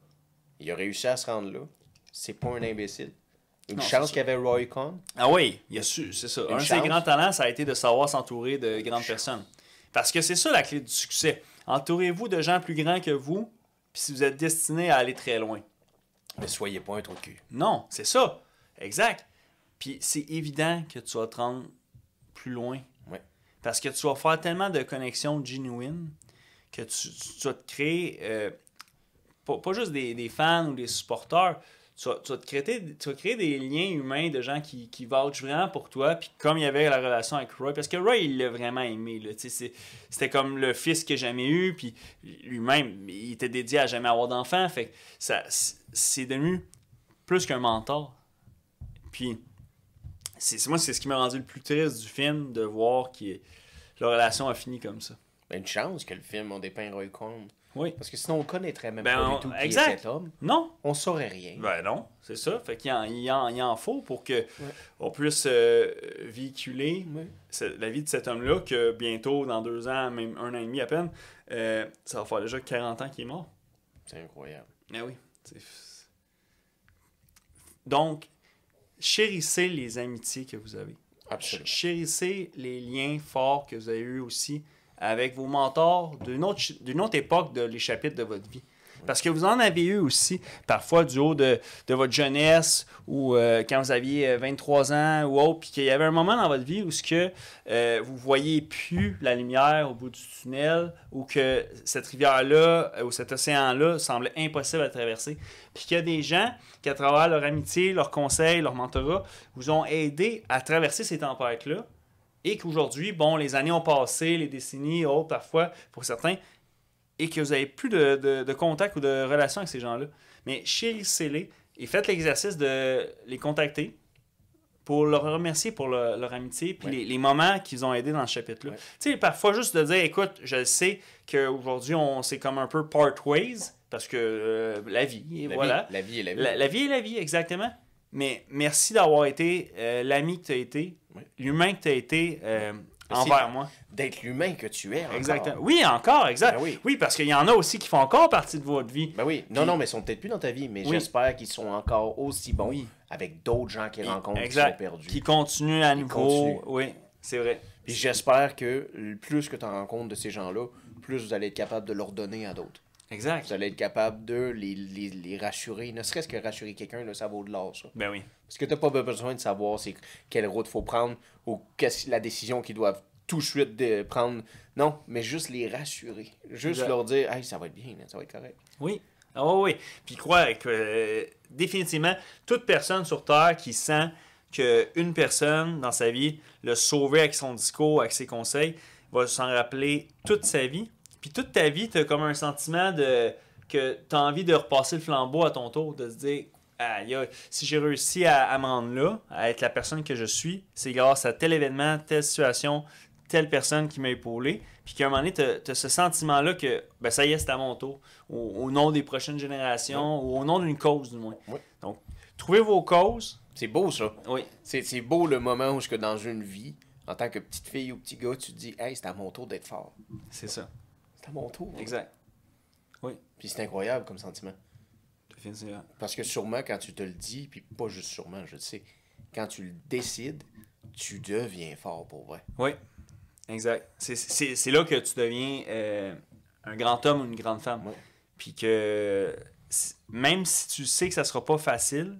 [SPEAKER 1] Il a réussi à se rendre là. C'est pas un imbécile. Une
[SPEAKER 2] Non,
[SPEAKER 1] chance
[SPEAKER 2] c'est
[SPEAKER 1] qu'il y avait Roy Cohn.
[SPEAKER 2] Ah oui, il a su, c'est ça.
[SPEAKER 1] Une
[SPEAKER 2] Un de ses
[SPEAKER 1] chance.
[SPEAKER 2] grands talents, ça a été de savoir s'entourer de grandes personnes. Parce que c'est ça la clé du succès. Entourez-vous de gens plus grands que vous, puis si vous êtes destiné à aller très loin.
[SPEAKER 1] Mais soyez pas un trou de cul.
[SPEAKER 2] Non, c'est ça. Exact. Puis c'est évident que tu vas te rendre plus loin.
[SPEAKER 1] Ouais.
[SPEAKER 2] Parce que tu vas faire tellement de connexions genuines que tu vas te créer, pas juste des fans ou des supporters, tu vas te créer des liens humains de gens qui vouchent vraiment pour toi. Puis comme il y avait la relation avec Roy, parce que Roy, il l'a vraiment aimé. Là, c'était comme le fils qu'il n'a jamais eu. Puis lui-même, il était dédié à jamais avoir d'enfant. Fait que c'est devenu plus qu'un mentor. Puis moi, c'est ce qui m'a rendu le plus triste du film, de voir que leur relation a fini comme ça.
[SPEAKER 1] Ben, une chance que le film on dépeint Roy Cohn.
[SPEAKER 2] Oui.
[SPEAKER 1] Parce que sinon on connaîtrait même
[SPEAKER 2] Ben,
[SPEAKER 1] pas du tout qui est
[SPEAKER 2] exact.
[SPEAKER 1] cet homme.
[SPEAKER 2] Non.
[SPEAKER 1] On saurait rien.
[SPEAKER 2] Ben non, c'est ça. Fait qu'il en faut pour que on puisse véhiculer
[SPEAKER 1] Ouais.
[SPEAKER 2] la vie de cet homme-là, que bientôt, dans 2 ans, même 1 an et demi à peine, ça va faire déjà 40 ans qu'il est mort.
[SPEAKER 1] C'est incroyable.
[SPEAKER 2] Mais oui. Donc, chérissez les amitiés que vous avez.
[SPEAKER 1] Absolument.
[SPEAKER 2] Chérissez les liens forts que vous avez eus aussi avec vos mentors d'une autre époque de les chapitres de votre vie. Parce que vous en avez eu aussi, parfois du haut de votre jeunesse ou quand vous aviez 23 ans ou autre, puis qu'il y avait un moment dans votre vie où vous voyez plus la lumière au bout du tunnel, ou que cette rivière-là ou cet océan-là semblait impossible à traverser. Puis qu'il y a des gens qui, à travers leur amitié, leurs conseils, leur mentorat, vous ont aidé à traverser ces tempêtes-là. Et qu'aujourd'hui, bon, les années ont passé, les décennies, autres parfois, pour certains, et que vous n'avez plus de contact ou de relation avec ces gens-là. Mais chérissez-les et faites l'exercice de les contacter pour leur remercier pour leur amitié puis les moments qu'ils ont aidés dans ce chapitre-là.
[SPEAKER 1] Ouais.
[SPEAKER 2] Tu sais, parfois juste de dire, écoute, je sais qu'aujourd'hui, c'est comme un peu part ways, parce que la vie, et voilà.
[SPEAKER 1] La vie est la vie.
[SPEAKER 2] La vie est la vie, exactement. Mais merci d'avoir été l'ami que tu as été, l'humain que tu as été envers moi.
[SPEAKER 1] D'être l'humain que tu es encore.
[SPEAKER 2] Exactement. Oui, encore, exact.
[SPEAKER 1] Ben oui.
[SPEAKER 2] Oui, parce qu'il y en a aussi qui font encore partie de votre vie.
[SPEAKER 1] Ben oui. Non, mais ils sont peut-être plus dans ta vie, mais
[SPEAKER 2] Oui.
[SPEAKER 1] j'espère qu'ils sont encore aussi bons
[SPEAKER 2] Oui.
[SPEAKER 1] avec d'autres gens qu'ils rencontrent qui
[SPEAKER 2] Exact.
[SPEAKER 1] sont perdus.
[SPEAKER 2] Qui continuent à nouveau.
[SPEAKER 1] continuent.
[SPEAKER 2] Oui, c'est vrai.
[SPEAKER 1] Puis j'espère que plus que tu rencontres de ces gens-là, plus vous allez être capable de leur donner à d'autres.
[SPEAKER 2] Exact.
[SPEAKER 1] Vous allez être capable de les rassurer. Ne serait-ce que rassurer quelqu'un, là, ça vaut de l'or, ça.
[SPEAKER 2] Ben oui.
[SPEAKER 1] Parce que tu n'as pas besoin de savoir quelle route faut prendre ou qu'est-ce la décision qu'ils doivent tout de suite prendre. Non, mais juste les rassurer. Juste
[SPEAKER 2] Exact.
[SPEAKER 1] leur dire, hey, ça va être bien, là, ça va être correct.
[SPEAKER 2] Oui. Ah oui. Puis croire que définitivement, toute personne sur Terre qui sent qu'une personne dans sa vie l'a sauvé avec son discours, avec ses conseils, va s'en rappeler toute sa vie. Puis toute ta vie, tu as comme un sentiment que tu as envie de repasser le flambeau à ton tour, de se dire, si j'ai réussi à me rendre là, à être la personne que je suis, c'est grâce à tel événement, telle situation, telle personne qui m'a épaulé. Puis qu'à un moment donné, tu as ce sentiment-là que, ben ça y est, c'est à mon tour. Au nom des prochaines générations, ou au nom d'une cause, du moins.
[SPEAKER 1] Oui.
[SPEAKER 2] Donc, trouvez vos causes.
[SPEAKER 1] C'est beau, ça.
[SPEAKER 2] Oui.
[SPEAKER 1] C'est beau le moment où, que dans une vie, en tant que petite fille ou petit gars, tu te dis, hey, c'est à mon tour d'être fort.
[SPEAKER 2] C'est ça.
[SPEAKER 1] C'est à mon tour.
[SPEAKER 2] Exact. Oui.
[SPEAKER 1] Puis c'est incroyable comme sentiment.
[SPEAKER 2] Définitivement.
[SPEAKER 1] Parce que sûrement, quand tu te le dis, puis pas juste sûrement, je le sais, quand tu le décides, tu deviens fort pour vrai.
[SPEAKER 2] Oui. Exact. C'est là que tu deviens un grand homme ou une grande femme.
[SPEAKER 1] Ouais.
[SPEAKER 2] Puis que même si tu sais que ça sera pas facile,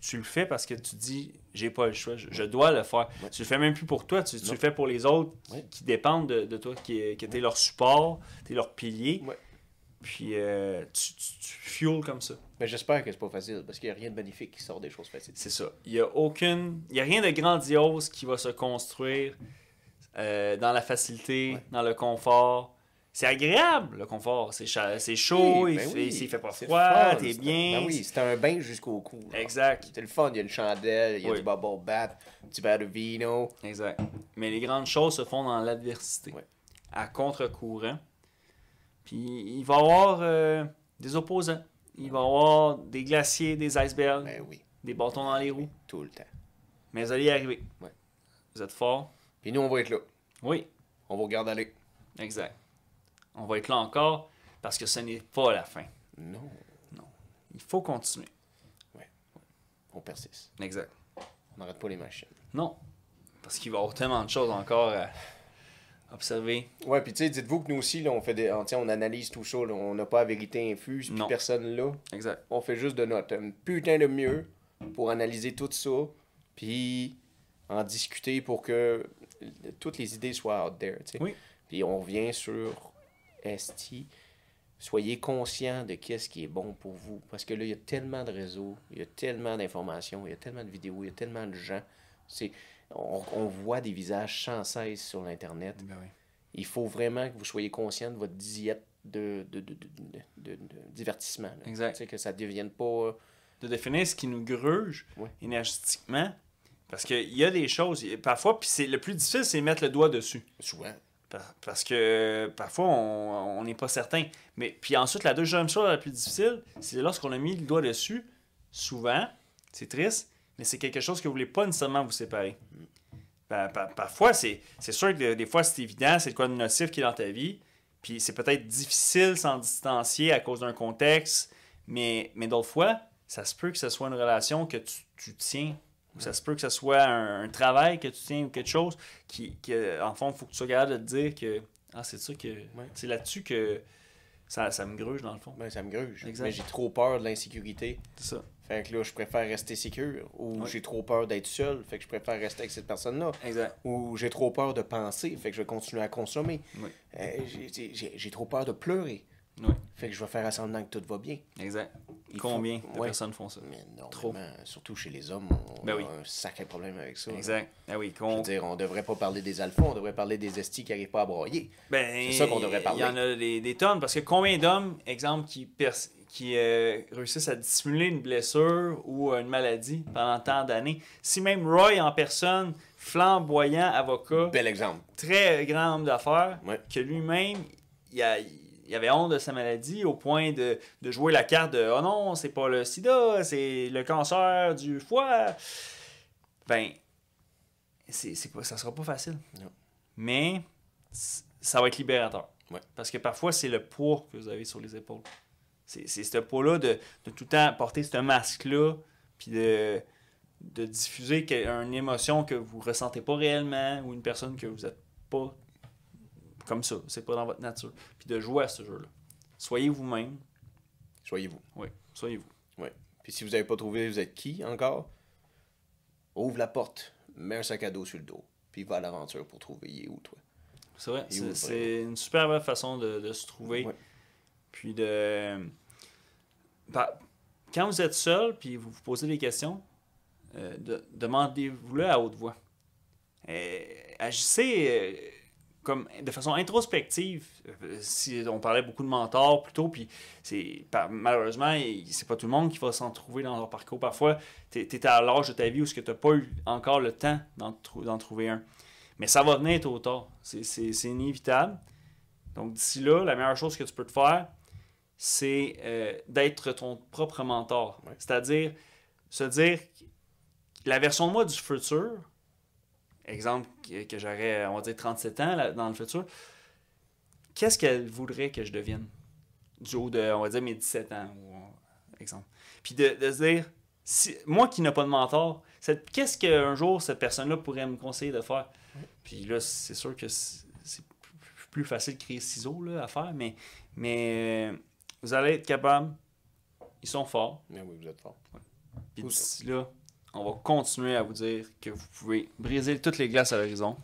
[SPEAKER 2] tu le fais parce que tu dis j'ai pas le choix, je dois le faire.
[SPEAKER 1] Ouais.
[SPEAKER 2] Tu le fais même plus pour toi, tu le fais pour les autres
[SPEAKER 1] Ouais.
[SPEAKER 2] qui dépendent de toi, que tu es leur support, tu es leur pilier.
[SPEAKER 1] Ouais.
[SPEAKER 2] Puis tu fuels comme ça.
[SPEAKER 1] Mais j'espère que c'est pas facile, parce qu'il n'y a rien de magnifique qui sort des choses faciles.
[SPEAKER 2] C'est ça. Il y a rien de grandiose qui va se construire dans la facilité, dans le confort. C'est agréable, le confort. C'est chaud, il fait pas froid, t'es bien.
[SPEAKER 1] Ben oui, c'est un bain jusqu'au cou. Là.
[SPEAKER 2] Exact.
[SPEAKER 1] C'est le fun, il y a une chandelle, il y a du bubble bath, un petit verre de vino.
[SPEAKER 2] Exact. Mais les grandes choses se font dans l'adversité.
[SPEAKER 1] Ouais.
[SPEAKER 2] À contre-courant. Puis il va y avoir des opposants. Il va y avoir des glaciers, des icebergs,
[SPEAKER 1] Ben oui.
[SPEAKER 2] des bâtons dans les roues.
[SPEAKER 1] Tout le temps.
[SPEAKER 2] Mais vous allez y arriver.
[SPEAKER 1] Ouais.
[SPEAKER 2] Vous êtes forts.
[SPEAKER 1] Puis nous, on va être là.
[SPEAKER 2] Oui,
[SPEAKER 1] On va regarder aller.
[SPEAKER 2] exact. On va être là encore parce que ce n'est pas la fin.
[SPEAKER 1] Non.
[SPEAKER 2] Il faut continuer.
[SPEAKER 1] On persiste.
[SPEAKER 2] Exact.
[SPEAKER 1] On n'arrête pas les machines.
[SPEAKER 2] Non. Parce qu'il va y avoir tellement de choses encore à observer.
[SPEAKER 1] Ouais, puis tu sais, dites-vous que nous aussi, là, on analyse tout ça. Là, on n'a pas la vérité infuse, puis
[SPEAKER 2] Non.
[SPEAKER 1] personne là.
[SPEAKER 2] Exact.
[SPEAKER 1] On fait juste de notre putain de mieux pour analyser tout ça, puis en discuter pour que toutes les idées soient out there. T'sais.
[SPEAKER 2] Oui.
[SPEAKER 1] Puis on revient sur Esti. Soyez conscients de qu'est-ce qui est bon pour vous. Parce que là, il y a tellement de réseaux, il y a tellement d'informations, il y a tellement de vidéos, il y a tellement de gens. On voit des visages sans cesse sur l'Internet.
[SPEAKER 2] Ben oui.
[SPEAKER 1] Il faut vraiment que vous soyez conscient de votre diète de divertissement. Là.
[SPEAKER 2] Exact.
[SPEAKER 1] Tu sais, que ça ne devienne pas...
[SPEAKER 2] De définir ce qui nous gruge
[SPEAKER 1] Ouais.
[SPEAKER 2] énergétiquement. Parce qu'il y a des choses, parfois, puis le plus difficile, c'est mettre le doigt dessus.
[SPEAKER 1] Souvent.
[SPEAKER 2] Parce que parfois, on n'est pas certain. Mais puis ensuite, la deuxième chose la plus difficile, c'est lorsqu'on a mis le doigt dessus. Souvent, c'est triste, mais c'est quelque chose que vous ne voulez pas nécessairement vous séparer. Parfois, c'est sûr que des fois, c'est évident, c'est quoi de nocif qui est dans ta vie. Puis c'est peut-être difficile s'en distancier à cause d'un contexte. Mais d'autres fois, ça se peut que ce soit une relation que tu tiens. Ou ça se peut que ce soit un travail que tu tiens ou quelque chose qui en fond, il faut que tu sois capable de te dire que c'est ça que. C'est là-dessus que ça me gruge dans le fond.
[SPEAKER 1] Ben, ça me gruge.
[SPEAKER 2] Exact.
[SPEAKER 1] Mais j'ai trop peur de l'insécurité.
[SPEAKER 2] C'est ça.
[SPEAKER 1] Fait que là, je préfère rester sécure. Ou
[SPEAKER 2] Ouais.
[SPEAKER 1] j'ai trop peur d'être seul. Fait que je préfère rester avec cette personne-là.
[SPEAKER 2] Exact.
[SPEAKER 1] Ou j'ai trop peur de penser. Fait que je vais continuer à consommer.
[SPEAKER 2] Oui.
[SPEAKER 1] J'ai trop peur de pleurer.
[SPEAKER 2] Oui.
[SPEAKER 1] Fait que je vais faire semblant que tout va bien.
[SPEAKER 2] Exact.
[SPEAKER 1] Il
[SPEAKER 2] Combien
[SPEAKER 1] faut-
[SPEAKER 2] de
[SPEAKER 1] ouais.
[SPEAKER 2] personnes font ça?
[SPEAKER 1] Mais non,
[SPEAKER 2] Trop.
[SPEAKER 1] vraiment, surtout chez les hommes, on
[SPEAKER 2] Ben
[SPEAKER 1] a
[SPEAKER 2] oui.
[SPEAKER 1] un sacré problème avec ça. là.
[SPEAKER 2] Exact. Ah oui,
[SPEAKER 1] Je veux dire, on devrait pas parler des alphas, on devrait parler des estis qui n'arrivent pas à broyer.
[SPEAKER 2] Ben,
[SPEAKER 1] C'est ça qu'on devrait parler.
[SPEAKER 2] Il y en a des tonnes. Parce que combien d'hommes, exemple, qui réussissent à dissimuler une blessure ou une maladie pendant tant d'années? Si même Roy en personne, flamboyant avocat,
[SPEAKER 1] Bel exemple.
[SPEAKER 2] très grand homme d'affaires,
[SPEAKER 1] Ouais.
[SPEAKER 2] que lui-même, il avait honte de sa maladie au point de jouer la carte de « Oh non, c'est pas le sida, c'est le cancer du foie. » Ben, ça sera pas facile.
[SPEAKER 1] Non.
[SPEAKER 2] Mais ça va être libérateur.
[SPEAKER 1] Ouais.
[SPEAKER 2] Parce que parfois, c'est le poids que vous avez sur les épaules. C'est ce poids-là de tout le temps porter ce masque-là, puis de diffuser une émotion que vous ressentez pas réellement, ou une personne que vous n'êtes pas comme ça. C'est pas dans votre nature. Puis de jouer à ce jeu-là. Soyez vous-même.
[SPEAKER 1] Soyez-vous.
[SPEAKER 2] Oui, soyez-vous.
[SPEAKER 1] Ouais. Puis si vous n'avez pas trouvé vous êtes qui encore, ouvre la porte, mets un sac à dos sur le dos, puis va à l'aventure pour trouver il est où toi.
[SPEAKER 2] C'est vrai.
[SPEAKER 1] Et où,
[SPEAKER 2] C'est une super belle façon de se trouver.
[SPEAKER 1] Ouais.
[SPEAKER 2] Puis quand vous êtes seul, puis vous vous posez des questions, demandez-vous-le à haute voix. Agissez comme de façon introspective. Si on parlait beaucoup de mentors plus tôt, puis malheureusement, c'est pas tout le monde qui va s'en trouver dans leur parcours. Parfois, tu es à l'âge de ta vie où tu n'as pas eu encore le temps d'en trouver un. Mais ça va venir tôt ou tard. C'est inévitable. Donc d'ici là, la meilleure chose que tu peux te faire, c'est d'être ton propre mentor.
[SPEAKER 1] Ouais.
[SPEAKER 2] C'est-à-dire se dire la version de moi du futur, exemple que j'aurais, on va dire, 37 ans dans le futur, qu'est-ce qu'elle voudrait que je devienne du haut de, on va dire, mes 17 ans, exemple. Puis de se dire, moi qui n'ai pas de mentor, qu'est-ce qu'un jour cette personne-là pourrait me conseiller de faire? Puis là, c'est sûr que c'est plus facile de créer ciseaux là, à faire, mais vous allez être capable. Ils sont forts.
[SPEAKER 1] Mais oui, vous êtes fort.
[SPEAKER 2] Puis d'ici là, on va continuer à vous dire que vous pouvez briser toutes les glaces à l'horizon.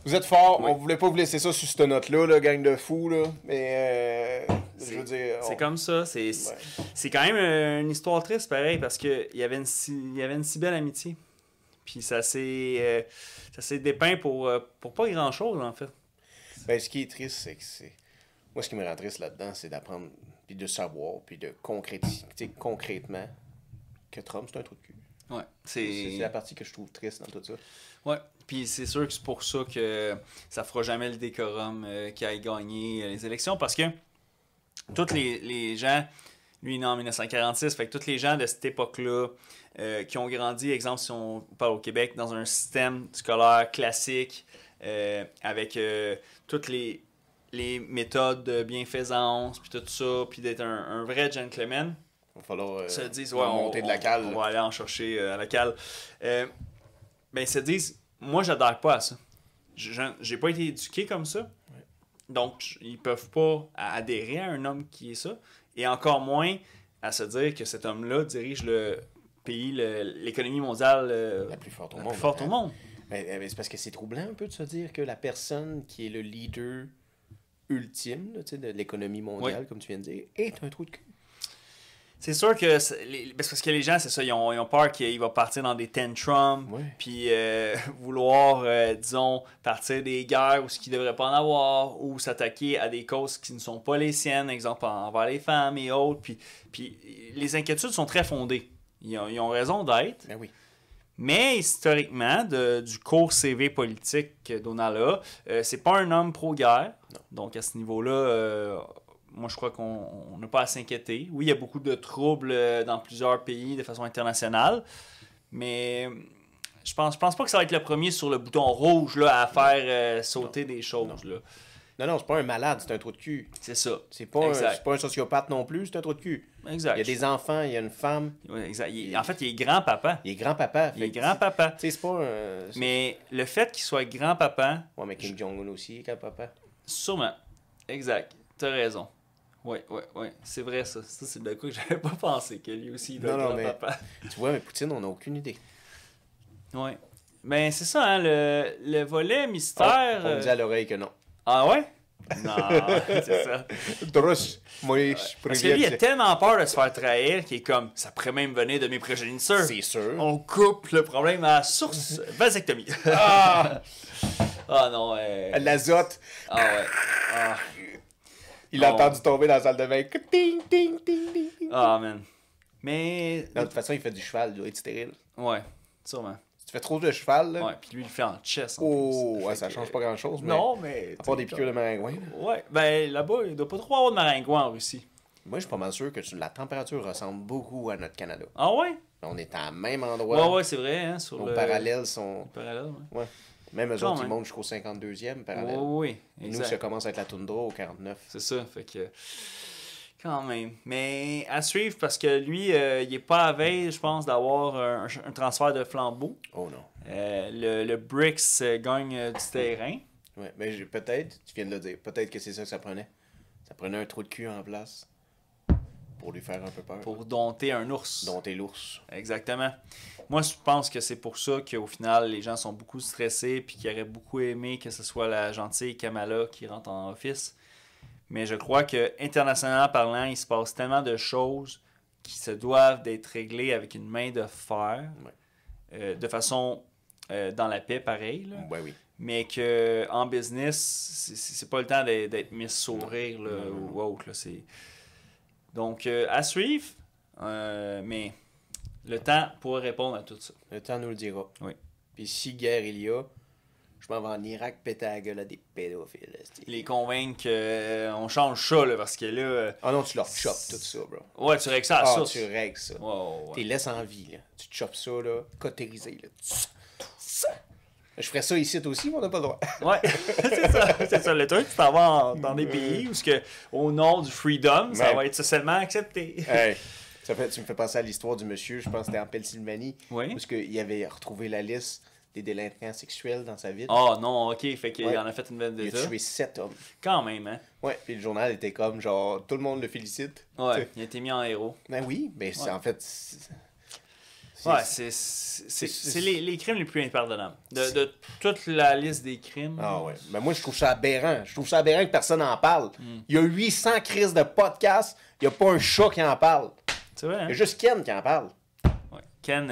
[SPEAKER 1] Vous êtes forts,
[SPEAKER 2] Oui.
[SPEAKER 1] on voulait pas vous laisser ça sur cette note-là, là, gang de fous, là. Mais, je veux dire...
[SPEAKER 2] C'est comme ça. C'est quand même une histoire triste, pareil, parce qu'il y avait une si belle amitié. Puis ça s'est dépeint pour pas grand-chose, en fait.
[SPEAKER 1] Ben, ce qui est triste, c'est que c'est... Moi, ce qui me rend triste là-dedans, c'est d'apprendre, puis de savoir, puis de concrétiser concrètement que Trump, c'est un trou de cul.
[SPEAKER 2] Ouais.
[SPEAKER 1] C'est la partie que je trouve triste dans tout ça.
[SPEAKER 2] Ouais. Puis c'est sûr que c'est pour ça que ça fera jamais le décorum qui aille gagner les élections, parce que tous les gens, lui il est né en 1946, fait que tous les gens de cette époque-là qui ont grandi, exemple si on parle au Québec, dans un système scolaire classique, avec toutes les méthodes de bienfaisance, puis tout ça, puis d'être un vrai gentleman,
[SPEAKER 1] Il va falloir
[SPEAKER 2] se disent,
[SPEAKER 1] monter de la cale.
[SPEAKER 2] on va aller en chercher à la cale. Ben, ils se disent, moi, j'adhère pas à ça. J'ai pas été éduqué comme ça.
[SPEAKER 1] Ouais.
[SPEAKER 2] Donc, ils peuvent pas adhérer à un homme qui est ça. Et encore moins à se dire que cet homme-là dirige le pays, l'économie mondiale
[SPEAKER 1] La plus forte au
[SPEAKER 2] la
[SPEAKER 1] monde.
[SPEAKER 2] plus forte au monde.
[SPEAKER 1] Mais c'est parce que c'est troublant un peu de se dire que la personne qui est le leader ultime là, de l'économie mondiale, comme tu viens de dire, est un trou de cul.
[SPEAKER 2] C'est sûr que parce que les gens, c'est ça, ils ont peur qu'il va partir dans des tantrums,
[SPEAKER 1] Ouais.
[SPEAKER 2] puis vouloir, disons, partir des guerres où ce qu'il ne devrait pas en avoir, ou s'attaquer à des causes qui ne sont pas les siennes, exemple envers les femmes et autres. Puis les inquiétudes sont très fondées. Ils ont raison d'être.
[SPEAKER 1] Ben oui.
[SPEAKER 2] Mais historiquement, du court CV politique que Donald a, c'est pas un homme pro-guerre.
[SPEAKER 1] Non.
[SPEAKER 2] Donc à ce niveau-là, moi je crois qu'on n'a pas à s'inquiéter. Oui, il y a beaucoup de troubles dans plusieurs pays de façon internationale, mais je pense pas que ça va être le premier sur le bouton rouge là, à faire sauter des choses. Là.
[SPEAKER 1] Non, c'est pas un malade, c'est un trou de cul.
[SPEAKER 2] C'est ça.
[SPEAKER 1] C'est pas
[SPEAKER 2] Exact.
[SPEAKER 1] un sociopathe non plus, c'est un trou de cul.
[SPEAKER 2] Exact.
[SPEAKER 1] Il y a des enfants, il y a une femme.
[SPEAKER 2] Ouais, exact. En fait, il est grand-papa.
[SPEAKER 1] Il est grand-papa.
[SPEAKER 2] Il est grand-papa.
[SPEAKER 1] Tu sais, c'est pas un...
[SPEAKER 2] Mais le fait qu'il soit grand-papa,
[SPEAKER 1] Ouais, mais Kim Jong-un aussi est grand-papa.
[SPEAKER 2] sûrement. Exact. T'as raison. Oui. C'est vrai, ça. Ça, c'est de quoi que j'avais pas pensé, que lui aussi, il doit être grand-papa.
[SPEAKER 1] Tu vois, mais Poutine, on n'a aucune idée.
[SPEAKER 2] Oui. Ben, c'est ça, hein, le volet mystère...
[SPEAKER 1] On me dit à l'oreille que non.
[SPEAKER 2] Ah ouais? Non, c'est ça.
[SPEAKER 1] Drush, moi, je
[SPEAKER 2] Parce que lui, il a tellement peur de se faire trahir qu'il est comme, ça pourrait même venir de mes progéniteurs.
[SPEAKER 1] C'est sûr.
[SPEAKER 2] On coupe le problème à la source. Vasectomie.
[SPEAKER 1] Ah!
[SPEAKER 2] Ah non,
[SPEAKER 1] L'azote.
[SPEAKER 2] Ah ouais. Ah,
[SPEAKER 1] Il a
[SPEAKER 2] Non.
[SPEAKER 1] entendu tomber dans la salle de bain. Ting, ting, ting, ting, ting.
[SPEAKER 2] ah man. Mais...
[SPEAKER 1] Non, de toute façon, il fait du cheval, il doit être stérile.
[SPEAKER 2] Ouais, sûrement.
[SPEAKER 1] Si tu fais trop de cheval, là.
[SPEAKER 2] Ouais, puis lui, il le fait en chess. En
[SPEAKER 1] Oh,
[SPEAKER 2] plus.
[SPEAKER 1] ouais,
[SPEAKER 2] Fait
[SPEAKER 1] ça
[SPEAKER 2] que-
[SPEAKER 1] change pas grand-chose. Mais
[SPEAKER 2] Non, mais...
[SPEAKER 1] à part des piqûres de maringouin. là.
[SPEAKER 2] Ouais, ben là-bas, il doit pas trop avoir de maringouin en Russie.
[SPEAKER 1] Moi, je suis pas mal sûr que la température ressemble beaucoup à notre Canada.
[SPEAKER 2] Ah ouais?
[SPEAKER 1] On est à même endroit.
[SPEAKER 2] Ouais, c'est vrai, hein, sur
[SPEAKER 1] Nos
[SPEAKER 2] le...
[SPEAKER 1] parallèles sont.
[SPEAKER 2] Parallèle, ouais.
[SPEAKER 1] Ouais. Même eux
[SPEAKER 2] Quand
[SPEAKER 1] autres, ils
[SPEAKER 2] même.
[SPEAKER 1] montent jusqu'au 52e parallèle.
[SPEAKER 2] Oui,
[SPEAKER 1] Et nous,
[SPEAKER 2] exact.
[SPEAKER 1] ça commence avec la toundra au 49.
[SPEAKER 2] C'est ça, fait que... Quand même. Mais à suivre, parce que lui, il est pas à veille, je pense, d'avoir un transfert de flambeau.
[SPEAKER 1] Oh non.
[SPEAKER 2] Le BRICS gagne du terrain.
[SPEAKER 1] Ouais, mais peut-être, tu viens de le dire, peut-être que c'est ça que ça prenait. Ça prenait un trou de cul en place pour lui faire un peu peur.
[SPEAKER 2] Pour dompter un ours.
[SPEAKER 1] Dompter l'ours.
[SPEAKER 2] Exactement. Moi, je pense que c'est pour ça qu'au final, les gens sont beaucoup stressés puis qu'ils auraient beaucoup aimé que ce soit la gentille Kamala qui rentre en office. Mais je crois que internationalement parlant, il se passe tellement de choses qui se doivent d'être réglées avec une main de fer, de façon dans la paix, pareil. Là.
[SPEAKER 1] Ouais, oui.
[SPEAKER 2] Mais que en business, c'est pas le temps d'être mis sourire là,
[SPEAKER 1] Non.
[SPEAKER 2] ou autre. Là, donc, à suivre, mais le temps pourra répondre à tout ça.
[SPEAKER 1] Le temps nous le dira.
[SPEAKER 2] Oui.
[SPEAKER 1] Puis si guerre il y a, je m'en vais en Irak péter la gueule à des pédophiles. esti.
[SPEAKER 2] Les convaincre qu'on change ça, là, parce que là...
[SPEAKER 1] Ah non, tu leur chopes tout ça, bro.
[SPEAKER 2] Ouais, tu règles ça à la
[SPEAKER 1] Ah,
[SPEAKER 2] source.
[SPEAKER 1] tu règles ça.
[SPEAKER 2] Ouais.
[SPEAKER 1] T'es laisses en vie, là. Tu te chopes ça, là, cautérisé, là. Je ferais ça ici aussi, mais on n'a pas le droit.
[SPEAKER 2] Ouais, c'est ça. Le truc, tu t'en vas dans des pays où, au nom du freedom, ça
[SPEAKER 1] Ouais.
[SPEAKER 2] va être socialement accepté.
[SPEAKER 1] Hey, tu me fais penser à l'histoire du monsieur, je pense que c'était en Pennsylvanie,
[SPEAKER 2] Oui.
[SPEAKER 1] parce qu'il avait retrouvé la liste des délinquants sexuels dans sa ville.
[SPEAKER 2] Ah non, ok, fait qu'il
[SPEAKER 1] Ouais.
[SPEAKER 2] en a fait une belle
[SPEAKER 1] Il a
[SPEAKER 2] d'état.
[SPEAKER 1] tué 7 hommes.
[SPEAKER 2] Quand même, hein.
[SPEAKER 1] Ouais, puis le journal était comme, genre, tout le monde le félicite.
[SPEAKER 2] Ouais,
[SPEAKER 1] Tu sais.
[SPEAKER 2] il a été mis en héros.
[SPEAKER 1] Ben oui, mais c'est
[SPEAKER 2] Ouais.
[SPEAKER 1] en fait...
[SPEAKER 2] Ouais, c'est les crimes les plus impardonnables. De toute la liste des crimes.
[SPEAKER 1] Ah ouais. Mais moi, je trouve ça aberrant. Je trouve ça aberrant que personne n'en parle. Il y a 800 crises de podcasts. Il n'y a pas un chat qui en parle.
[SPEAKER 2] C'est vrai, hein?
[SPEAKER 1] Il y a juste Ken qui en parle.
[SPEAKER 2] Ouais. Ken,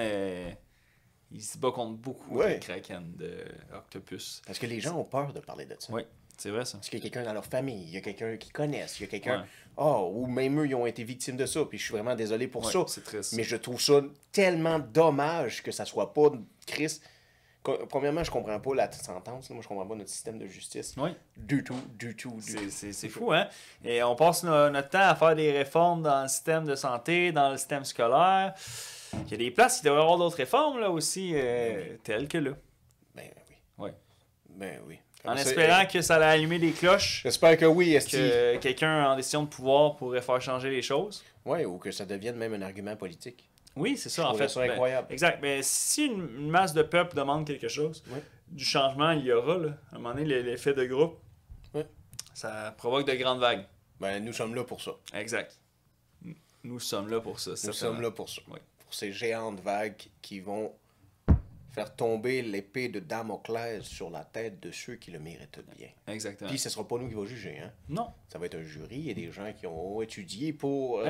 [SPEAKER 2] il se bat contre beaucoup de Kraken, de Octopus.
[SPEAKER 1] Parce que les gens ont peur de parler de ça.
[SPEAKER 2] Oui, c'est vrai ça.
[SPEAKER 1] Parce qu'il y a quelqu'un dans leur famille, il y a quelqu'un qu'ils connaissent, il y a quelqu'un... Oh, ou même eux, ils ont été victimes de ça, puis je suis vraiment désolé pour ça.
[SPEAKER 2] C'est triste.
[SPEAKER 1] Mais je trouve ça tellement dommage que ça soit pas Chris. Premièrement, je comprends pas la sentence. Moi, je comprends pas notre système de justice.
[SPEAKER 2] Oui.
[SPEAKER 1] Du tout.
[SPEAKER 2] C'est fou, hein? Et on passe notre temps à faire des réformes dans le système de santé, dans le système scolaire. Il y a des places qui devraient avoir d'autres réformes, là, aussi, telles que là.
[SPEAKER 1] Ben oui.
[SPEAKER 2] Oui.
[SPEAKER 1] Ben oui.
[SPEAKER 2] En espérant que ça allait allumer des cloches.
[SPEAKER 1] J'espère que oui,
[SPEAKER 2] que quelqu'un en décision de pouvoir pourrait faire changer les choses.
[SPEAKER 1] Oui, ou que ça devienne même un argument politique.
[SPEAKER 2] Oui, c'est ça, en fait.
[SPEAKER 1] C'est incroyable.
[SPEAKER 2] Exact. Mais si une masse de peuple demande quelque chose, du changement, il y aura, là. À un moment donné, l'effet de groupe, ça provoque de grandes vagues.
[SPEAKER 1] Ben, nous sommes là pour ça.
[SPEAKER 2] Exact. Nous sommes là pour ça.
[SPEAKER 1] Nous sommes là pour ça.
[SPEAKER 2] Oui.
[SPEAKER 1] Pour ces géantes vagues qui vont faire tomber l'épée de Damoclès sur la tête de ceux qui le méritent bien.
[SPEAKER 2] Exactement.
[SPEAKER 1] Puis ce sera pas nous qui va juger, hein?
[SPEAKER 2] Non.
[SPEAKER 1] Ça va être un jury et des gens qui ont étudié pour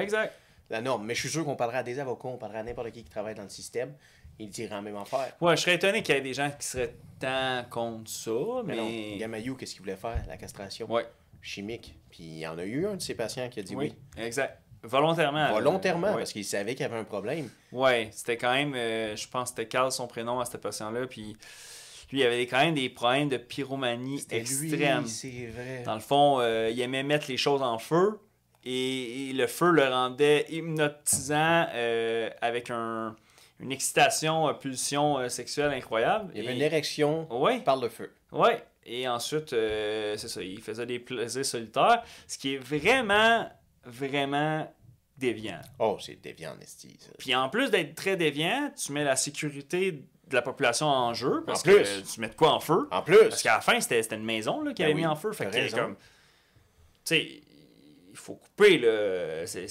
[SPEAKER 1] la norme. Mais je suis sûr qu'on parlera à des avocats, on parlera à n'importe qui travaille dans le système. Ils diront la même affaire.
[SPEAKER 2] Ouais, je serais étonné qu'il y ait des gens qui seraient tant contre ça, mais...
[SPEAKER 1] non, Gamayou, qu'est-ce qu'il voulait faire? La castration chimique. Puis il y en a eu un de ses patients qui a dit oui.
[SPEAKER 2] Exact. Volontairement.
[SPEAKER 1] Volontairement, parce qu'il savait qu'il y avait un problème.
[SPEAKER 2] Ouais, c'était quand même, je pense que c'était Carl son prénom à ce patient-là, puis lui, il avait quand même des problèmes de pyromanie extrême.
[SPEAKER 1] Lui, c'est vrai.
[SPEAKER 2] Dans le fond, il aimait mettre les choses en feu, et le feu le rendait hypnotisant avec une excitation, pulsion sexuelle incroyable.
[SPEAKER 1] Il y avait une érection par le feu.
[SPEAKER 2] Ouais, et ensuite, c'est ça, il faisait des plaisirs solitaires, ce qui est vraiment déviant.
[SPEAKER 1] Oh, c'est déviant, esti, ça.
[SPEAKER 2] Puis en plus d'être très déviant, tu mets la sécurité de la population en jeu, parce
[SPEAKER 1] que
[SPEAKER 2] tu mets de quoi en feu.
[SPEAKER 1] En plus!
[SPEAKER 2] Parce qu'à la fin, c'était une maison là, qui avait mis en feu. Fait que comme... Tu sais, il faut couper, là. C'est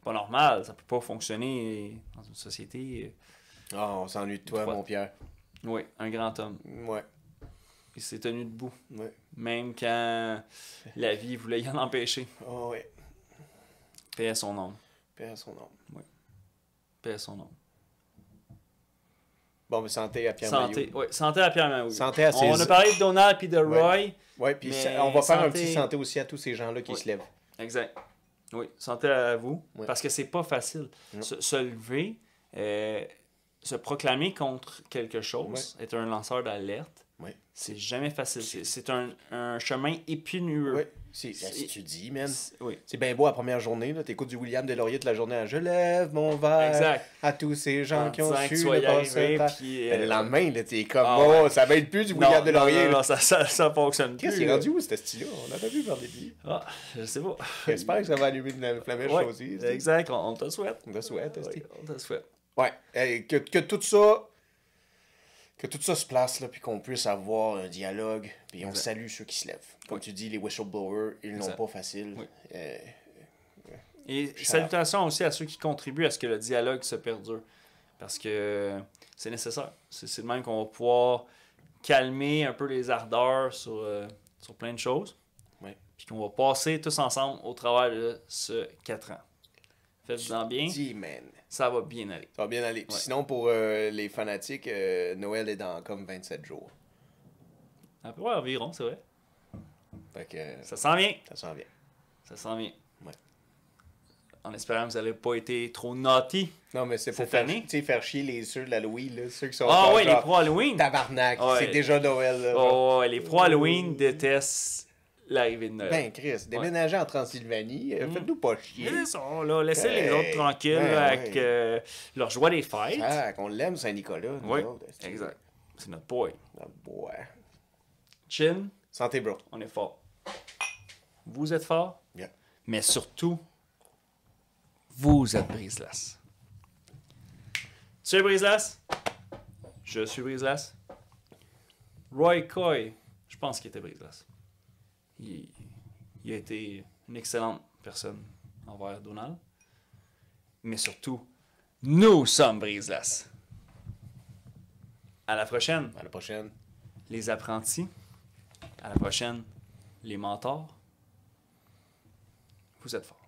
[SPEAKER 2] pas normal. Ça peut pas fonctionner dans une société.
[SPEAKER 1] Oh, on s'ennuie de toi, mon Pierre.
[SPEAKER 2] Oui, un grand homme.
[SPEAKER 1] Ouais.
[SPEAKER 2] Il s'est tenu debout.
[SPEAKER 1] Ouais.
[SPEAKER 2] Même quand la vie voulait y en empêcher.
[SPEAKER 1] Oh, ouais.
[SPEAKER 2] Paix à son nom.
[SPEAKER 1] Paix à son nom.
[SPEAKER 2] Oui. Paix à son nom.
[SPEAKER 1] Bon, mais santé à Pierre Mailloux.
[SPEAKER 2] Oui, santé à Pierre Mailloux.
[SPEAKER 1] Santé à
[SPEAKER 2] On a parlé de Donald puis de Roy.
[SPEAKER 1] Oui, puis on va faire un petit santé aussi à tous ces gens-là qui se lèvent.
[SPEAKER 2] Exact. Oui, santé à vous. Parce que c'est pas facile. Se lever, se proclamer contre quelque chose, être un lanceur d'alerte, c'est jamais facile. C'est un chemin épineux.
[SPEAKER 1] Oui. Si tu dis, man. C'est bien beau la première journée. Tu écoutes du William Deslauriers toute la journée. Je lève mon verre à tous ces gens qui ont su le passer. Le lendemain, t'es comme, ça va être plus du William Deslauriers.
[SPEAKER 2] Non, ça fonctionne plus.
[SPEAKER 1] Qu'est-ce qui est rendu où, ce style-là? On n'a pas vu parler de lui.
[SPEAKER 2] Ah, je sais pas.
[SPEAKER 1] J'espère que ça va allumer de la flèche aussi.
[SPEAKER 2] Exact, on te souhaite.
[SPEAKER 1] On te souhaite,
[SPEAKER 2] on te souhaite.
[SPEAKER 1] Ouais, que tout ça... Que tout ça se place, là, puis qu'on puisse avoir un dialogue, puis on salue ceux qui se lèvent. Comme tu dis, les whistleblowers, ils n'ont pas facile.
[SPEAKER 2] Et salutations aussi à ceux qui contribuent à ce que le dialogue se perdure. Parce que c'est nécessaire. C'est de même qu'on va pouvoir calmer un peu les ardeurs sur plein de choses. Puis qu'on va passer tous ensemble au travers de ce 4 ans. Faites-en bien. Ça va bien aller.
[SPEAKER 1] Ça va bien aller. Sinon, pour les fanatiques, Noël est dans comme 27 jours.
[SPEAKER 2] À peu près environ, c'est vrai.
[SPEAKER 1] Fait que,
[SPEAKER 2] ça s'en vient.
[SPEAKER 1] Ça s'en vient.
[SPEAKER 2] Ça s'en vient.
[SPEAKER 1] Ouais.
[SPEAKER 2] En espérant que vous n'avez pas été trop naughty.
[SPEAKER 1] Non, mais c'est pour faire chier ceux de l'Halloween, là, ceux qui sont
[SPEAKER 2] les pro-Halloween.
[SPEAKER 1] Tabarnak, c'est déjà Noël.
[SPEAKER 2] Là, les pro-Halloween détestent l'arrivée de Noël.
[SPEAKER 1] Ben, Chris, déménager en Transylvanie, faites-nous pas chier.
[SPEAKER 2] Laissez les autres tranquilles avec leur joie des fêtes.
[SPEAKER 1] Qu'on l'aime, Saint-Nicolas.
[SPEAKER 2] Oui, exact. C'est notre boy.
[SPEAKER 1] Notre boy.
[SPEAKER 2] Chin.
[SPEAKER 1] Santé, bro.
[SPEAKER 2] On est fort. Vous êtes fort.
[SPEAKER 1] Yeah.
[SPEAKER 2] Mais surtout, vous êtes Brise-Glace. Tu es Brise-Glace? Je suis Brise-Glace. Roy Coy, je pense qu'il était Brise-Glace. Il a été une excellente personne envers Donald. Mais surtout, nous sommes Brise-Glace. À la prochaine.
[SPEAKER 1] À la prochaine.
[SPEAKER 2] Les apprentis. À la prochaine. Les mentors. Vous êtes forts.